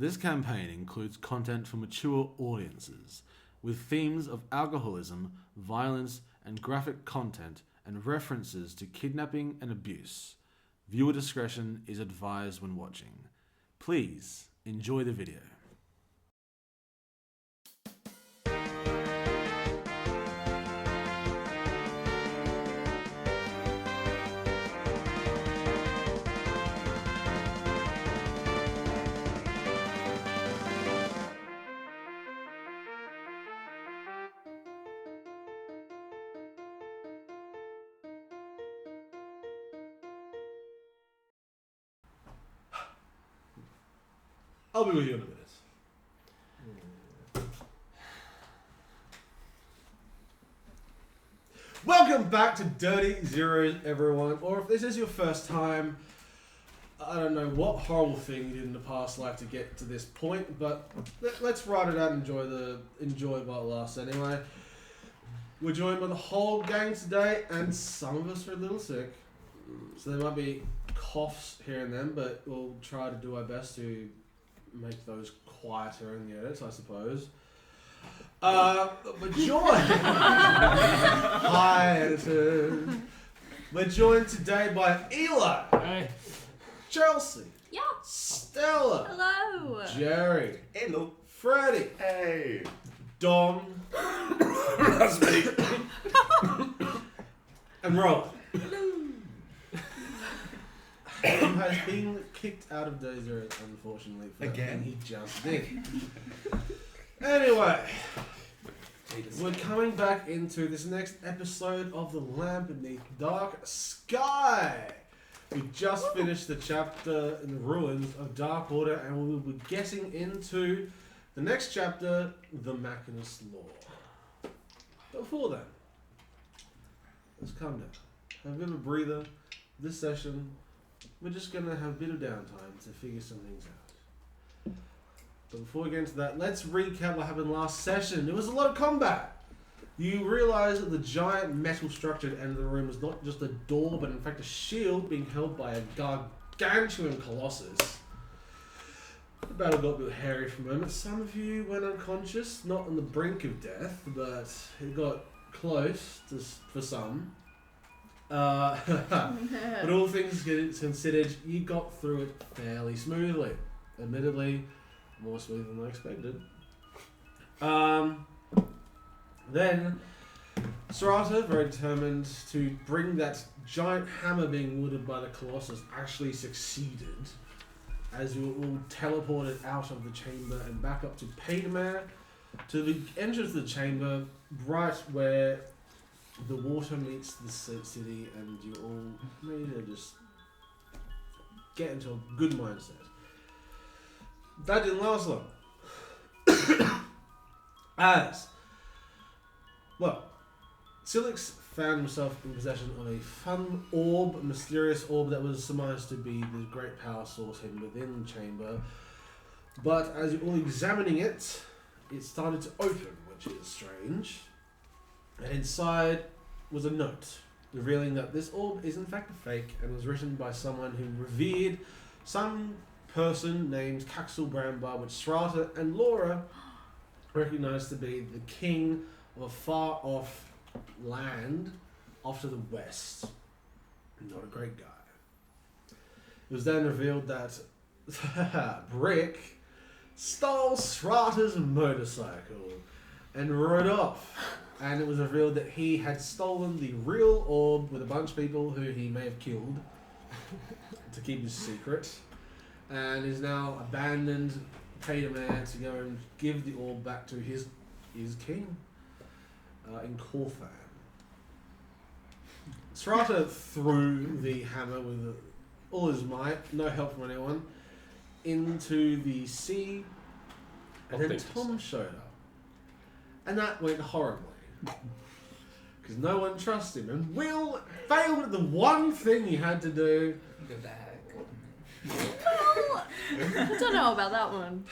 This campaign includes content for mature audiences, with themes of alcoholism, violence, and graphic content, and references to kidnapping and abuse. Viewer discretion is advised when watching. Please enjoy the video. I'll be with you in a minute. Welcome back to Dirty Zeros, everyone. Or if this is your first time, I don't know what horrible thing you did in the past life to get to this point, but let's ride it out and enjoy while it lasts anyway. We're joined by the whole gang today, and some of us are a little sick. So there might be coughs here and then, but we'll try to do our best to make those quieter in the edits, I suppose. We're joined. Hi, editors. We're joined today by Eli. Hey. Chelsea. Yeah. Stella. Hello. Jerry. Hello. Freddy. Hey. Dom. That's me. And Rohan. Hello. Who has been kicked out of Dirty Zeros, unfortunately. For Again? He just did. Anyway, we're coming back into this next episode of The Lamp Beneath Dark Sky. We just finished the chapter in the ruins of Dark Order, and we will be getting into the next chapter, The Machinist Law. But before then, let's calm down. Have a bit of a breather. This session, we're just going to have a bit of downtime to figure some things out. But before we get into that, let's recap what happened last session. There was a lot of combat. You realise that the giant metal structure at the end of the room was not just a door, but in fact a shield being held by a gargantuan colossus. The battle got a bit hairy for a moment. Some of you went unconscious, not on the brink of death, but it got close for some. But all things considered, you got through it fairly smoothly. Admittedly, more smooth than I expected. Then, Serata, very determined to bring that giant hammer being wielded by the Colossus, actually succeeded, as you were all teleported out of the chamber and back up to Paydemare, to the entrance of the chamber, right where the water meets the city, and you all need to just get into a good mindset. That didn't last long. Silix found himself in possession of a fun orb, a mysterious orb that was surmised to be the great power source hidden within the chamber. But as you're all examining it, it started to open, which is strange. And inside was a note, revealing that this orb is in fact a fake and was written by someone who revered some person named Caxel Brambar, which Serata and Laura recognized to be the king of a far-off land off to the west. Not a great guy. It was then revealed that Brick stole Serata's motorcycle and rode off. And it was revealed that he had stolen the real orb with a bunch of people who he may have killed to keep his secret, and is now abandoned Paydemare to go and give the orb back to his king in Corfan. Serata threw the hammer with all his might, no help from anyone, into the sea, and then Tom showed up. And that went horribly. Because no one trusts him. And Will failed at the one thing he had to do. Go back. Well, I don't know about that one.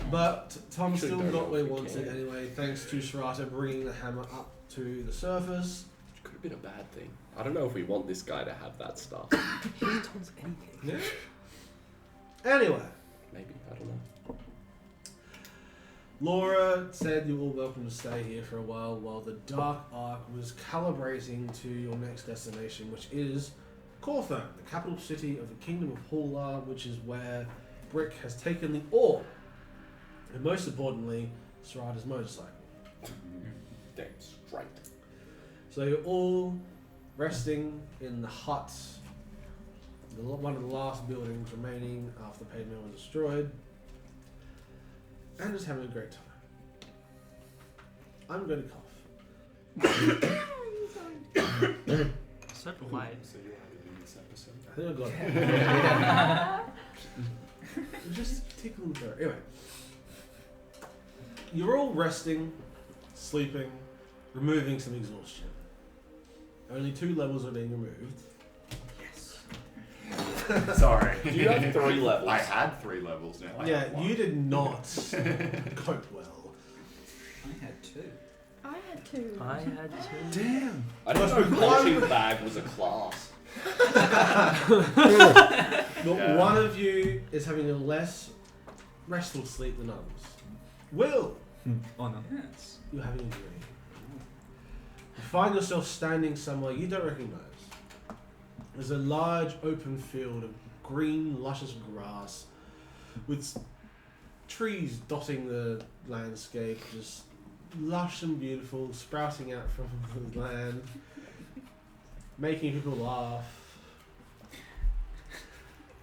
But Tom still got what he wanted anyway, thanks to Serata bringing the hammer up to the surface. Which could have been a bad thing. I don't know if we want this guy to have that stuff. He does anything. Yeah. Anyway. Maybe, I don't know. Laura said you're all welcome to stay here for a while the Dark Ark was calibrating to your next destination, which is Cawthon, the capital city of the Kingdom of Hula, which is where Brick has taken the orb. And most importantly, Sarada's motorcycle. Damn straight. So you're all resting in the hut, one of the last buildings remaining after Pavement was destroyed, and just having a great time. I'm going to cough. So polite. So you have in this episode. I think I got it. Just tickling the throat. Anyway, you're all resting, sleeping, removing some exhaustion. Only 2 levels are being removed. Sorry. Do you have 3 levels? I had 3 levels now. I have Yeah, 1. you did not cope well. I had 2. I had 2. I had to. Damn. I didn't know punching bag was a class. But Yeah. one of you is having a less restful sleep than others. Will, Oh no. Yes. you're having a dream. You find yourself standing somewhere you don't recognize. There's a large open field of green, luscious grass with trees dotting the landscape, just lush and beautiful, sprouting out from the land, making people laugh.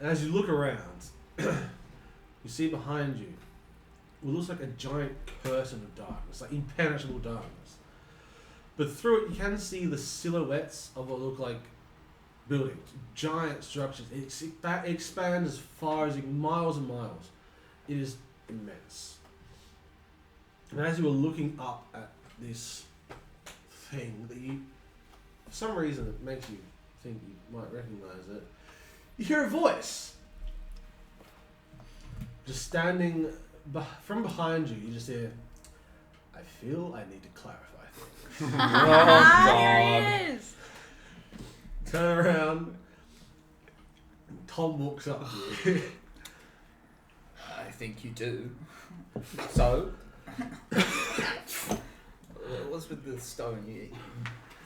And as you look around, you see behind you what looks like a giant curtain of darkness, like impenetrable darkness. But through it, you can see the silhouettes of what look like buildings, giant structures. It expands as far as miles and miles. It is immense. And as you were looking up at this thing that you, for some reason, it makes you think you might recognize it, you hear a voice. Just standing from behind you, you just hear, I feel I need to clarify things. There he is! Turn around, and Tom walks up to you. I think you do. So, what's with the stone? You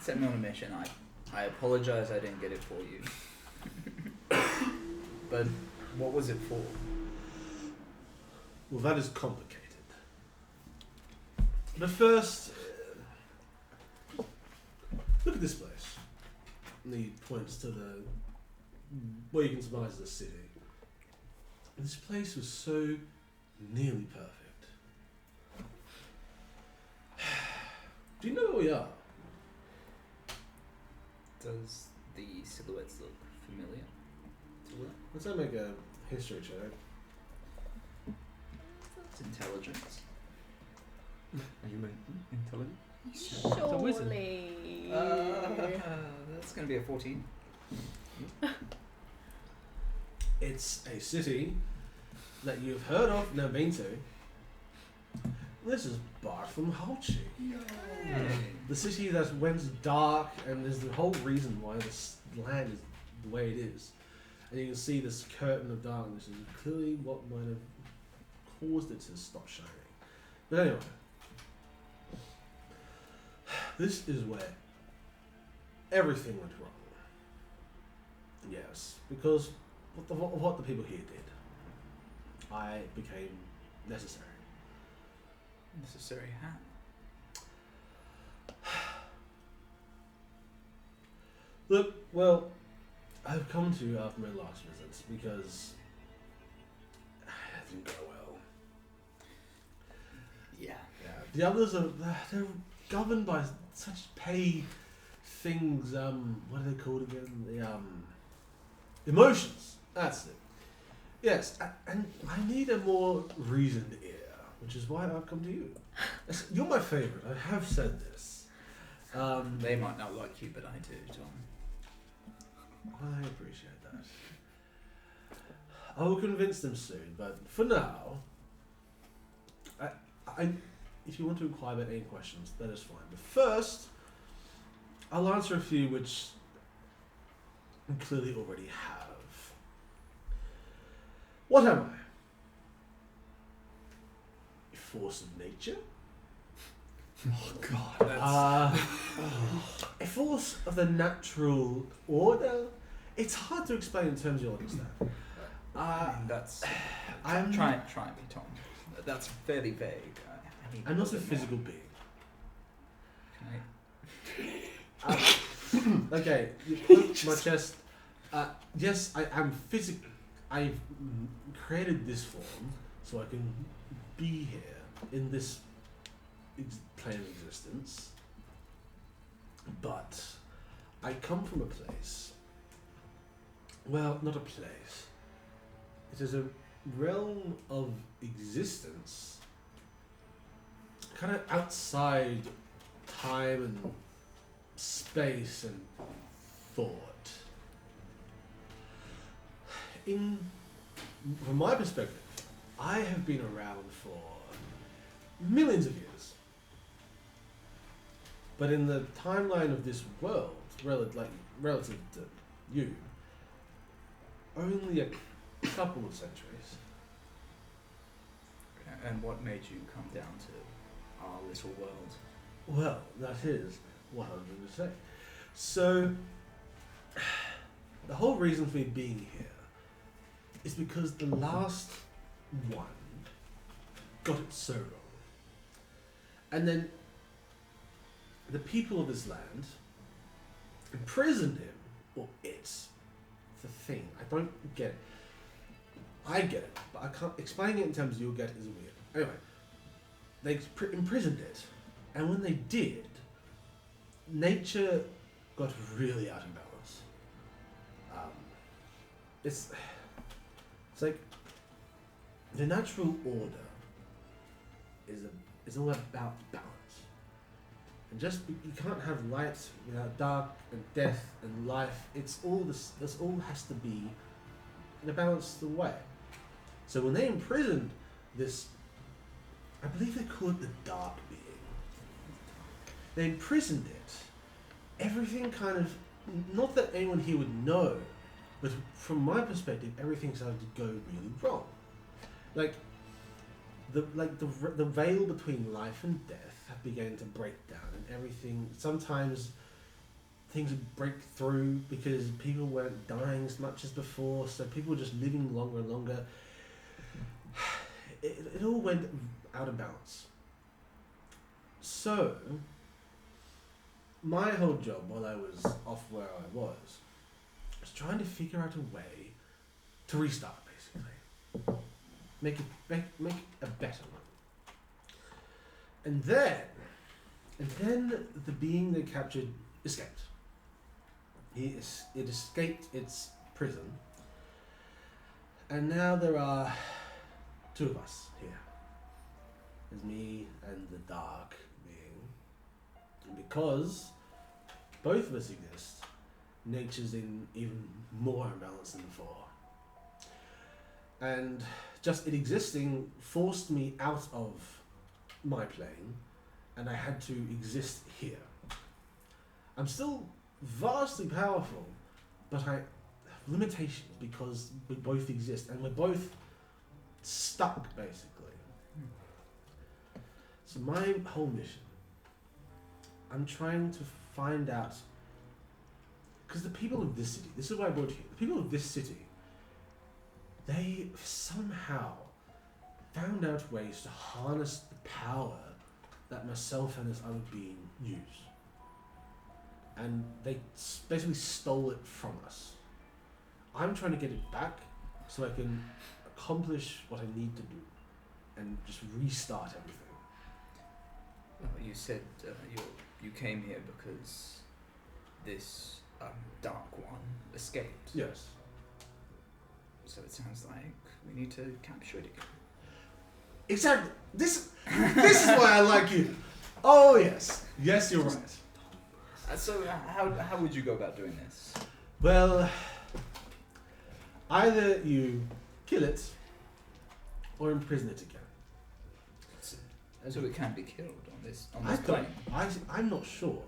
sent me on a mission. I apologize I didn't get it for you. But what was it for? Well, that is complicated. But first, look at this place. And he points to the what you can surmise is the city. And this place was so nearly perfect. Do you know where we are? Does the silhouettes look familiar to Will? Let's make a history check. It's intelligence. Are you intelligent? wizard. Surely. That's going to be a 14. It's a city that you've heard of, never been to. This is Bartham Halchi. The city that went dark, and there's the whole reason why this land is the way it is. And you can see this curtain of darkness is clearly what might have caused it to stop shining. But anyway, this is where everything went wrong. Yes, because what the people here did, I became necessary. Necessary how? Look, well, I've come to you after my last visits because it didn't go well. Yeah. Yeah. The others they're governed by such petty things. What are they called again? The emotions. That's it. Yes, and I need a more reasoned ear, which is why I've come to you. You're my favorite. I have said this. They might not like you, but I do, Tom. I appreciate that. I will convince them soon, but for now, I if you want to inquire about any questions, that is fine. But first, I'll answer a few which I clearly already have. What am I? force of nature. Oh god, A force of the natural order. It's hard to explain in terms you'll understand. That's. I'm Try and be Tom. That's fairly vague. I'm not a physical being. Okay. Okay, you put my chest. Yes, I am physical. I've created this form so I can be here in this plane of existence. But I come from a place. Well, not a place. It is a realm of existence, kind of outside time and space and thought. From my perspective, I have been around for millions of years. But in the timeline of this world, relative to you, only a couple of centuries. And what made you come down to our little world? Well, that is what I'm going to say. So, the whole reason for me being here is because the last one got it so wrong. And then the people of this land imprisoned him, or it's the thing. I don't get it. I get it, but I can't explaining it in terms you'll get is weird. Anyway, they imprisoned it, and when they did, nature got really out of balance. It's like the natural order is all about balance, and just you can't have light without dark, and death and life. It's all this. This all has to be in a balanced way. So when they imprisoned this, I believe they call it the Dark Being. They imprisoned it. Everything kind of, not that anyone here would know, but from my perspective, everything started to go really wrong. Like the veil between life and death began to break down, and everything. Sometimes things would break through because people weren't dying as much as before, so people were just living longer and longer. It all went out of balance. So, my whole job while I was off where I was trying to figure out a way to restart, basically. Make a better one. And then the being they captured escaped. It escaped its prison. And now there are two of us here. There's me and the Dark Being. And because both of us exist, nature's in even more imbalance than before. And just it existing forced me out of my plane, and I had to exist here. I'm still vastly powerful, but I have limitations because we both exist, and we're both stuck, basically. So my whole mission, I'm trying to find out, because the people of this city, this is why I brought you here, the people of this city, they somehow found out ways to harness the power that myself and this other being use. And they basically stole it from us. I'm trying to get it back so I can accomplish what I need to do and just restart everything. You said you came here because this dark one escaped. Yes. So it sounds like we need to capture it again. Exactly. This is why I like you. Oh yes. Yes, you're right. So how would you go about doing this? Well, either you kill it or imprison it again. So it can be killed on this plane? I'm not sure.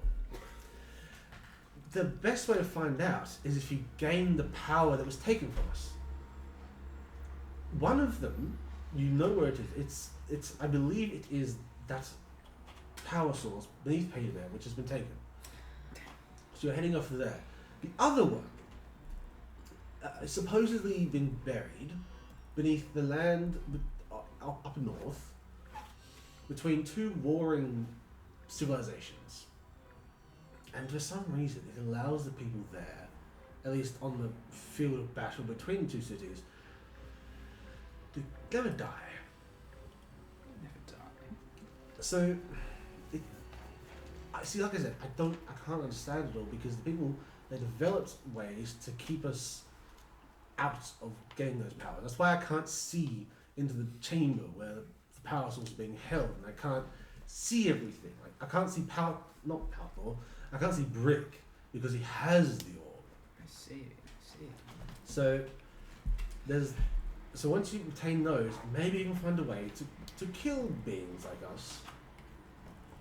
The best way to find out is if you gain the power that was taken from us. One of them you know where it is. It's. I believe it is that power source beneath Payday there, which has been taken. So you're heading off there. The other one, supposedly been buried beneath the land up north, between two warring civilizations. And for some reason, it allows the people there, at least on the field of battle between the two cities, to never die. Never die. So, I see. Like I said, I can't understand it all because the people, they developed ways to keep us out of getting those powers. That's why I can't see into the chamber where the power source is being held, and I can't see everything. Like I can't see not Power. I can't see Brick because he has the orb. I see. So once you obtain those, maybe you can find a way to kill beings like us,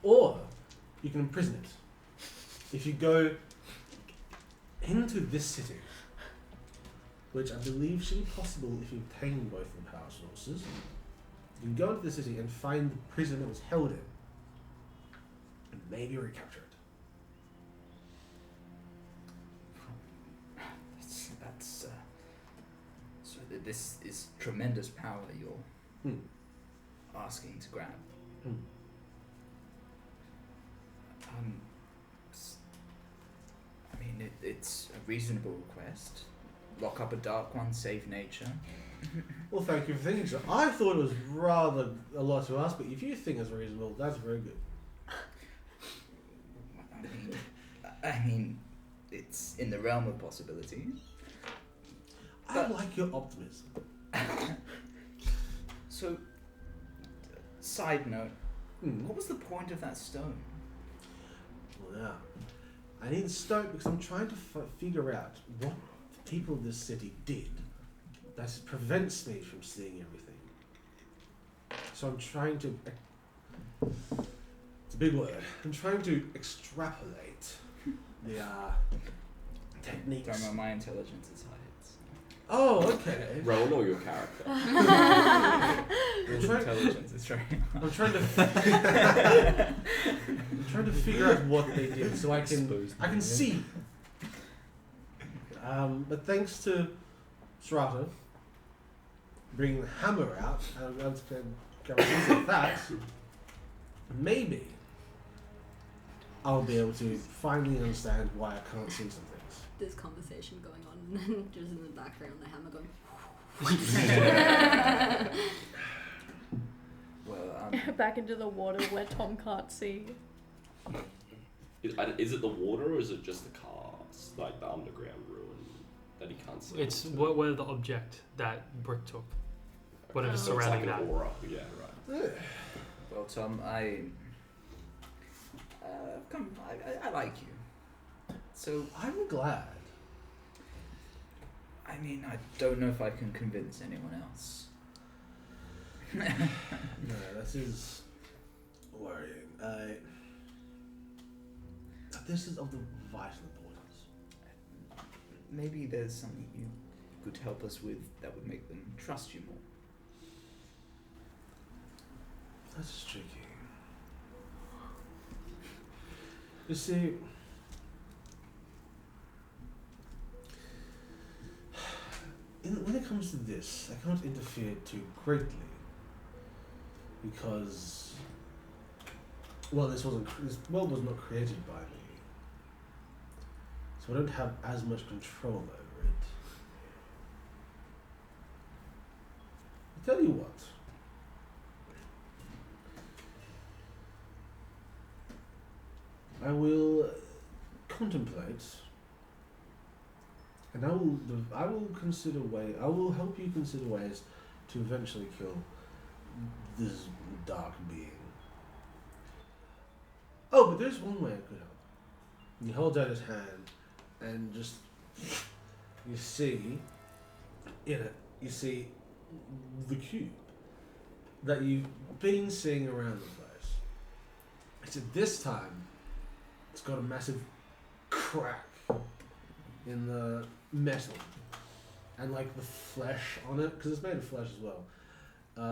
or you can imprison it. If you go into this city, which I believe should be possible if you obtain both the power sources, you can go into the city and find the prison it was held in, and maybe recapture it. So this is tremendous power you're asking to grab. I mean, it's a reasonable request. Lock up a dark one, save nature. Well, thank you for thinking so. I thought it was rather a lot to ask, but if you think it's reasonable, that's very good. I mean, it's in the realm of possibility. I like your optimism. So, side note, what was the point of that stone? Well, now, I need the stone because I'm trying to figure out what the people of this city did that prevents me from seeing everything. So I'm trying to... It's a big word. I'm trying to extrapolate the techniques. Don't know, my intelligence is high. Oh, okay. Roll or your character? Intelligence is very high. I'm trying to figure out what they did so I can see. But thanks to Strata bringing the hammer out, and I'm going to go with that, maybe I'll be able to finally understand why I can't see some things. This conversation going on, and then just in the background, the hammer going. Well, Back into the water where Tom can't see. Is it the water or is it just the cast, like the underground ruin that he can't see? It's where the object that Brick took. Whatever's So it's surrounding like that. an aura. Yeah, right. well, Tom, I like you. So I'm glad. I mean, I don't know if I can convince anyone else. No, this is worrying. This is of the vital importance. Maybe there's something you could help us with that would make them trust you more. That's tricky. You see, when it comes to this, I can't interfere too greatly because, well, this world was not created by me, so I don't have as much control over it. I tell you what. I will contemplate, and I will consider I will help you consider ways to eventually kill this dark being. Oh, but there's one way I could help. He holds out his hand, and just you see the cube that you've been seeing around the place. Except this time, it's got a massive crack in the metal, and like the flesh on it, because it's made of flesh as well.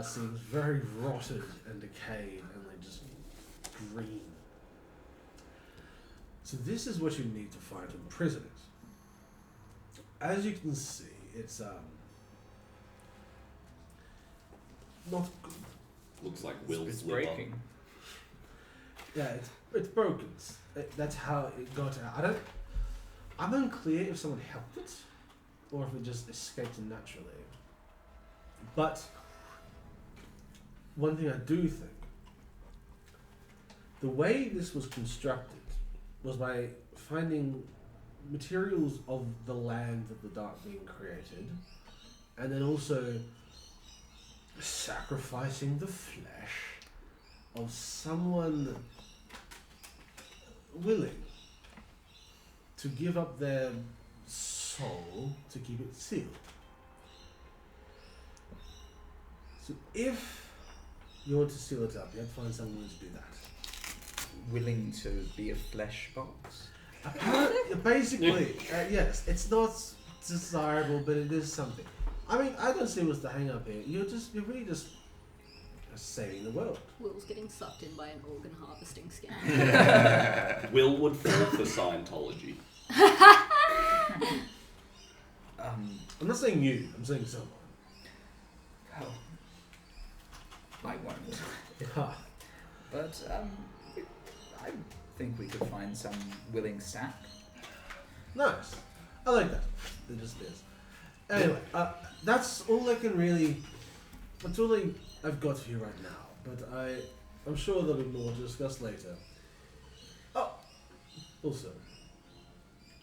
seems very rotted and decayed and like just green. So this is what you need to find in prisoners. As you can see, it's not good. Looks like Will's It's liver. breaking. Yeah, it's broken. That's how it got out. I'm unclear if someone helped it or if it just escaped naturally. But one thing I do think, the way this was constructed was by finding materials of the land that the dark being created, and then also sacrificing the flesh of someone willing to give up their soul to keep it sealed. So if you want to seal it up, you have to find someone willing to do that. Willing to be a flesh box? Basically, yes, it's not desirable, but it is something. I mean, I don't see what's the hang up here. You're really just saving the world. Will's getting sucked in by an organ harvesting scam. Will would fall for Scientology. I'm not saying you, I'm saying someone. Oh. I won't. Yeah. But, I think we could find some willing stack. Nice. I like that. It just is. Anyway, that's all I can really... That's all I've got for you right now. But I'm sure there'll be more to discuss later. Oh, also,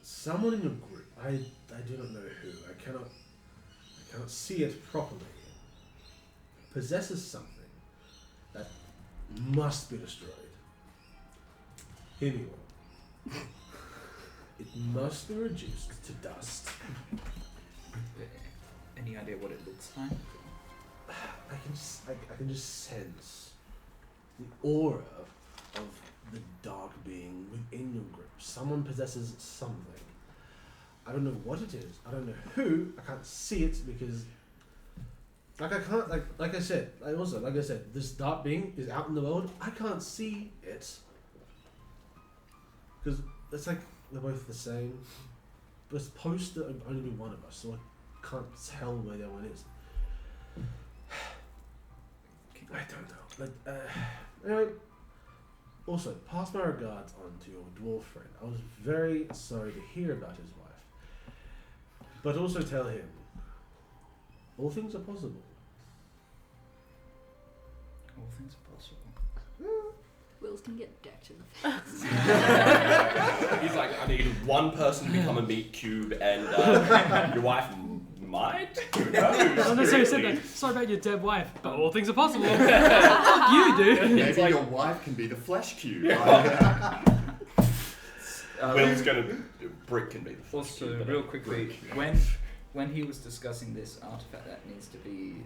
someone in your group, I do not know who, I cannot see it properly, possesses something that must be destroyed. Hear me well. It must be reduced to dust. Any idea what it looks like? I can just sense the aura of the dark being within your group. Someone possesses something. I don't know what it is. I don't know who. I can't see it because, like I said, this dark being is out in the world. I can't see it because it's like they're both the same. But it's supposed to only be one of us, so I can't tell where the other one is. I don't know. But anyway, also pass my regards on to your dwarf friend. I was very sorry to hear about his wife, but also tell him all things are possible. All things are possible. Will's gonna get decked in the face. He's like, I need one person to become a meat cube, and your wife might. Who knows? I don't necessarily said that. Sorry about your dead wife, but all things are possible. Fuck you, dude. Maybe your wife can be the flesh cube. Will's gonna. Brick can be the flesh Also, cube, but real quickly, when he was discussing this artifact that needs to be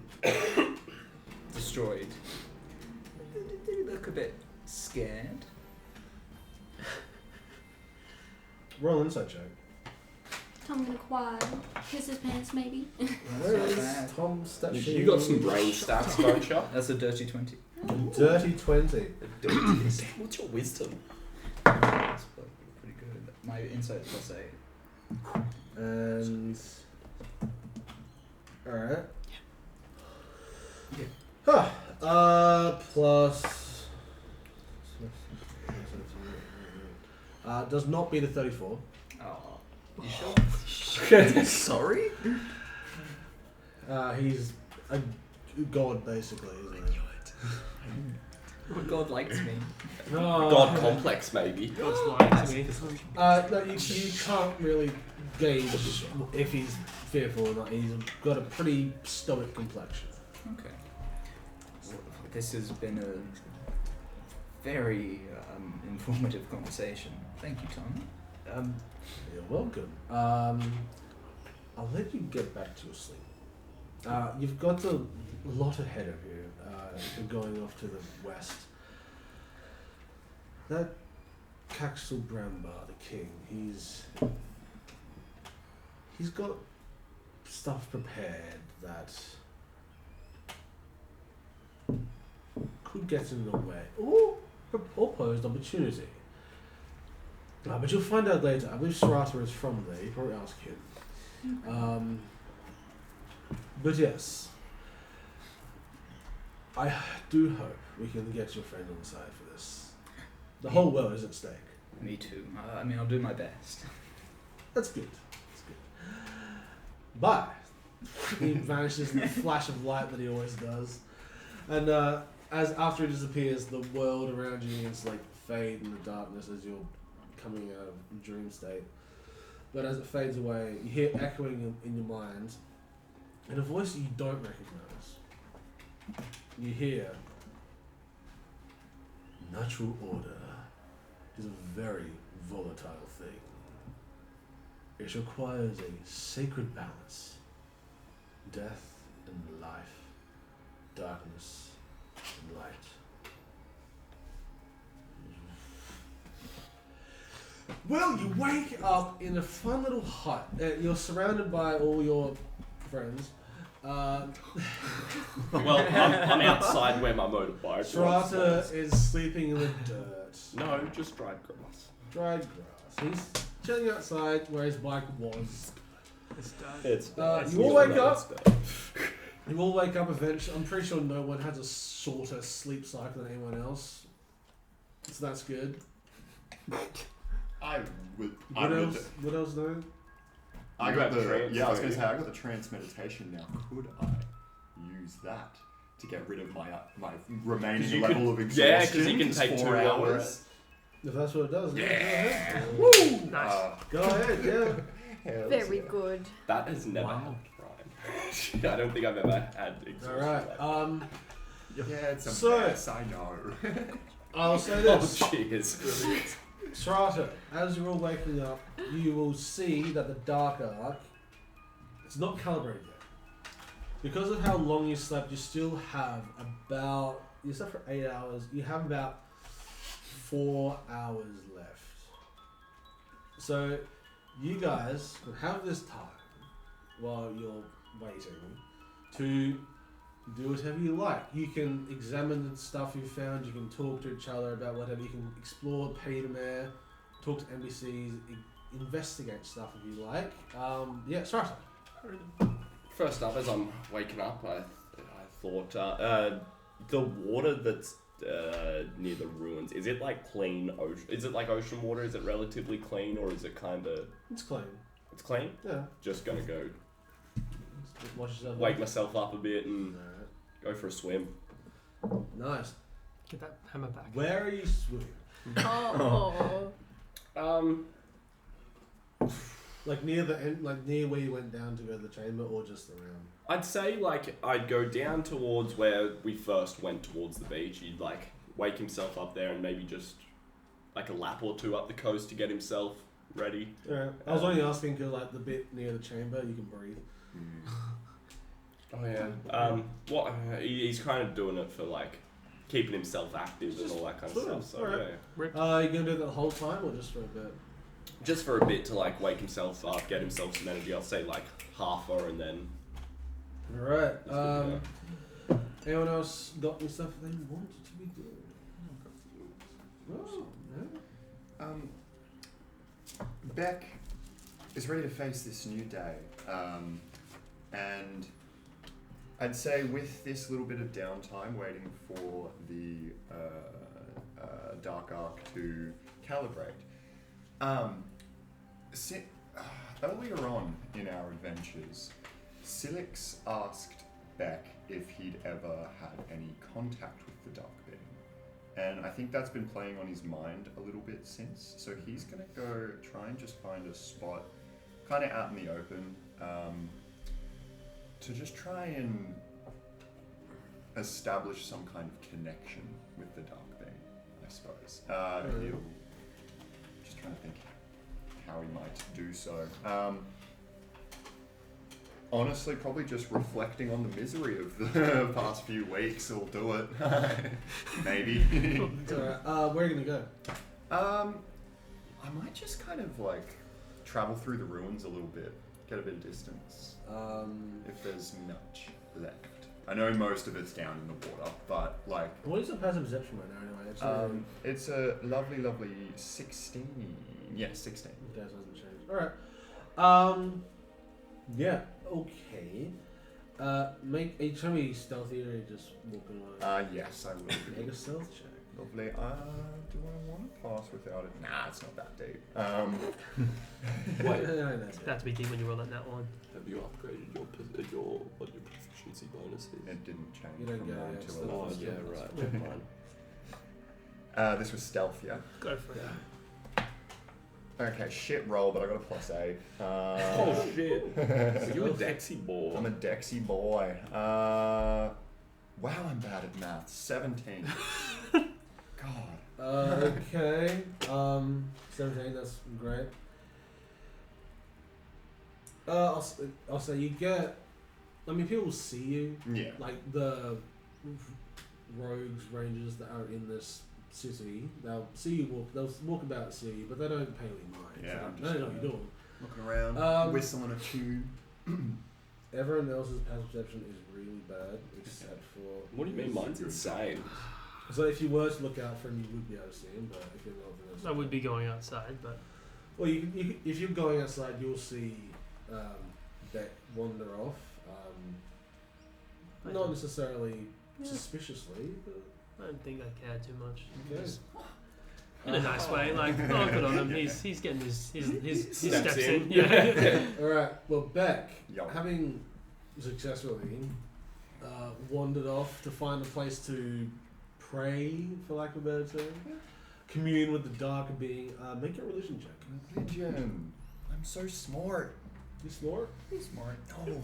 destroyed, did he look a bit scared? Roll insight check. Tom gonna cry, piss his pants maybe. Where is Tom's stat sheet? You got some brain stats, don't you? That's a dirty 20. Dirty 20. What's your wisdom? That's pretty good. My insight is plus 8. And alright. Yeah. Plus does not beat a 34. Oh, you sure? Sorry? He's a god basically, isn't he? God likes me. No. God complex, maybe. God's lying to me. No, you can't really gauge if he's fearful or not. He's got a pretty stoic complexion. Okay. This has been a very informative conversation. Thank you, Tom. You're welcome. I'll let you get back to your sleep. You've got a lot ahead of you. Going off to the west. That Caxel Brambar, the king, he's got stuff prepared that could get in the way or posed opportunity. But you'll find out later. I believe Sarata is from there. You probably ask him. But yes, I do hope we can get your friend on the side for this. The whole world is at stake. Me too. I mean, I'll do my best. That's good. But he vanishes in the flash of light that he always does, and as after he disappears, the world around you begins to fade in the darkness as you're coming out of dream state. But as it fades away, you hear echoing in your mind, in a voice you don't recognize. You hear, "Natural order is a very volatile thing. It requires a sacred balance. Death and life, darkness and light." Well, you wake up in a fun little hut. You're surrounded by all your friends. Well, I'm outside where my motorbike Sarata was. is sleeping in the dirt. No, just dried grass. Dried grass. He's chilling outside where his bike was. It's You all wake up. You all wake up eventually. I'm pretty sure no one has a shorter sleep cycle than anyone else. So that's good. What else though? I You got have the trance, I was don't going to say you? I got the trance meditation now. Could I use that to get rid of my remaining you level of exhaustion? yeah, 'cause you can take 4 2 hours. If that's what it does, yeah. Go Nice. ahead. Go ahead, yeah. Hells Very yeah. good. That has never happened, Ryan. I don't think I've ever had exhaustion. Alright, Yeah, it's a So- mess, I know. I'll say Oh, this. jeez. Sarata, as you're all waking up, you will see that the dark arc, it's not calibrated yet. Because of how long you slept, you still have you slept for 8 hours, you have about 4 hours left. So, you guys can have this time while you're waiting to do whatever you like. You can examine the stuff you found, you can talk to each other about whatever, you can explore Petermare, talk to NPCs, investigate stuff if you like. Yeah, Sarata. First up, as I'm waking up, I thought the water that's near the ruins, is it clean ocean? Is it like ocean water? Is it relatively clean, or is it kind of? It's clean. It's clean. Yeah. Just gonna go Just wash yourself wake up. myself up a bit and Alright. go for a swim. Nice. Get that hammer back. Where are you swimming? Oh. Near the end, near where you went down to go to the chamber, or just around? I'd say I'd go down towards where we first went towards the beach. He'd wake himself up there and maybe just a lap or two up the coast to get himself ready. Alright. I was only asking because the bit near the chamber you can breathe. Oh yeah. What he's kind of doing it for keeping himself active and all that kind of Sure, stuff. So alright. yeah. You gonna do that the whole time or just for a bit? Just for a bit to wake himself up, get himself some energy. I'll say half hour and then. Alright. Just do Anyone else got any stuff they wanted to be doing? Oh, yeah. Beck is ready to face this new day, and I'd say with this little bit of downtime waiting for the Dark Arc to calibrate, earlier on in our adventures, Silix asked Beck if he'd ever had any contact with the Dark Being. And I think that's been playing on his mind a little bit since. So he's going to go try and just find a spot kind of out in the open to just try and establish some kind of connection with the Dark Being, I suppose. He'll just trying to think how he might do so. Honestly, probably just reflecting on the misery of the past few weeks will do it. Maybe. It's alright. Where are you gonna go? I might just kind of travel through the ruins a little bit, get a bit of distance. If there's much left. I know most of it's down in the water, but like. What is the passive perception right now anyway? It's a lovely 16. Yeah, 16. Okay, so it hasn't changed. Alright. Yeah, okay. Show me stealthy or just walking away. Yes, I will Make be. a stealth check. Lovely. Do I want to pass without it? Nah, it's not that deep. Wait. That's be deep when you roll that nat one. Have you upgraded your proficiency bonuses? It didn't change You don't from get 9 it, to it's 11. Oh, Stealth. yeah, right. Never mind. This was stealth, yeah? Go for it. Okay, shit roll, but I got a +8. Oh shit! So you're a Dexy boy. I'm a Dexy boy. Wow, I'm bad at math. 17. God. Okay. 17, that's great. I'll say you get. I mean, people see you. Yeah. Like the rogues, rangers that are in this city, they'll see you walk. They'll walk about, see you, but they don't pay any mind. Yeah, I'm They just don't know what you're doing. Looking around, whistling a tune. Everyone else's passive perception is really bad, except for. What do you mean? Mine's insane. So if you were to look out for him, you would be able to see him. But if you're not, then I would be going outside, but Well, if you're going outside, you'll see Beck wander off. Not necessarily suspiciously, but I don't think I care too much. okay. In a nice way, like, oh, good on him. He's getting his steps in. in. Yeah. All right. Well, Beck, Yo. having successfully wandered off to find a place to pray, for lack of a better term, commune with the darker being. Make a religion check. Religion. I'm so smart. You smart? You smart. No.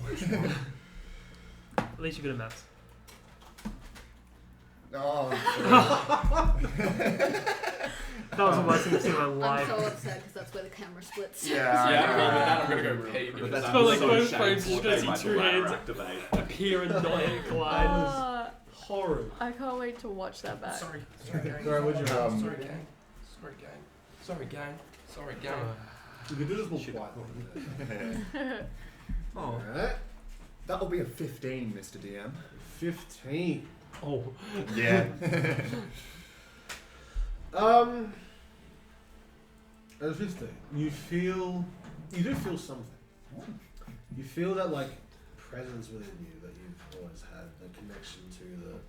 At least you're good at maths. Oh. That was the worst thing I've seen in my I'm life. so upset because that's where the camera splits. Yeah. Yeah, I mean, with that I'm gonna go pee because that's I'm got, like, so both shameful frames, that just my see two bladder hands. activate. Appear and not collide. Horrid. I can't wait to watch that back. Sorry, gang. Sorry, what'd you have? Sorry, gang. Sorry, gang. Sorry, gang. Sorry, gang. You can do this more quietly. Oh. Alright. That'll be a 15, Mr. DM. 15. Oh. Yeah. At 15, you do feel something. You feel that, like, presence within you that you've always had, the connection to the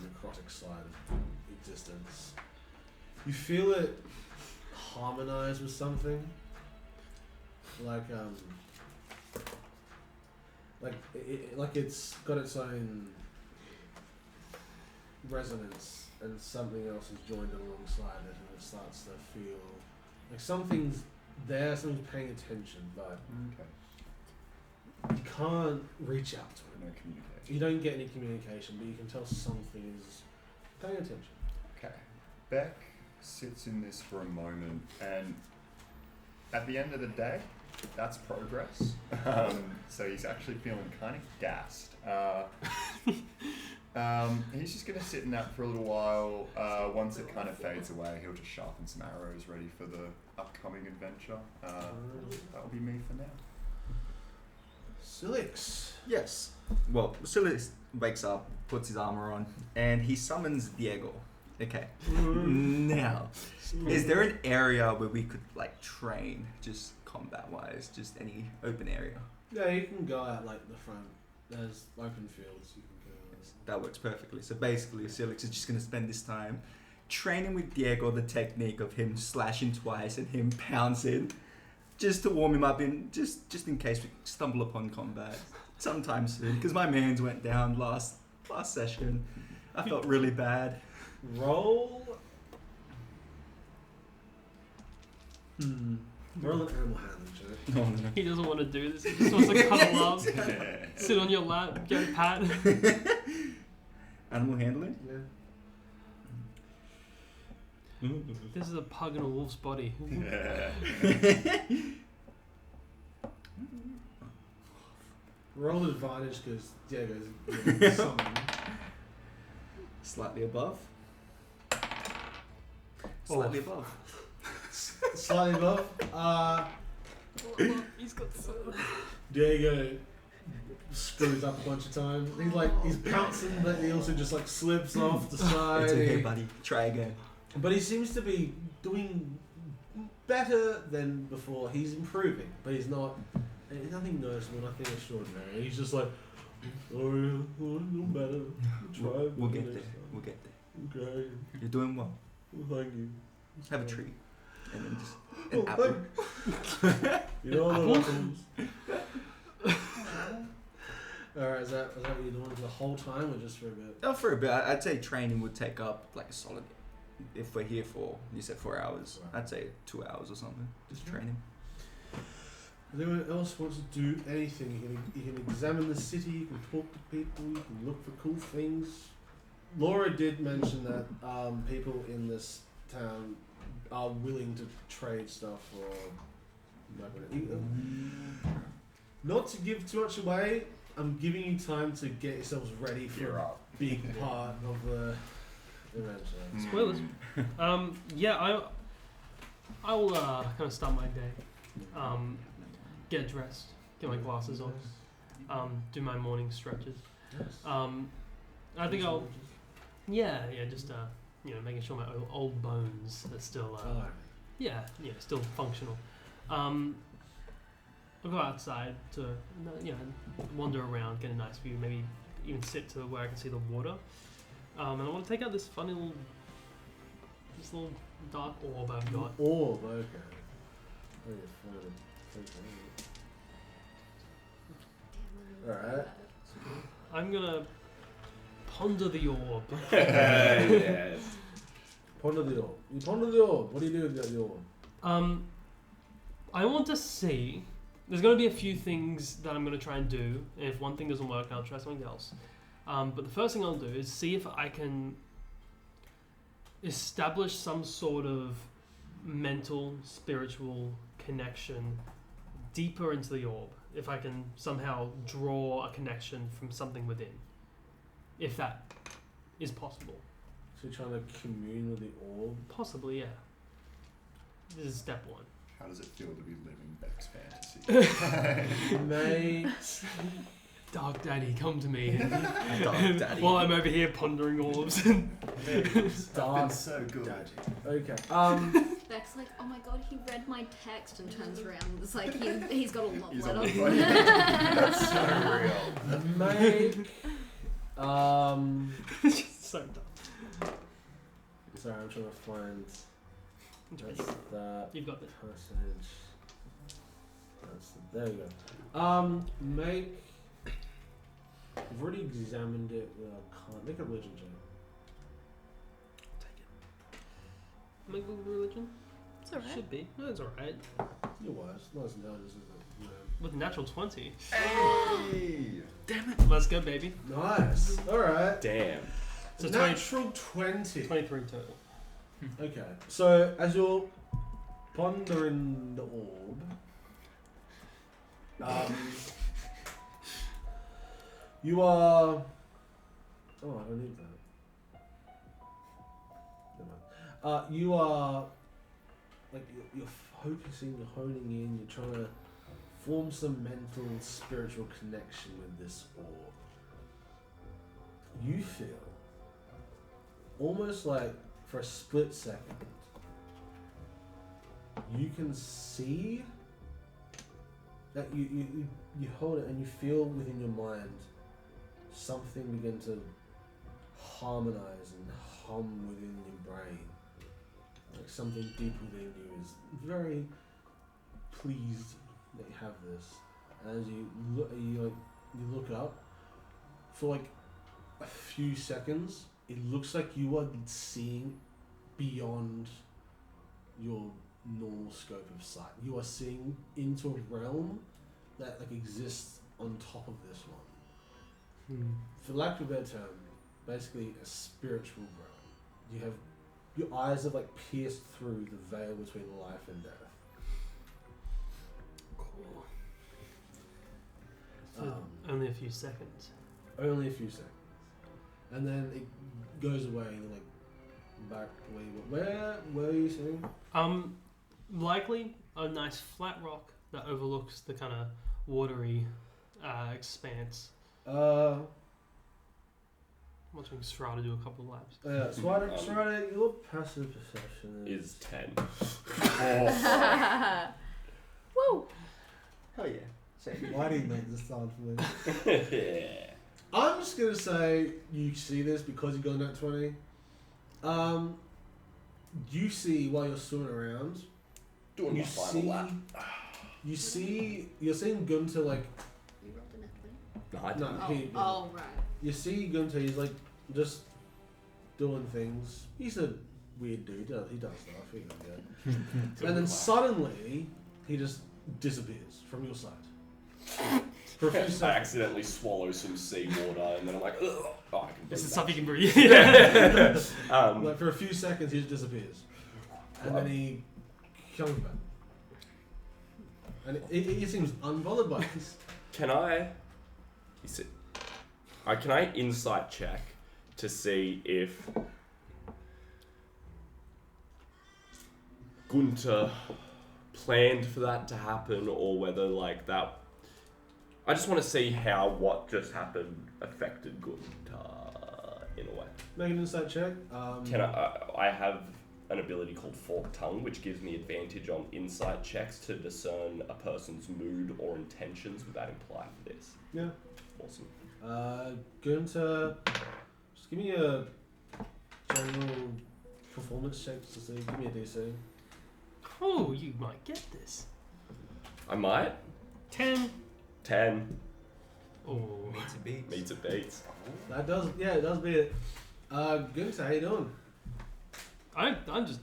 necrotic side of existence. You feel it harmonize with something. Like it's got its own resonance, and something else is joined alongside it, and it starts to feel like something's there, something's paying attention, but Okay. you can't reach out to No it. communication. You don't get any communication, but you can tell something is paying attention. Okay. Beck sits in this for a moment, and at the end of the day, that's progress. So he's actually feeling kind of gassed. He's just going to sit in that for a little while. Once it kind of fades away, he'll just sharpen some arrows ready for the upcoming adventure. That'll be me for now. Silix. Yes. Well, Silas wakes up, puts his armor on, and he summons Diego. Okay. Now, is there an area where we could like train, just combat-wise, just any open area? Yeah, you can go out like the front. There's open fields. You can go. That works perfectly. So basically, Silix is just going to spend this time training with Diego the technique of him slashing twice and him pouncing, just to warm him up in just in case we stumble upon combat sometime soon. Because my man's went down last session. I felt really bad. Roll. Roll an animal handling check. No. He doesn't want to do this. He just wants to cuddle up, sit on your lap, get a pat. Animal handling? Yeah. This is a pug in a wolf's body. Roll advantage because Diego's summoned. Slightly above. Slightly above. Slightly above. He's got some. Diego screws up a bunch of times. He's pouncing, but he also just like slips off the side. It's okay, buddy. Try again. But he seems to be doing better than before. He's improving, but he's not. Nothing noticeable, nothing extraordinary. He's just like, oh yeah, well, no better. Try. We'll get there. We'll get there. Okay. You're doing well. Well, thank you. Have a treat. And then just Oh, an apple. You know what apples. Alright, is that what you're doing for the whole time or just for a bit? Oh, for a bit. I'd say training would take up like a solid. If we're here for, you said 4 hours, Right. I'd say 2 hours or something. Just training. If anyone else wants to do anything, you can examine the city, you can talk to people, you can look for cool things. Laura did mention that people in this town are willing to trade stuff or not to give too much away. I'm giving you time to get yourselves ready for a big part of the adventure. Spoilers. Yeah, I will kind of start my day. Get dressed, get my glasses on, do my morning stretches. I think I'll, just making sure my old bones are still, still functional. I'll go outside to, wander around, get a nice view, maybe even sit to where I can see the water. And I want to take out this funny little dark orb I've got. Orb, okay. Alright. I'm gonna ponder the orb. Yes. Ponder the orb. You ponder the orb. What do you do with the orb? I want to see. There's gonna be a few things that I'm gonna try and do, and if one thing doesn't work, I'll try something else. But the first thing I'll do is see if I can establish some sort of mental, spiritual connection deeper into the orb. If I can somehow draw a connection from something within. If that is possible. So you're trying to commune with the orb? Possibly, yeah. This is step one. How does it feel to be living Beck's fantasy? Mate. Dark Daddy, come to me. Dark Daddy. While I'm over here pondering orbs. Dark so good. Daddy. Okay. Beck's like, oh my god, he read my text and turns around. It's like he's got a love He's a letter. love letter. That's so real. Make. So dumb. Sorry, I'm trying to find. That's that You've got this. passage. There you go. Make. I've already examined it. Can't make a religion check. Make a religion? It's alright. Should be. No, it's alright. You're wise. Not as intelligent as it. No. With natural 20. Hey! Damn it. Let's go, baby. Nice. Alright. Damn. So Natural 20. 23 total. Okay. So as you're pondering the orb, you are. Oh, I don't need that. Never mind. You are like you're focusing, you're honing in, you're trying to form some mental, spiritual connection with this orb. You feel almost like for a split second, you can see that you hold it and you feel within your mind something begin to harmonize and hum within your brain. Like something deep within you is very pleased that you have this. And as you look up, for like a few seconds, it looks like you are seeing beyond your normal scope of sight. You are seeing into a realm that like exists on top of this one. For lack of a better term, basically a spiritual realm. You have your eyes have like pierced through the veil between life and death. Cool. For only a few seconds. Only a few seconds. And then it goes away and you're like back where are you sitting? Likely a nice flat rock that overlooks the kind of watery Expanse. Watching Strata do a couple of laps. Strider, your passive perception Is 10. Woo! Hell yeah. Why do you make this sound for me? Yeah. I'm just gonna say you see this because you got that 20. You see while you're swimming around. Doing You my final see. lap. You're seeing Gunter like. You rolled a net 20? No, I didn't. Oh, right. You see Gunter. He's like just doing things. He's a weird dude. He does stuff. He goes, yeah. And then suddenly he just disappears from your sight. For a few I seconds. accidentally swallow some seawater and then I'm like, ugh. Oh, I can breathe This is that. stuff you can breathe. Like for a few seconds, he just disappears, and then he comes back, and he seems unbothered by this. Can I insight check to see if Gunter planned for that to happen or whether like that. I just want to see how what just happened affected Gunter in a way. Make an insight check. Can I have an ability called Forked Tongue, which gives me advantage on insight checks to discern a person's mood or intentions. Would that imply for this? Yeah. Awesome. Gunter, just give me a general performance check to see. Give me a DC. Oh, you might get this. I might. 10. 10. Oh. Meets and beats. Meets it beats. That does, yeah, it does beat it. Gunter, how you doing? I'm just.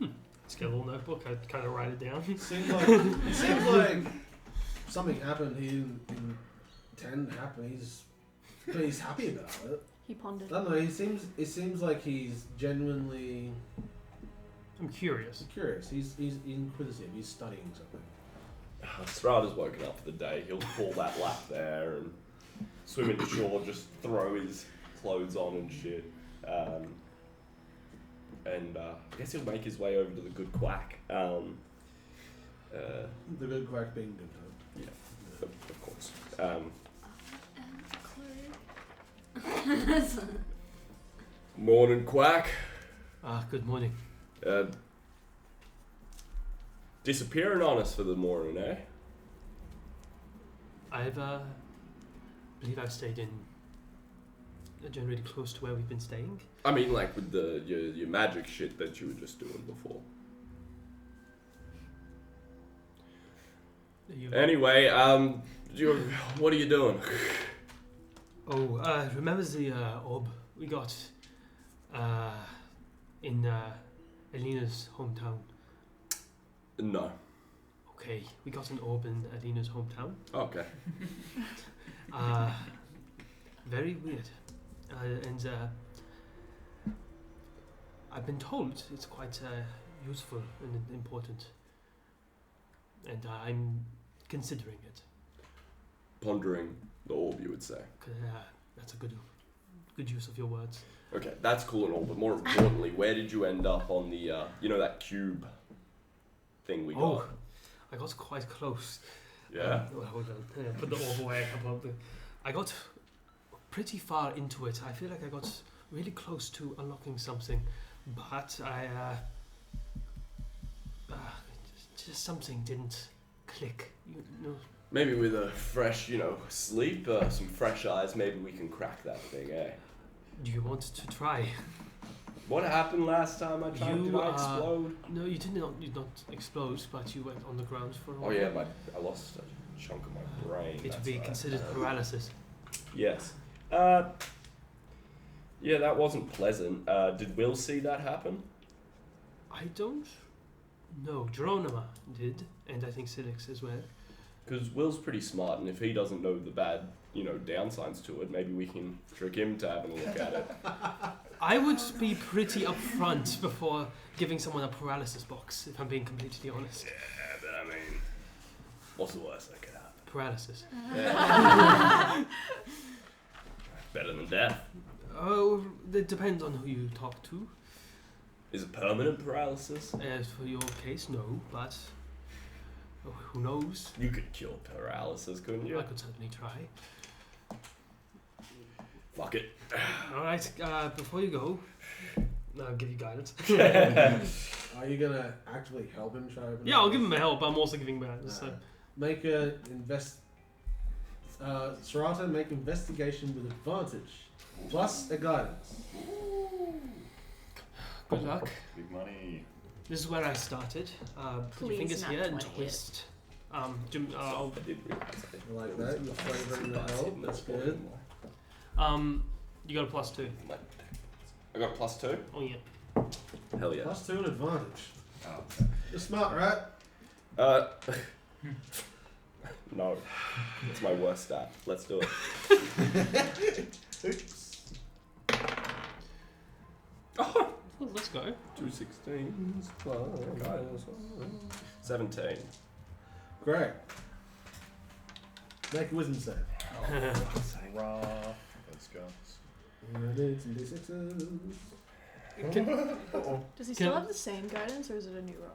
Just get a little notebook. I kind of write it down. Seems like something happened. He didn't intend to happen. He's happy about it. He pondered. I don't know. It seems like he's genuinely I'm curious. curious. He's inquisitive. He's studying something. Strada's woken up for the day. He'll pull that lap there and swim into shore, just throw his clothes on and shit. And I guess he'll make his way over to the good quack. The good quack being Gunter. Yeah, of course. Morning, quack. Good morning. Disappearing on us for the morning, eh? I've believe I've stayed in generally close to where we've been staying. I mean, like with your magic shit that you were just doing before. Anyway, what are you doing? Remember the orb we got in Alina's hometown? No. Okay, we got an orb in Alina's hometown. Okay. Very weird. And I've been told it's quite useful and important. And I'm considering it. Pondering the orb, you would say. That's a good use of your words. Okay, that's cool and all, but more importantly, where did you end up on the, that cube thing we got? Oh, I got quite close. Yeah? Hold on. Put the orb away. I got pretty far into it. I feel like I got really close to unlocking something, but just something didn't click. You know. Maybe with a fresh, sleep, some fresh eyes, maybe we can crack that thing, eh? Do you want to try? What happened last time I tried? Did I explode? No, you did not explode, but you went on the ground for a while. Oh yeah, I lost a chunk of my brain. It would be considered paralysis. Yes. Yeah, that wasn't pleasant. Did Will see that happen? I don't know. Geronima did, and I think Silix as well. Because Will's pretty smart, and if he doesn't know the bad, downsides to it, maybe we can trick him to having a look at it. I would be pretty upfront before giving someone a paralysis box, if I'm being completely honest. Yeah, but I mean, what's the worst that could happen? Paralysis. Yeah. Better than death. Oh, it depends on who you talk to. Is it permanent paralysis? For your case, no, but Who knows? You could cure paralysis, couldn't you? I could certainly try. Fuck it. Alright, before you go, I'll give you guidance. Are you gonna actively help him try? Open Yeah, I'll give him a help. I'm also giving guidance. So. Make a Serata, make investigation with advantage, plus a guidance. Good luck. Big money. This is where I started. Put your Please fingers not here and 20 twist. I did realize I like that. You're favouring the help. That's good. You got a +2. I got +2? Oh yeah. Hell yeah. +2 and advantage. Oh, okay. You're smart, right? No. It's my worst stat. Let's do it. Oops. Oh, let's go. 2 16s plus 17. Great. Make a wisdom save. Raw. Let's go. Need some D6s. Does he Can- still have the same guidance, or is it a new roll?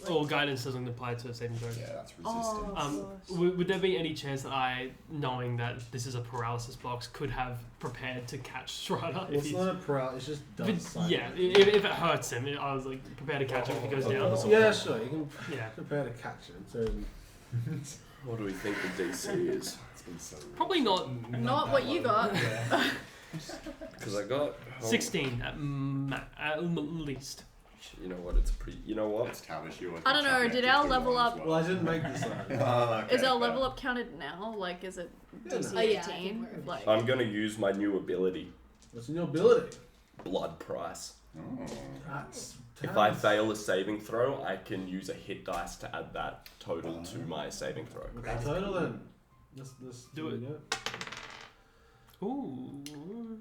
Oh, guidance doesn't apply to saving throws. Yeah, that's resistance. Oh. Would there be any chance that I, knowing that this is a paralysis box, could have prepared to catch Strata? Well, it's not a paralysis, it's just does something. Yeah, if it hurts him, I was like prepared to catch him if he goes down. Or something. Yeah, sure. You can Yeah, prepare to catch him. So What do we think the DC is? It's been so probably not Not what you got. Because I got 16 at least. You know what? It's pretty. You know what? Let's establish you. I don't know, did our level up- well, I didn't make this up. Okay, Is our fair. level up counted now? Like, is it DC Oh, yeah, I 18? think we're- Like, I'm gonna use my new ability, What's in your ability? Blood Price. Oh. That's If I fail a saving throw, I can use a hit dice to add that total to my saving throw. What's the total then? Let's Do it. go. Ooh,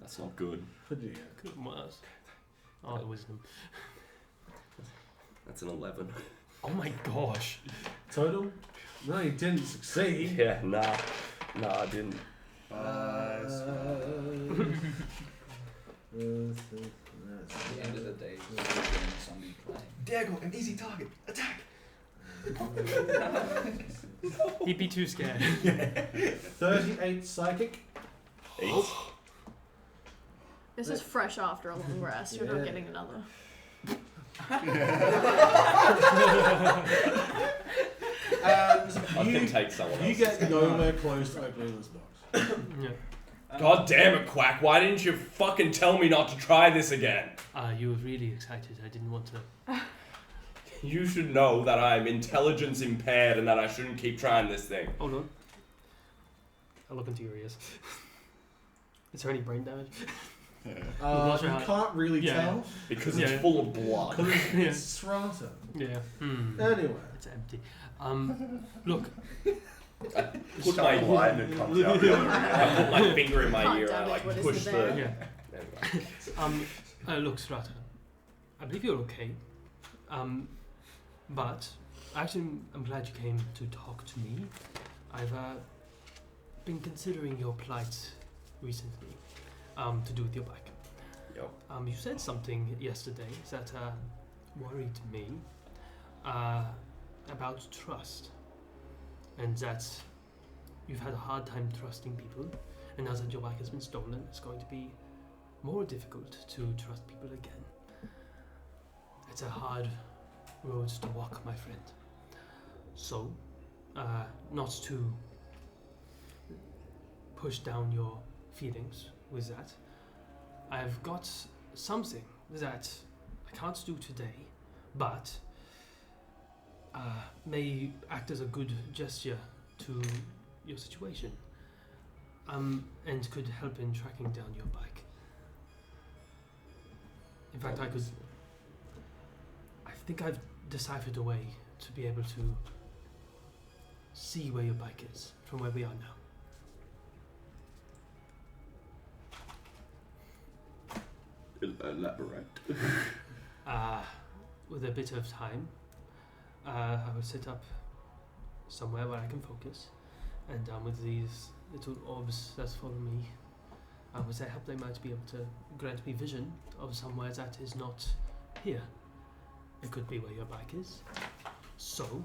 That's not good. Pretty good. could have worse. Oh, the wisdom. That's an 11. Oh my gosh. Total? No, you didn't succeed. Yeah, nah, I didn't. Nice. At the end of the day, somebody playing. Diego, an easy target. Attack. He'd be too scared. 38 psychic. 8. this is fresh after a long rest. You're not Yeah. getting another. And I can you, take someone you else. get nowhere close to opening this box. Yeah. God damn it, Quack. Why didn't you fucking tell me not to try this again? You were really excited. I didn't want to. You should know that I'm intelligence impaired and that I shouldn't keep trying this thing. Hold on. I'll look into your ears. Is there any brain damage? Not sure You how- can't really Yeah. tell. Because Yeah. it's full of blood. Because Yeah. it's Strata. Yeah. Anyway. It's empty. Look. I put my line that comes out. I put my finger in my Can't ear and I damage like what is push the the. bear. Yeah. Anyway. Look, Strata. I believe you're okay. But actually, I'm glad you came to talk to me. I've been considering your plight recently. To do with your bike. Yep. You said something yesterday that worried me about trust, and that you've had a hard time trusting people, and now that your bike has been stolen, it's going to be more difficult to trust people again. It's a hard road to walk, my friend. So, not to push down your feelings with that, I've got something that I can't do today, but may act as a good gesture to your situation, and could help in tracking down your bike. In fact, I think I've deciphered a way to be able to see where your bike is from where we are now. Elaborate. With a bit of time, I will set up somewhere where I can focus, and with these little orbs that follow me, with their help, they might be able to grant me vision of somewhere that is not here. It could be where your bike is. So,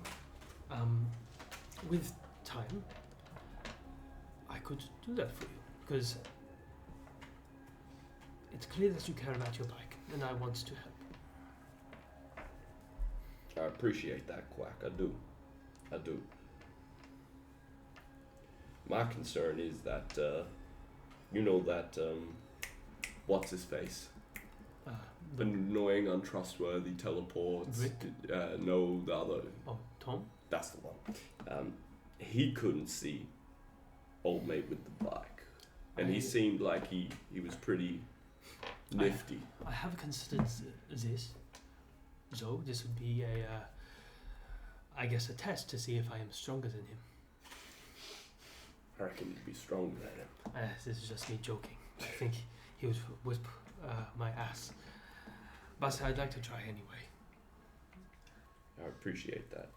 With time, I could do that for you because it's clear that you care about your bike, and I want to help. I appreciate that, Quack. I do. My concern is that, what's his face? Annoying, untrustworthy, teleports. Rick? No, the other. Oh, Tom? That's the one. He couldn't see old mate with the bike. And he seemed like he was pretty nifty. I have considered this. So this would be I guess a test to see if I am stronger than him. I reckon you'd be stronger than him. This is just me joking. I think he would whip my ass. But I'd like to try anyway. I appreciate that.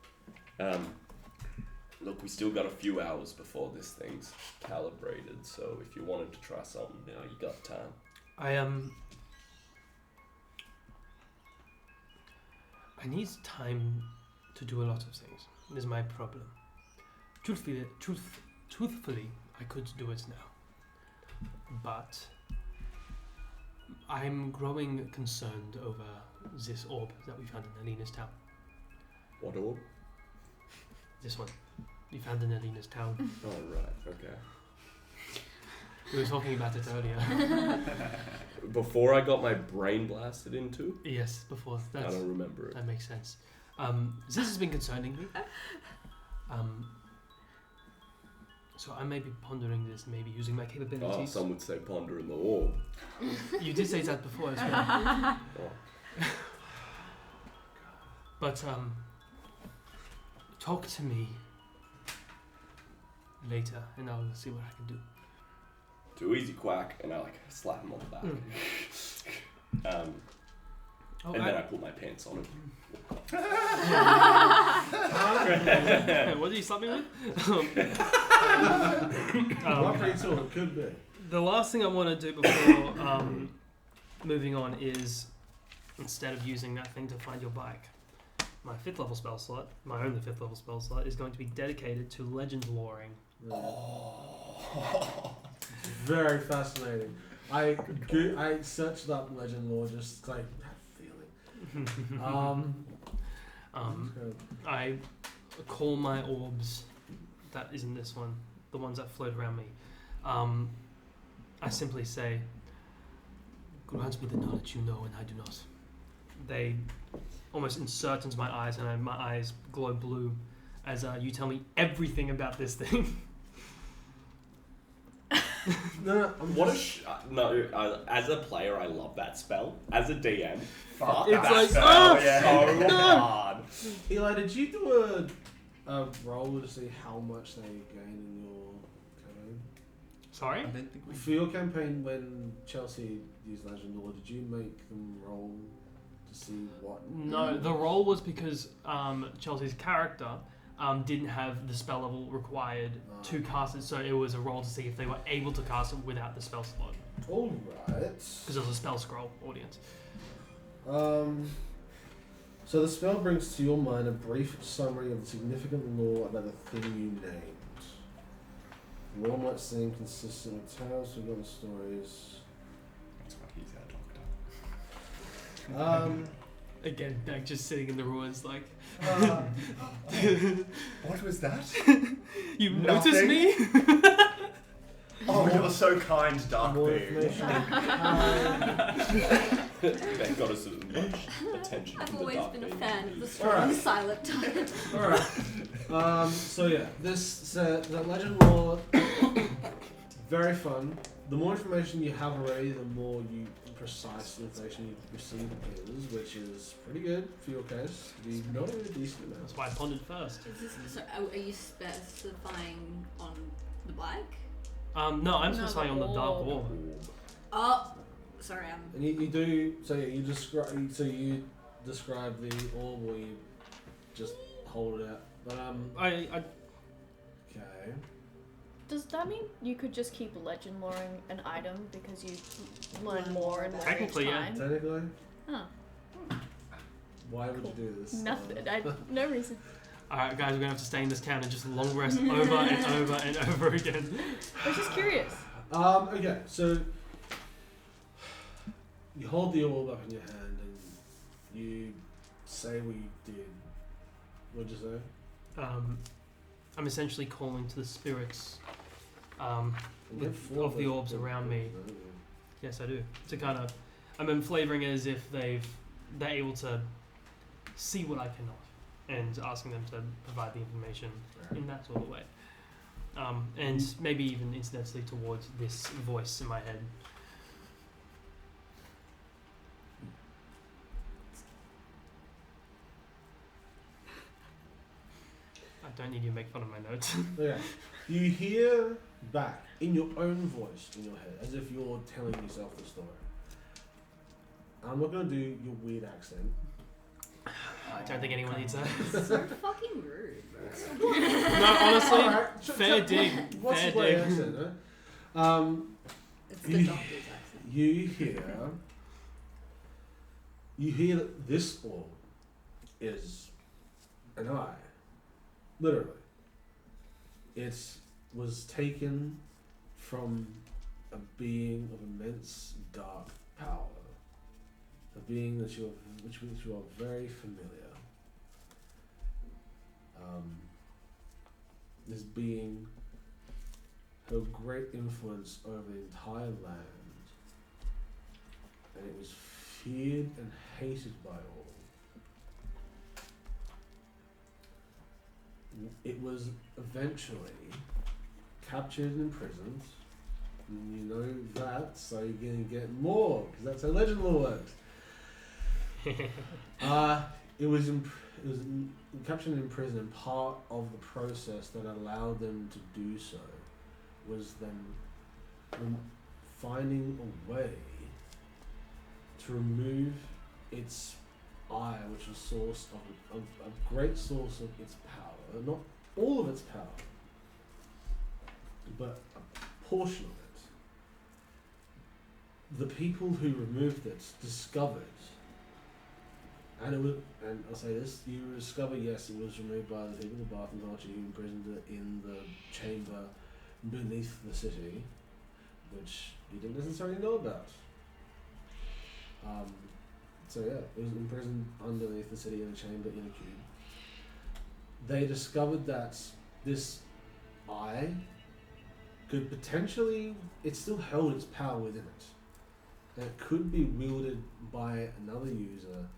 Look, we still got a few hours before this thing's calibrated, so if you wanted to try something now, you got time. I need time to do a lot of things. This is my problem. Truthfully, I could do it now. But I'm growing concerned over this orb that we found in Alina's town. What orb? This one. We found in Alina's town. Oh, right, okay. We were talking about it earlier. Before I got my brain blasted into? Yes, before. I don't remember it. That makes sense. This has been concerning me. So I may be pondering this, maybe using my capabilities. Oh, some would say ponder in the orb. You did say that before as well. Oh. But talk to me later, and I'll see what I can do. Too easy, Quack, and I slap him on the back. And then I put my pants on him. What did you slap me with? Not pretty sure it could be. The last thing I want to do before moving on is, instead of using that thing to find your bike, my 5th level spell slot, my only 5th level spell slot, is going to be dedicated to legend loring. Very fascinating. I searched up legend lore just like that feeling. I call my orbs, that isn't this one, the ones that float around me. I simply say, grant me the knowledge you know and I do not. They almost insert into my eyes, and my eyes glow blue as you tell me everything about this thing. As a player, I love that spell. As a DM, fuck It's that like, spell. oh, So hard. Eli, did you do a roll to see how much they gain in your campaign? Sorry? I don't think we. For your campaign, when Chelsea used legend lore, did you make them roll to see what? No, the roll was because Chelsea's character didn't have the spell level required to cast it, so it was a roll to see if they were able to cast it without the spell slot. All right. Because it was a spell scroll audience. So the spell brings to your mind a brief summary of the significant lore about the thing you named. The lore might seem consistent with tales, forgotten stories. That's why he's our doctor. Again, Beck just sitting in the ruins like, What was that? you Nothing. noticed me? Oh, you're so kind, Dark More Being. information. That got us much attention I've from the always dark been a being. fan of the strong Alright. silent type. Alright. So yeah, the legend lore, very fun. The more information you have already, the more precise information you receive is, which is pretty good for your case. You know a decent amount. That's why I pondered first. So are you specifying on the bike? No, I'm No, specifying on the the dark orb. orb. Oh, sorry, And you do so. Yeah, you describe the orb, or you just hold it out. But I okay. Does that mean you could just keep legend loring an item because you learn more and more each Technically, yeah. time? Technically, Huh. why would you do this? Nothing. No reason. Alright, guys, we're gonna have to stay in this town and just long rest over and over and over again. I was just curious. Okay, so you hold the orb up in your hand and you say what you did. What'd you say? I'm essentially calling to the spirits And get of four the orbs those- around me. those- Yes, I do. To kind of, I'm flavoring it as if they're able to see what I cannot, and asking them to provide the information in that sort of way. And maybe even incidentally towards this voice in my head. I don't need you to make fun of my notes. Okay. You hear back in your own voice in your head, as if you're telling yourself the story. I'm not going to do your weird accent. I don't think anyone needs that. So fucking rude, bro. No, honestly, Alright, fair dig. What's Fair the weird dig. accent, huh? It's the doctor's accent. You hear that this orb is an eye. Literally. It was taken from a being of immense dark power. A being that you are, which you are very familiar. This being had a great influence over the entire land, and it was feared and hated by all. It was eventually captured and imprisoned. And you know that, so you're gonna get more, because that's how legend lore works. It was captured and imprisoned, and part of the process that allowed them to do so was them finding a way to remove its eye, which was source of a great source of its power. Not all of its power, but a portion of it. The people who removed it discovered, and I'll say this, you discover, yes, it was removed by the people of Bath and Archie who imprisoned it in the chamber beneath the city, which you didn't necessarily know about. So yeah, it was imprisoned underneath the city in a chamber in a cube. They discovered that this eye could potentially, it still held its power within it. And it could be wielded by another user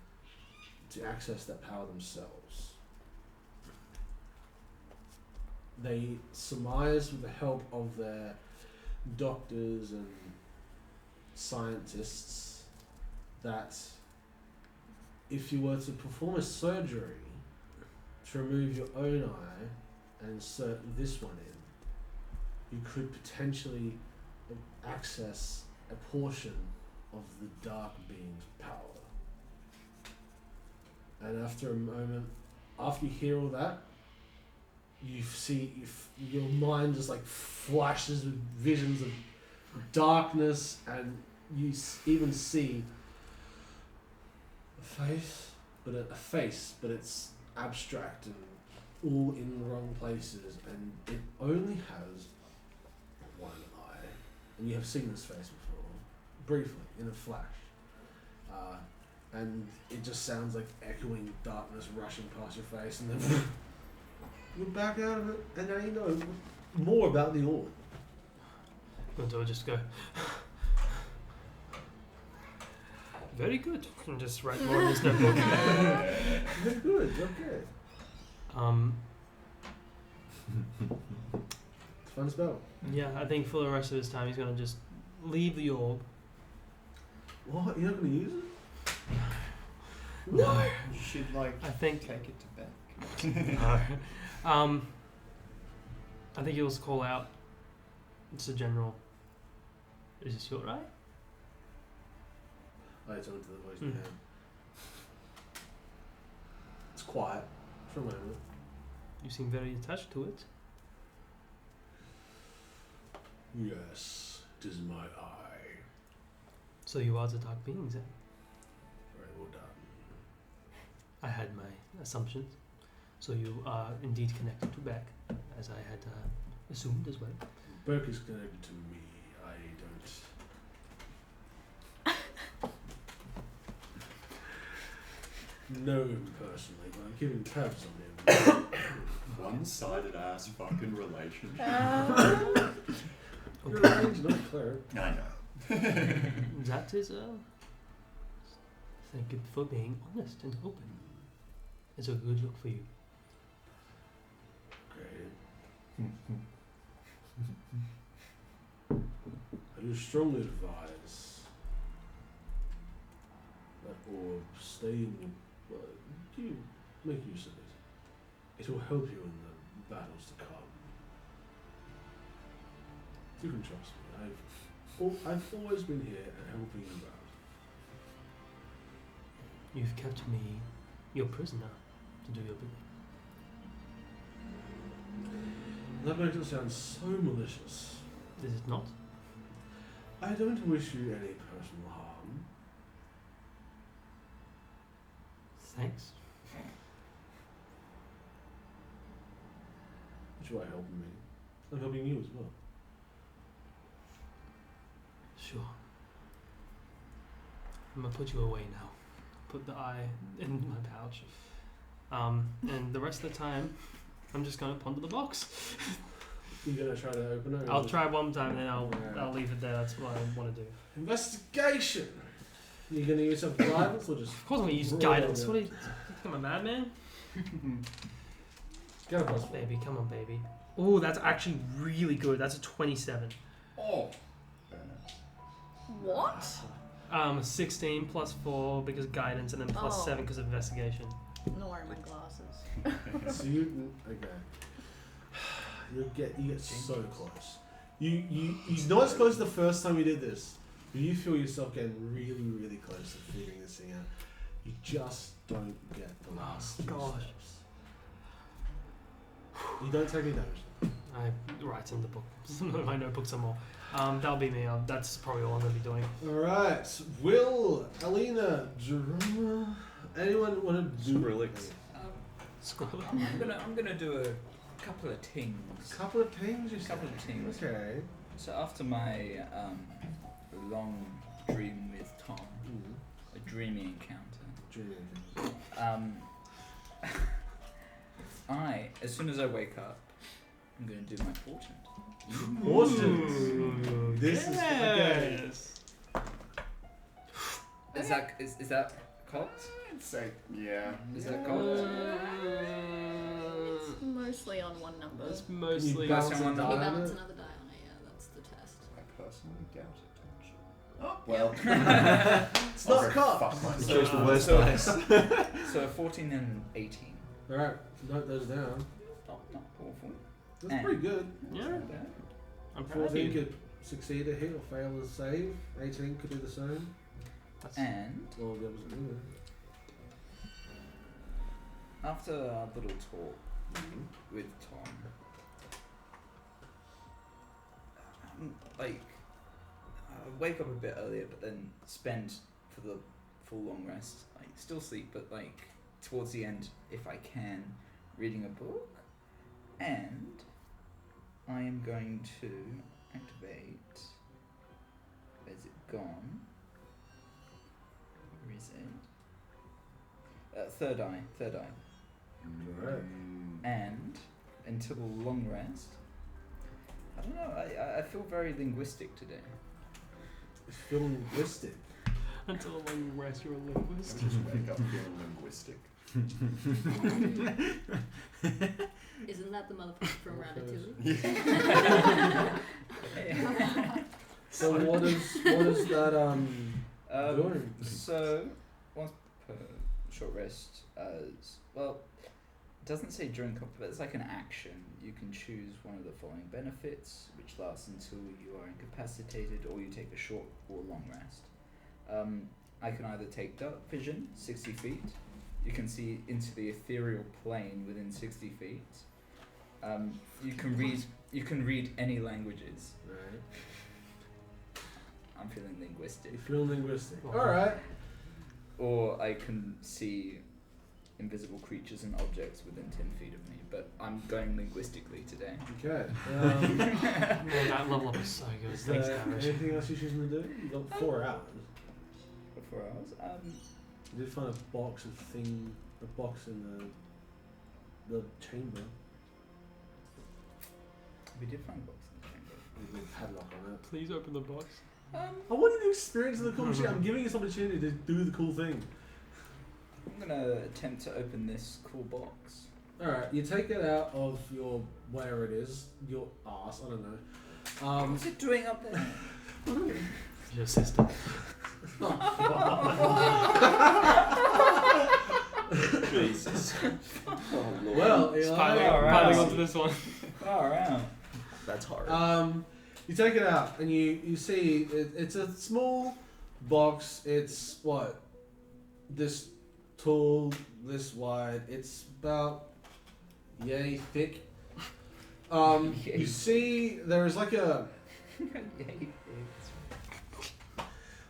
to access that power themselves. They surmised with the help of their doctors and scientists that if you were to perform a surgery to remove your own eye and insert this one in, you could potentially access a portion of the dark being's power. And after a moment, after you hear all that, you see, your mind just like flashes with visions of darkness, and you even see a face, but it's abstract and all in the wrong places, and it only has one eye. And you have seen this face before, briefly, in a flash. And it just sounds like echoing darkness rushing past your face, and then you're back out of it, and now you know more about the orb. Until I just go, very good, and just write more in this notebook. Very good, okay. It's a fun spell. Yeah, I think for the rest of his time he's gonna just leave the orb. What? You're not going to use it? No. You should like I think take it to bed. I think he'll call out. It's a general. Is this your right? I turned to the voice in the head. It's quiet for a moment. You seem very attached to it. Yes, it is my eye. So you are the dark beings then? Very well done. I had my assumptions. So you are indeed connected to Beck, as I had assumed as well. Burke is connected to me. I don't know him personally, but I'm keeping tabs on him. One-sided ass fucking relationship. You're arranged, not clear. I know. That is thank you for being honest and open. It's a good look for you. Great. I do strongly advise that orb stay in your. You make use of it. It will help you in the battles to come. You can trust me. I've always been here and helping you out. You've kept me your prisoner to do your bidding. That makes it sound so malicious. Is it not? I don't wish you any personal harm. Thanks. Which way helping me? I'm helping you as well. Sure. I'm gonna put you away now. Put the eye in my pouch. And the rest of the time, I'm just gonna ponder the box. You gonna try to open it? I'll try one time, then I'll leave it there. That's what I want to do. Investigation. You gonna use some guidance or just? Of course, I'm gonna use roll guidance. on What are it? you think I'm a madman? Get a plus four. Baby, come on, baby. Oh, that's actually really good. That's a 27. Oh. What? 16 plus 4 because of guidance, and then plus Oh. 7 because of investigation. I'm not wearing my glasses. So you okay? You get so close. You not as close the first time you did this, but you feel yourself getting really, really close to figuring this thing out. You just don't get the last. few gosh. steps. You don't take any damage. I write in the book, my notebook some more. That'll be me. That's probably all I'm gonna be doing. All right, Will, Alina, Jerome, anyone want to do Skrillex. I'm gonna do a couple of things. Couple of things, you Couple said? of things. Okay. So after my long dream with Tom, a dreamy encounter, as soon as I wake up, I'm gonna do my portent. Awesome. This is okay. Is that cult? I'd say, yeah. Is that cult? It's mostly on one number. It's Can you mostly. bounce Someone a that- die You on balance it? another die on it, yeah, that's the test. I personally doubt it, actually. Oh, well. It's not cop. Fuck You myself. chose the worst so- dice. So 14 and 18. All right, note those down. Not awful. That's pretty good. Yeah, Not bad. I'm proud of 14 you. could succeed a hit or fail a save. 18 could do the same. That's- And Or the opposite. Anyway. after our little talk with Tom, like, I wake up a bit earlier, but then spend for the full long rest, like, still sleep, but like towards the end, if I can, reading a book, and I am going to activate. Where's it gone? Where is it? Third eye. Alright. And until the long rest, I don't know. I feel very linguistic today. It's feeling linguistic. Until a long rest, you're a I linguist. just wake up feeling linguistic. Isn't that the motherfucker from Ratatouille? So what is that doing? So once per short rest, as well, it doesn't say during combat, but it's like an action. You can choose one of the following benefits, which lasts until you are incapacitated, or you take a short or long rest. I can either take dark vision, 60 feet. You can see into the ethereal plane within 60 feet. You can read any languages. Right. I'm feeling linguistic. You feel linguistic. Okay. Alright. Or I can see invisible creatures and objects within 10 feet of me, but I'm going linguistically today. Okay. Man, that level up is so good. Is Thanks, there Darren. anything else you're choosing to do? You've got 4 hours. For 4 hours? You did find a box in the chamber We did find a box in the chamber. with a padlock on it. Please open the box. I want you to experience the cool shit. I'm giving you this opportunity to do the cool thing. I'm gonna attempt to open this cool box. Alright, you take it out of your, where it is, your ass, I don't know. What's it doing up there? Your sister. Jesus. Oh, Lord. Well, Piling onto this one. Far out. That's hard. You take it out and you see it's a small box. It's what, this tall, this wide. It's about yay thick. You see there is like a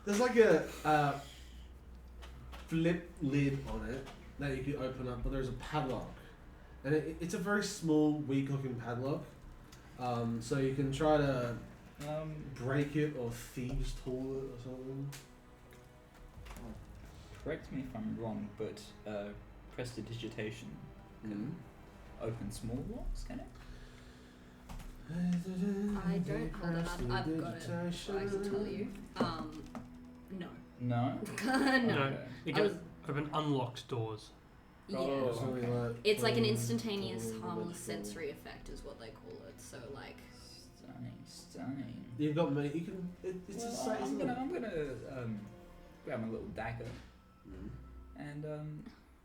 there's like a flip lid on it that you can open up, but there's a padlock, and it's a very small, weak-looking padlock. So you can try to break it or thieves' tool it or something. Correct me if I'm wrong, but prestidigitation can open small locks, can it? I don't. Hold on, I've got it. So I can tell you. No. No? No. No. It I was- can open unlocked doors. Yeah. Oh, Something okay. like It's like an instantaneous harmless sensory effect is what they call it. So like. Stunning. You've got many. You can. It's Well, a size. I'm gonna grab my little dagger and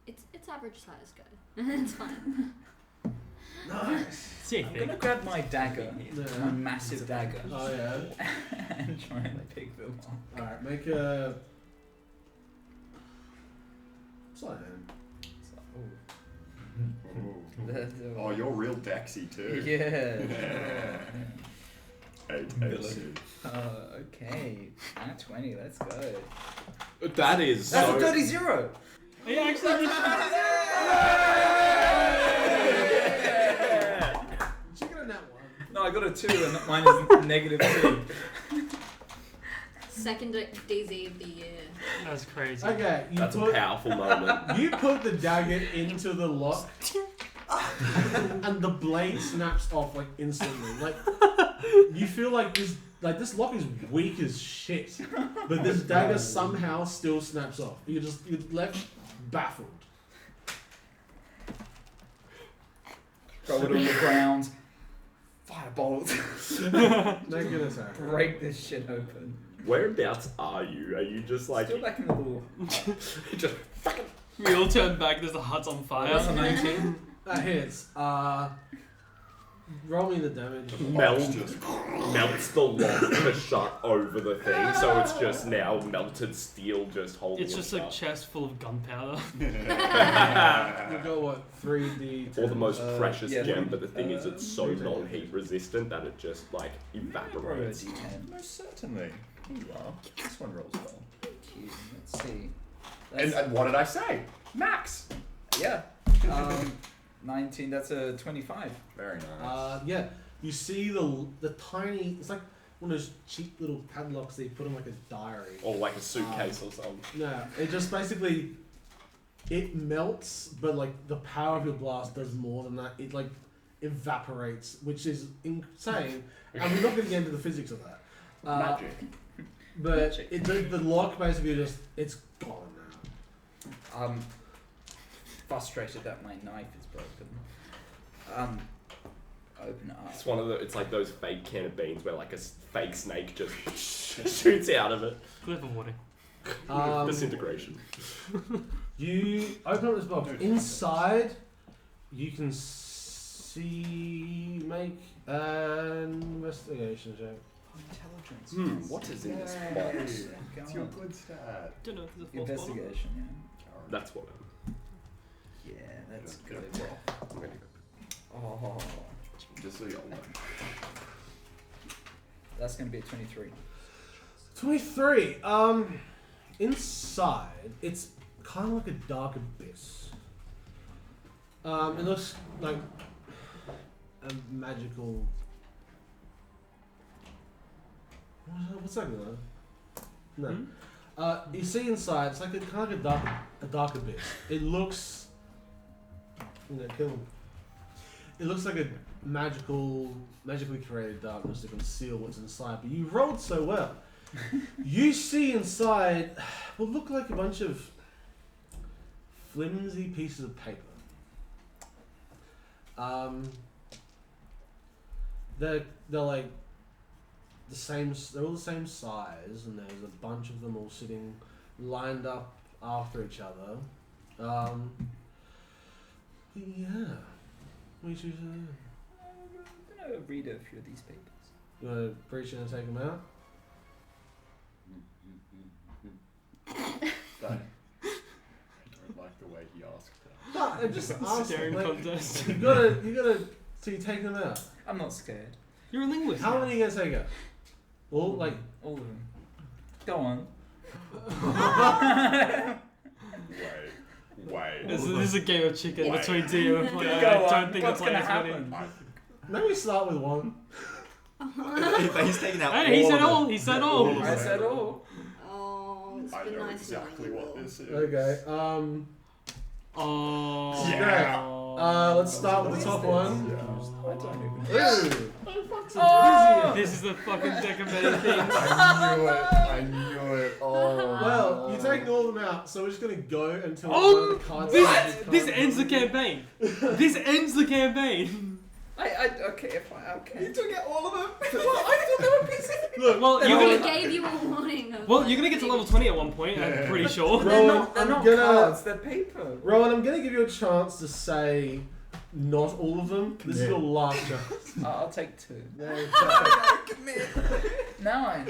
It's average size, guy. It's fine. Nice. See, I'm gonna grab my dagger, Yeah. my massive dagger, Oh yeah. and try and pick them up. All right. Make a. Sleight of hand. Oh, you're real Dexy too. Yeah. 8 Okay. At 20, let's go. That is That's so. a dirty 0. Are you actually Did you get a nat one? No, I got a 2 and mine is -2. Second DZ of the year. That's crazy. Okay. That's a powerful moment. You put the dagger into the lock, and the blade snaps off like instantly. Like you feel like this lock is weak as shit, but this dagger somehow still snaps off. You're left baffled. Throw it on the ground. Firebolt. Make it attack. Break this shit open. Whereabouts are you? Are you just like Still back in the little. just fucking? We all turn back. There's the hut's on fire. That's a 19. That hits. Roll me the damage. Melts the lock to shut over the thing, so it's just now melted steel just holding It's it just a shut. chest full of gunpowder. You got what? 3d. Or the most precious yeah, gem, but the thing is it's so 3d10. non-heat resistant that it just like evaporates. Most certainly. Here you are. This one rolls well. Thank you. Let's see. And what did I say? Max! Yeah. 19, that's a 25. Very nice. Yeah. You see the tiny. It's like one of those cheap little padlocks they put in like a diary. Or like a suitcase or something. No, it just basically it melts, but like the power of your blast does more than that. It like evaporates, which is insane. And we're not going to get into the physics of that. Magic. But the lock basically just it's gone now. I'm frustrated that my knife is broken. Open it up. It's it's like those fake can of beans where like a fake snake just shoots out of it. Cliff of warning. Disintegration. You open up this box. Inside, you can see. Make an investigation check. Intelligence. What is in this Yay. box? It's your good stat. Don't know if there's a false bottom. Investigation, yeah. That's what. Yeah, that's good. I'm gonna go. Oh, Just so y'all know. that's going to be a 23. 23. Inside, it's kind of like a dark abyss. It looks like a magical. What's that gonna? No. You see inside, it's like kind of a dark abyss. It looks, kill him. It looks like a magically created darkness to conceal what's inside. But you rolled so well. You see inside what look like a bunch of flimsy pieces of paper. They're like the same. They're all the same size, and there's a bunch of them all sitting lined up after each other. Yeah. What do you choose? I'm gonna read a few of these papers. You want to preach and take them out? I don't like the way he asked that. No, I'm just asking. Staring Like, contest. you gotta. So you take them out. I'm not scared. You're a linguist. How now. many are you gonna take out? All like. All of them. Go on. Wait. This is a game of chicken Wait. between Dio and player. Go I on. don't think What's the gonna player's happen? winning. Maybe start with one. But he's taking out Hey, he all said of them. all. He said all. all of I them. said all. Oh, it's I been know nice exactly knowing you, what Will. this is. Okay. Oh. Yeah. Let's start with the top one. I don't even. Ooh. Oh, this is the fucking deck of many things. I knew it. Oh. Well, you're taking all of them out, so we're just gonna go until one of Oh, the cards. this ends the campaign. This ends the campaign. Okay, okay. You took out all of them? I thought they were pieces. Look, Well, We you're gonna. gave you a warning. Of Well, you're gonna get to level 20 at one point. I'm pretty sure. Rowan, They're I'm not gonna. cards, they're paper. Rowan, I'm gonna give you a chance to say not all of them. This is your last chance. I'll take 2. Yeah, 9.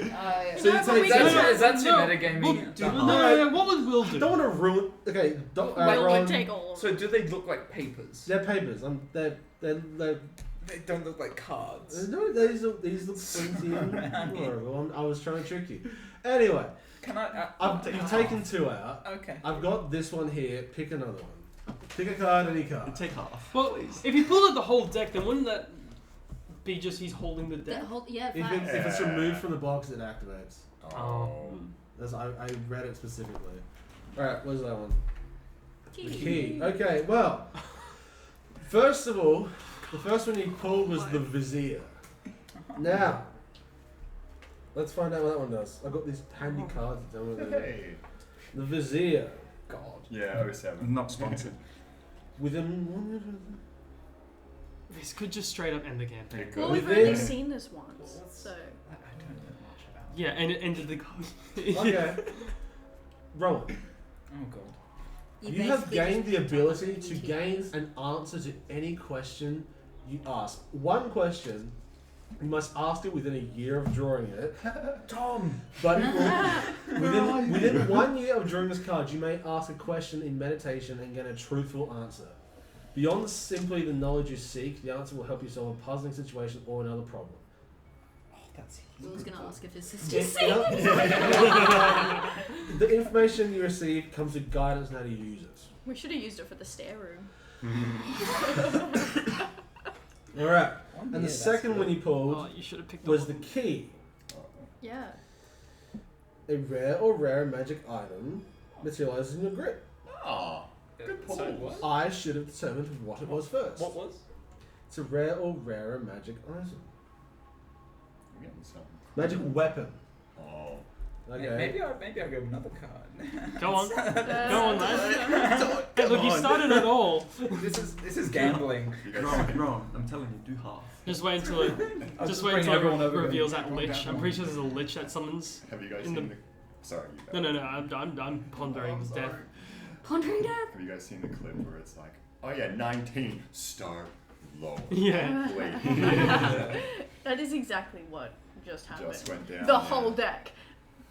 So you take Is that too No, metagaming? No, what would Will I do? don't want to ruin. Okay, don't. Will Rowan, would take all of So them. do they look like papers? they're papers. They're They don't look like cards. no, these look pointy and horrible. I was trying to trick you. Anyway, Can I? you've taken 2 out. Okay. I've got this one here. Pick another one. Pick a card, any card. Take half. Well, if he pulled out the whole deck, then wouldn't that be just he's holding the deck? Yeah, If fine. it's removed from the box, it activates. Oh. That's, I read it specifically. Alright, where's that one? The Key. key. Okay, well, first of all, the first one you pulled was the Vizier. Now, let's find out what that one does. I've got these handy cards that tell me what they do. Hey. The Vizier. God. Yeah, 07. Not sponsored. Within This could just straight up end the campaign. Pick Well, up. we've Within- only seen this once, so. I don't know much about. Yeah, and it ended the. Okay. Roll. Oh God. You have basically gained the just ability talk to into gain yours. an answer to any question you ask. One question, you must ask it within a year of drawing it. Tom. But it will, within 1 year of drawing this card, you may ask a question in meditation and get a truthful answer. Beyond simply the knowledge you seek, the answer will help you solve a puzzling situation or another problem. Oh, that's. Will's gonna ask if his It- sister's sick. the information you receive comes with guidance on how to use it. We should have used it for the stair room. Alright, and the second one you pulled Oh, you should have picked was the the key. Yeah. A rare or rare magic item materializes in your grip. Ah, Good So what? I should have determined what it was first. What was? It's a rare or rarer magic item. I'm getting some. Magic weapon. Oh. Okay. Maybe I grab another card. Go on. Go on, lad. Don't- Hey, look, you come on. started it all. This is gambling. You guys Wrong. I'm telling you, do half. Just wait until it. I'll Just bring wait until everyone it over reveals and that point lich. that I'm one. pretty sure there's a lich that summons. Have you guys In seen the- the? Sorry. You No, go. I'm pondering Oh, death. sorry. Pondering death. Have you guys seen the clip where it's like, oh yeah, 19, start low. Yeah. Wait. That is exactly what just happened. Just went down. The yeah. whole deck.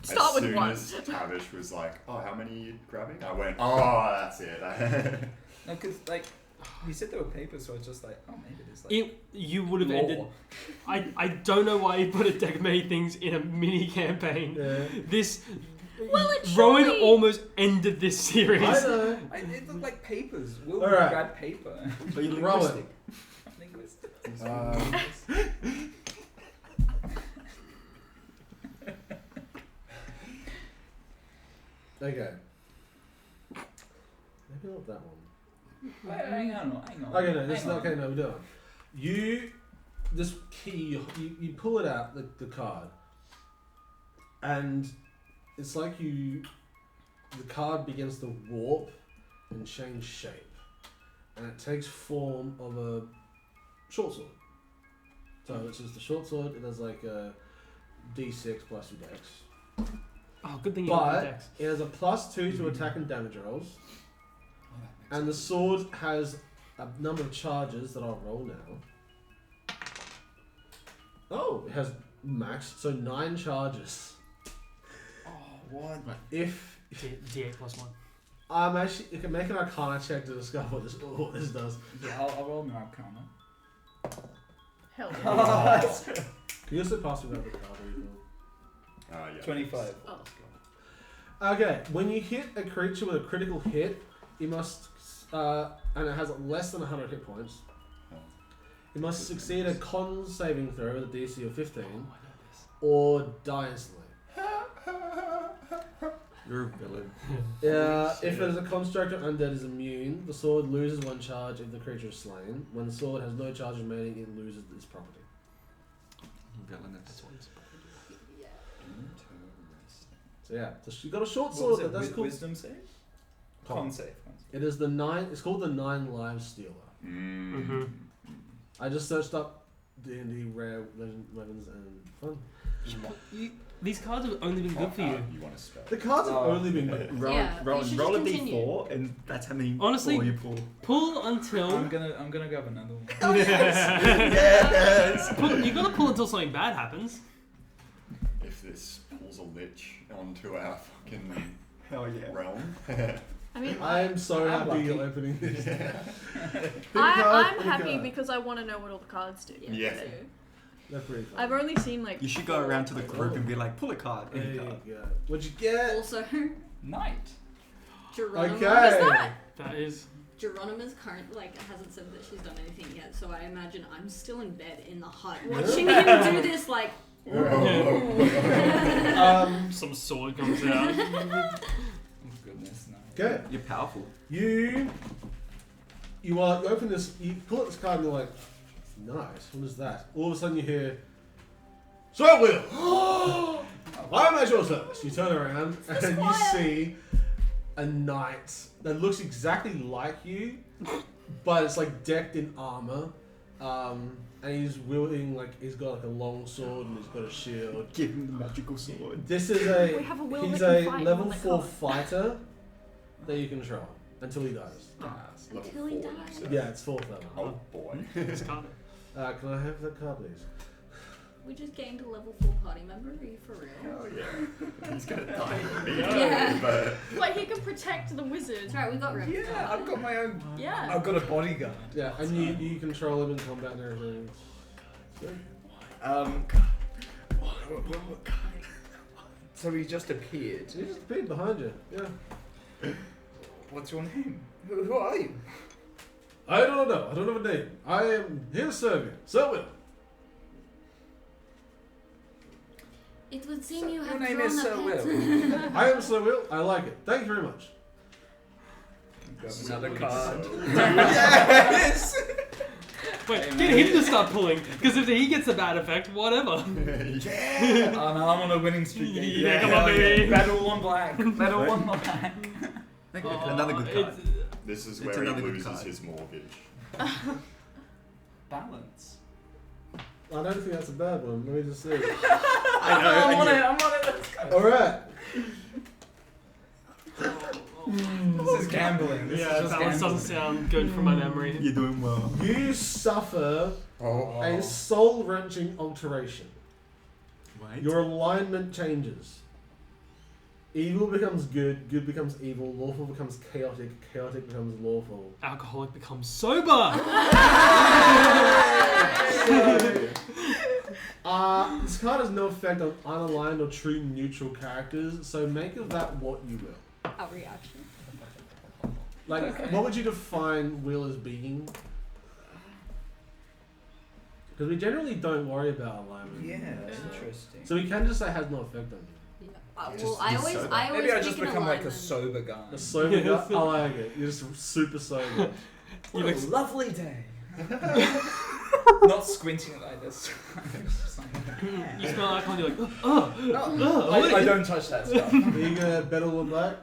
Start as with soon one. as Tavish was like, oh, how many are you grabbing? I went, oh, that's it. No, because like you said there were papers, so I was just like, oh, maybe there's like. You would have lore. ended. I don't know why you put a deck of many things in a mini campaign. Yeah. This Well, it's Rowan surely- almost ended this series. I know. It looked like papers. Will Alright. grab paper. Are you Rowan. linguistic? Linguistic. Okay. Maybe not that one. Wait, hang on. Okay, no, this is Hang on. okay. No, we're done. This key, you pull it out, the card, and it's like the card begins to warp and change shape, and it takes form of a short sword. So it's just a short sword. It has like a D6 plus your dex, Oh, good thing you got the but dex. it has a +2 to attack and damage rolls, and the sword has a number of charges that I'll roll now. Oh, it has max, so 9 charges. Oh, what? If D8 plus 1. I'm actually, you can make an Arcana check to discover what this does. Yeah, I'll roll my Arcana. Hell yeah. Can you also pass without the card? Yeah. 25. Oh. Okay, when you hit a creature with a critical hit, you must, and it has less than 100 hit points. You must succeed a con saving throw with a DC of 15, or die instantly. You're a villain. If it is a construct or undead is immune, the sword loses 1 charge if the creature is slain. When the sword has no charge remaining, it loses its property. Villainous. So yeah, you got a short What sword. was it? That's cool. Wisdom save? Con save. It is the 9. It's called the 9 Lives Stealer. Mm-hmm. I just searched up D&D rare weapons and fun. These cards have only been good for you. You want to spell? The cards have Oh. only been good. Roll, Yeah, but you roll, should roll a just continue. d4, and that's how many Honestly- four you pull. Pull until. I'm gonna grab another one. Oh yes! You gotta pull until something bad happens. If this pulls a lich onto our fucking Hell yeah. realm. I mean, I am so I'm happy lucky. you're opening this. I'm happy because I want to know what all the cards do. Yeah. So, They're pretty fun. I've only seen like. You should go around to the group and be like, pull a card. There Any you card. go. What'd you get? Also, Knight. Geronimo. Okay. What is that? That is. Geronimo's hasn't said that she's done anything yet, so I imagine I'm still in bed in the hut watching him do this. Like, Some sword comes out. Oh goodness, no. Okay. You're powerful. You open this. You pull out this card and you're like, nice. What is that? All of a sudden you hear, "Sword wheel." Why am I your service? You turn around and you see a knight that looks exactly like you, but it's like decked in armor. And he's wielding he's got like a long sword and he's got a shield. Give him the magical sword. This is We have a will he's that a can fight level when they 4 can't. fighter that you control until he dies. Level Until he 4, you dies. said. Yeah, it's 4th level. Oh boy. This card. Can I have that card, please? we just gained a level 4 party member. Are you for real? Hell yeah. He's gonna die Yeah. but Like he can protect the wizard. That's right, we got rid of Yeah, I've got my own. Yeah. I've got a bodyguard. Yeah, and you control him in combat and everything. So he just appeared. He just appeared behind you. Yeah. What's your name? Who are you? I don't know. I don't have a name. I am here to serve you. So will. It would seem you Your have name drawn is a Sir pet. Will. I am Sir Will. I like it. Thank you very much. Grab another card. Yes! Wait, get him to start pulling, because if he gets a bad effect, whatever. Oh no, I'm on a winning streak. Yeah, come on, baby. Battle one black. Battle one black. Another good card. this is It's where he another good loses card. his mortgage. Balance. I don't think that's a bad one. Let me just see. I know. I'm on and it. I'm on it. Let's go. Alright. This is gambling. This is Yeah, just balance doesn't sound good from my memory. You're doing well. You suffer a soul-wrenching alteration. Right? Your alignment changes. Evil becomes good, good becomes evil, lawful becomes chaotic, chaotic becomes lawful. Alcoholic becomes sober. So, This card has no effect on unaligned or true neutral characters, so make of that what you will. A reaction. Like, what would you define Will as being? Because we generally don't worry about alignment. Yeah, that's interesting. So we can just say has no effect on you. Yeah. Just I be always sober. Maybe I pick just an become like a alignment. sober guy. A sober guy? I like it. You're just super sober. What a lovely day. Not squinting like this. You smell alcohol and you're like, I don't touch that stuff. Are you gonna bet all on black?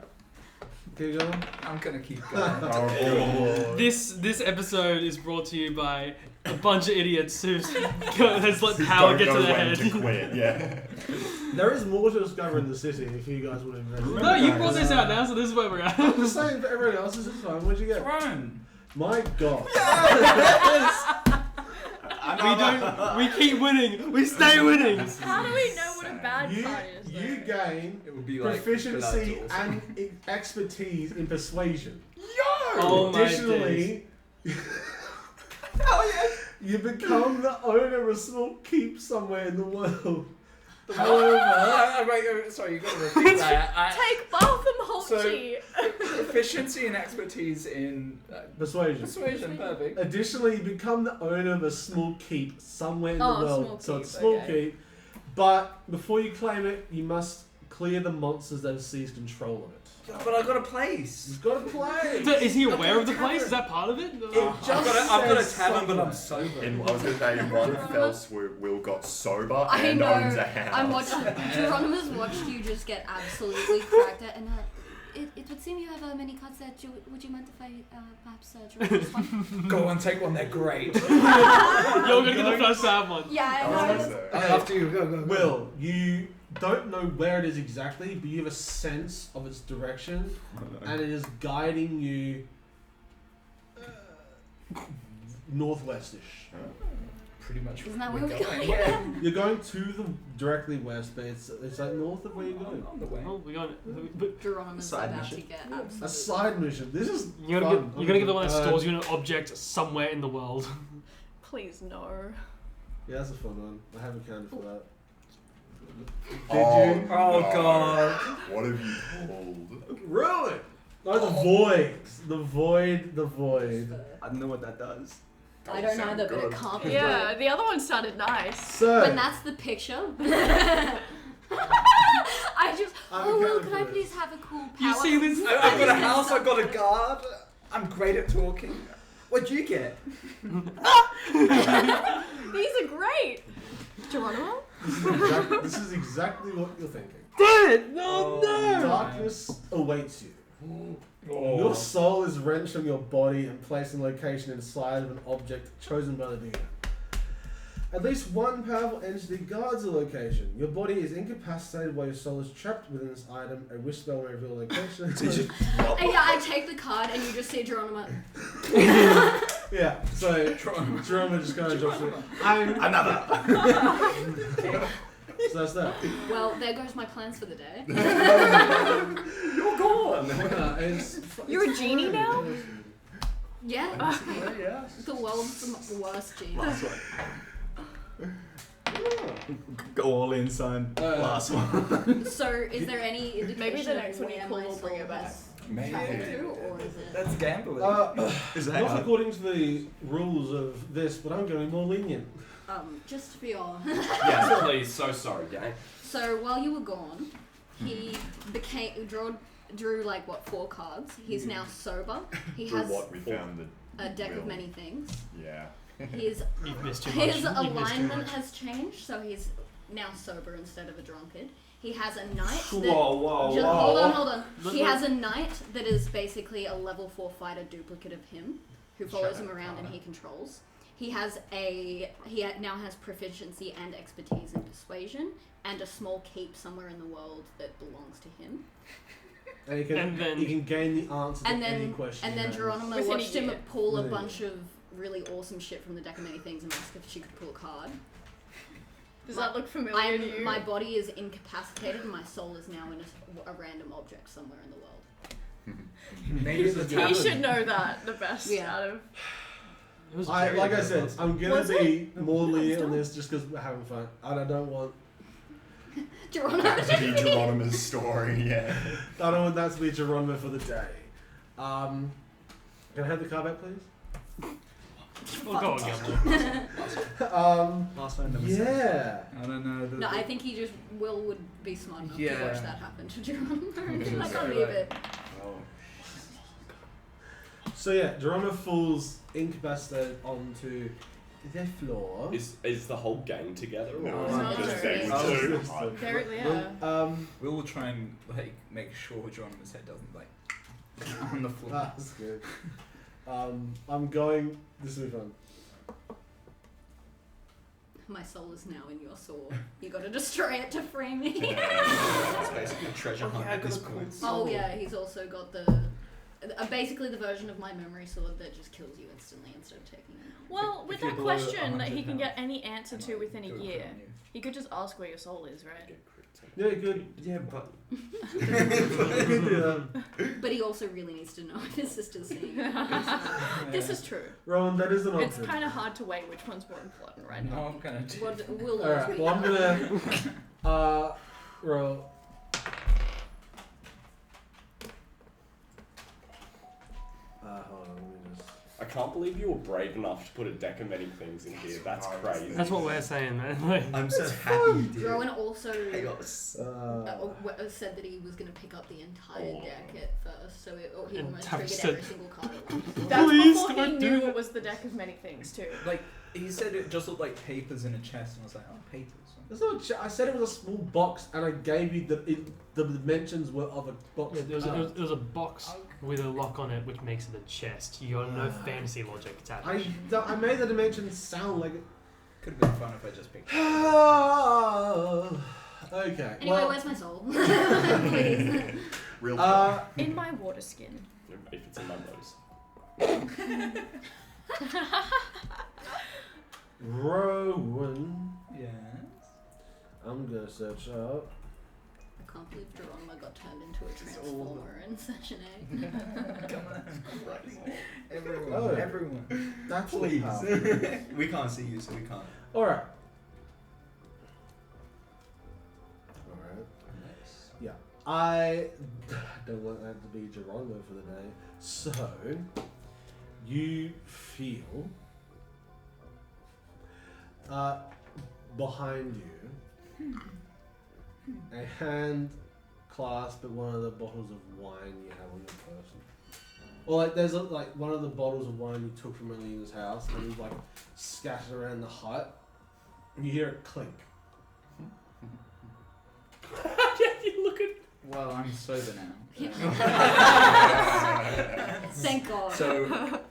Keep going. I'm gonna keep going. Oh, This episode is brought to you by a bunch of idiots who has let power Don't get to know their when head. to quit, yeah. There is more to discover in the city if you guys want to invest. No, you brought this out now, so this is where we're at. I'm just saying for everyone else, this is fine. What'd you get? Throne. My God. We keep winning. We stay winning. How do we know what a bad You, card is? you gain It would be like proficiency Pilates. and expertise in persuasion. Oh my days. Additionally, you become the owner of a small keep somewhere in the world. However, Wait, sorry, you gotta repeat that. Take Botham Holchi. Proficiency and expertise in persuasion. persuasion, perfect. Additionally, you become the owner of a small keep somewhere in the Oh, world. small So keep, it's small okay. keep. But before you claim it, you must clear the monsters that have seized control of it. But I got a place. You've got to play. So is he aware of the place? Is that part of it? It just I've got a says tavern, but I'm somewhere. sober. In one fell swoop, Will got sober I and know. owns a house. I'm watching. Geronimo's watched you just get absolutely cracked at, and it would seem you have many cards there. Would you mind if I perhaps draw this one? Go on, take one. They're great. You're gonna get the first to have one. Yeah, Oh, I is know. there? After you, go. Will, you don't know where it is exactly, but you have a sense of its direction, and it is guiding you northwestish. Pretty much. Isn't that we're where we're going? Yeah. You're going to the directly west, but it's like north of where you're going. On the way. Oh, we got it. But Geronimo's Side about mission. to get A absolutely. side mission. This is you're fun. gonna get the one that stores you in an object somewhere in the world. Please no. Yeah, that's a fun one. I have accounted for that. Did Oh, you? Oh god. What have you pulled? Ruin! Oh, the void. The void. The void. I don't know what that does. I don't Sound either, but it good. can't be Yeah, good. the other one sounded nice. So, When that's the picture. I just. I'm Oh, Will, accounted could for I this. please have a cool power? You see this? I've got a house. I've got a guard. I'm great at talking. What'd you get? These are great. Geronimo? this is exactly what you're thinking. Damn it! No, no! Darkness awaits you. Your soul is wrenched from your body and placed in location inside of an object chosen by the dealer. At least one powerful entity guards the location. Your body is incapacitated while your soul is trapped within this item. A wish spell may reveal location. And yeah, I take the card and you just see Geronimo. Yeah, so Geronimo just kind of drops it. Another. So that's that. Well, there goes my plans for the day. You're gone. You're a genie now? Yeah, Yeah. the world's worst gene. Last one. Go all in, son. Last one. So, is there any indication Maybe the of next one you where pull my will bring soul it back. has Maybe. traveled to, or is it? That's gambling. Is that Not according to the rules of this, but I'm going to be more lenient. Just for your. Yes, please. So sorry, gang. So while you were gone, he drew like what 4 cards. He's now sober. He Through has what we found a deck of Will. many things. Yeah. His You've missed too much. his You've missed too alignment much. has changed, so he's now sober instead of a drunkard. He has a knight. Whoa. Just hold on. Look, He look. has a knight that is basically a level 4 fighter duplicate of him, who follows him around and he controls. He now has proficiency and expertise in persuasion, and a small keep somewhere in the world that belongs to him. And you can, And then- you can gain the answer to And any then question. and you then have. Geronimo Within a watched him year. pull a Within a bunch of really awesome shit from the deck of many things and asked if she could pull a card. Does that look familiar to you? My body is incapacitated and my soul is now in a random object somewhere in the world. Maybe the He tavern. should know that the best Yeah. out of. It was Like very I good said, last I'm gonna Was be more Yeah, lenient it's on done. this just because we're having fun, and I don't want Geronimo. That to be Geronimo's story, yeah. I don't want that to be Geronimo for the day. Can I have the car back, please? We'll go again. Last one, number 7. Yeah. I don't know. No, I think Will would be smart enough to Yeah. watch that happen to Geronimo. Yeah, I so can't leave right. it. So yeah, Geronimo falls incapacitated onto the floor. Is the whole gang together? Or No, is it no, just no. them Oh, two? God. Very, yeah. We will try and like make sure Geronimo's head doesn't like on the floor. That's good. I'm going. This will be fun. My soul is now in your sword. You gotta destroy it to free me. It's basically a treasure hunt at this point. Oh yeah, he's also got the basically the version of my memory sword that just kills you instantly instead of taking it out. Well, with If you're that below question that he 100 can get health, any answer to within a Go year, on you. he could just ask where your soul is, right? Yeah, good. Yeah, but You can do that. But he also really needs to know if his sister's seeing it. This is true. Rowan, that is an It's option. kind of hard to weigh which one's more important right No, now. I'm gonna do. What will Alright, well I'm gonna roll. Hold on, let me just. I can't believe you were brave enough to put a deck of many things in here. That's crazy. That's what we're saying, man. Like, I'm so happy you did. Rowan also Chaos. said that he was going to pick up the entire Oh. deck at first, so he And almost Tav triggered said- every single card at once. That's Please before he don't do knew that. it was the deck of many things too. Like he said, it just looked like papers in a chest, and I was like, oh, papers. That's not. I said it was a small box, and I gave you the dimensions were of a box. yeah, there was a box with a lock on it, which makes it a chest. You got no fantasy logic attached. I made the dimensions sound like. Could have been fun if I just picked. Okay. Anyway, well, where's my soul? Please. Real talk. In my water skin. If it's in my nose. Rowan, Yes. I'm gonna search up. I can't believe Geronimo got turned into a This is all transformer in session 8. Come on. Everyone. Oh. Everyone. That's Please. all. We can't see you, so we can't. All right. All right. Yeah, I don't want that to be Geronimo for the day. So you feel behind you a hand clasp at one of the bottles of wine you have on your person. Or like there's like one of the bottles of wine you took from Alina's house and it's like scattered around the hut. And you hear it clink. You look at. Well, I'm sober now. Thank God. So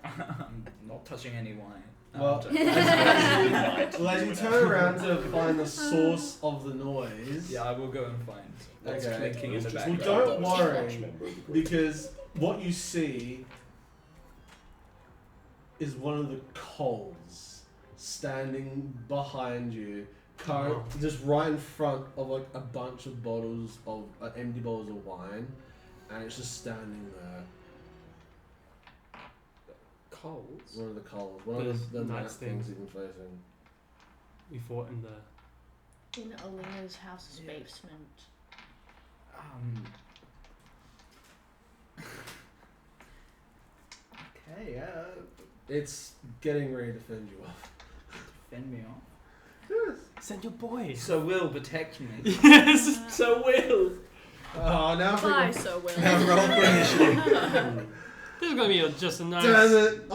I'm not touching any wine. Well, So- as you turn around to find the source of the noise, yeah, I will go and find what's Okay. clinking in the Just- well, background. don't worry, because what you see is one of the coals standing behind you, just right in front of like a bunch of bottles of empty bottles of wine, and it's just standing there. Coals. One of the coals, one Those of the nice nice things things. you've been facing. We fought in the. In Alina's house's basement. Okay, It's getting ready to fend you off. fend me off. Yes. Send your boy. So will protect me. Yes. So will. Oh, now I'm Bye, thinking. so will. Now roll for initiative. This is gonna be just a nice. Damn it!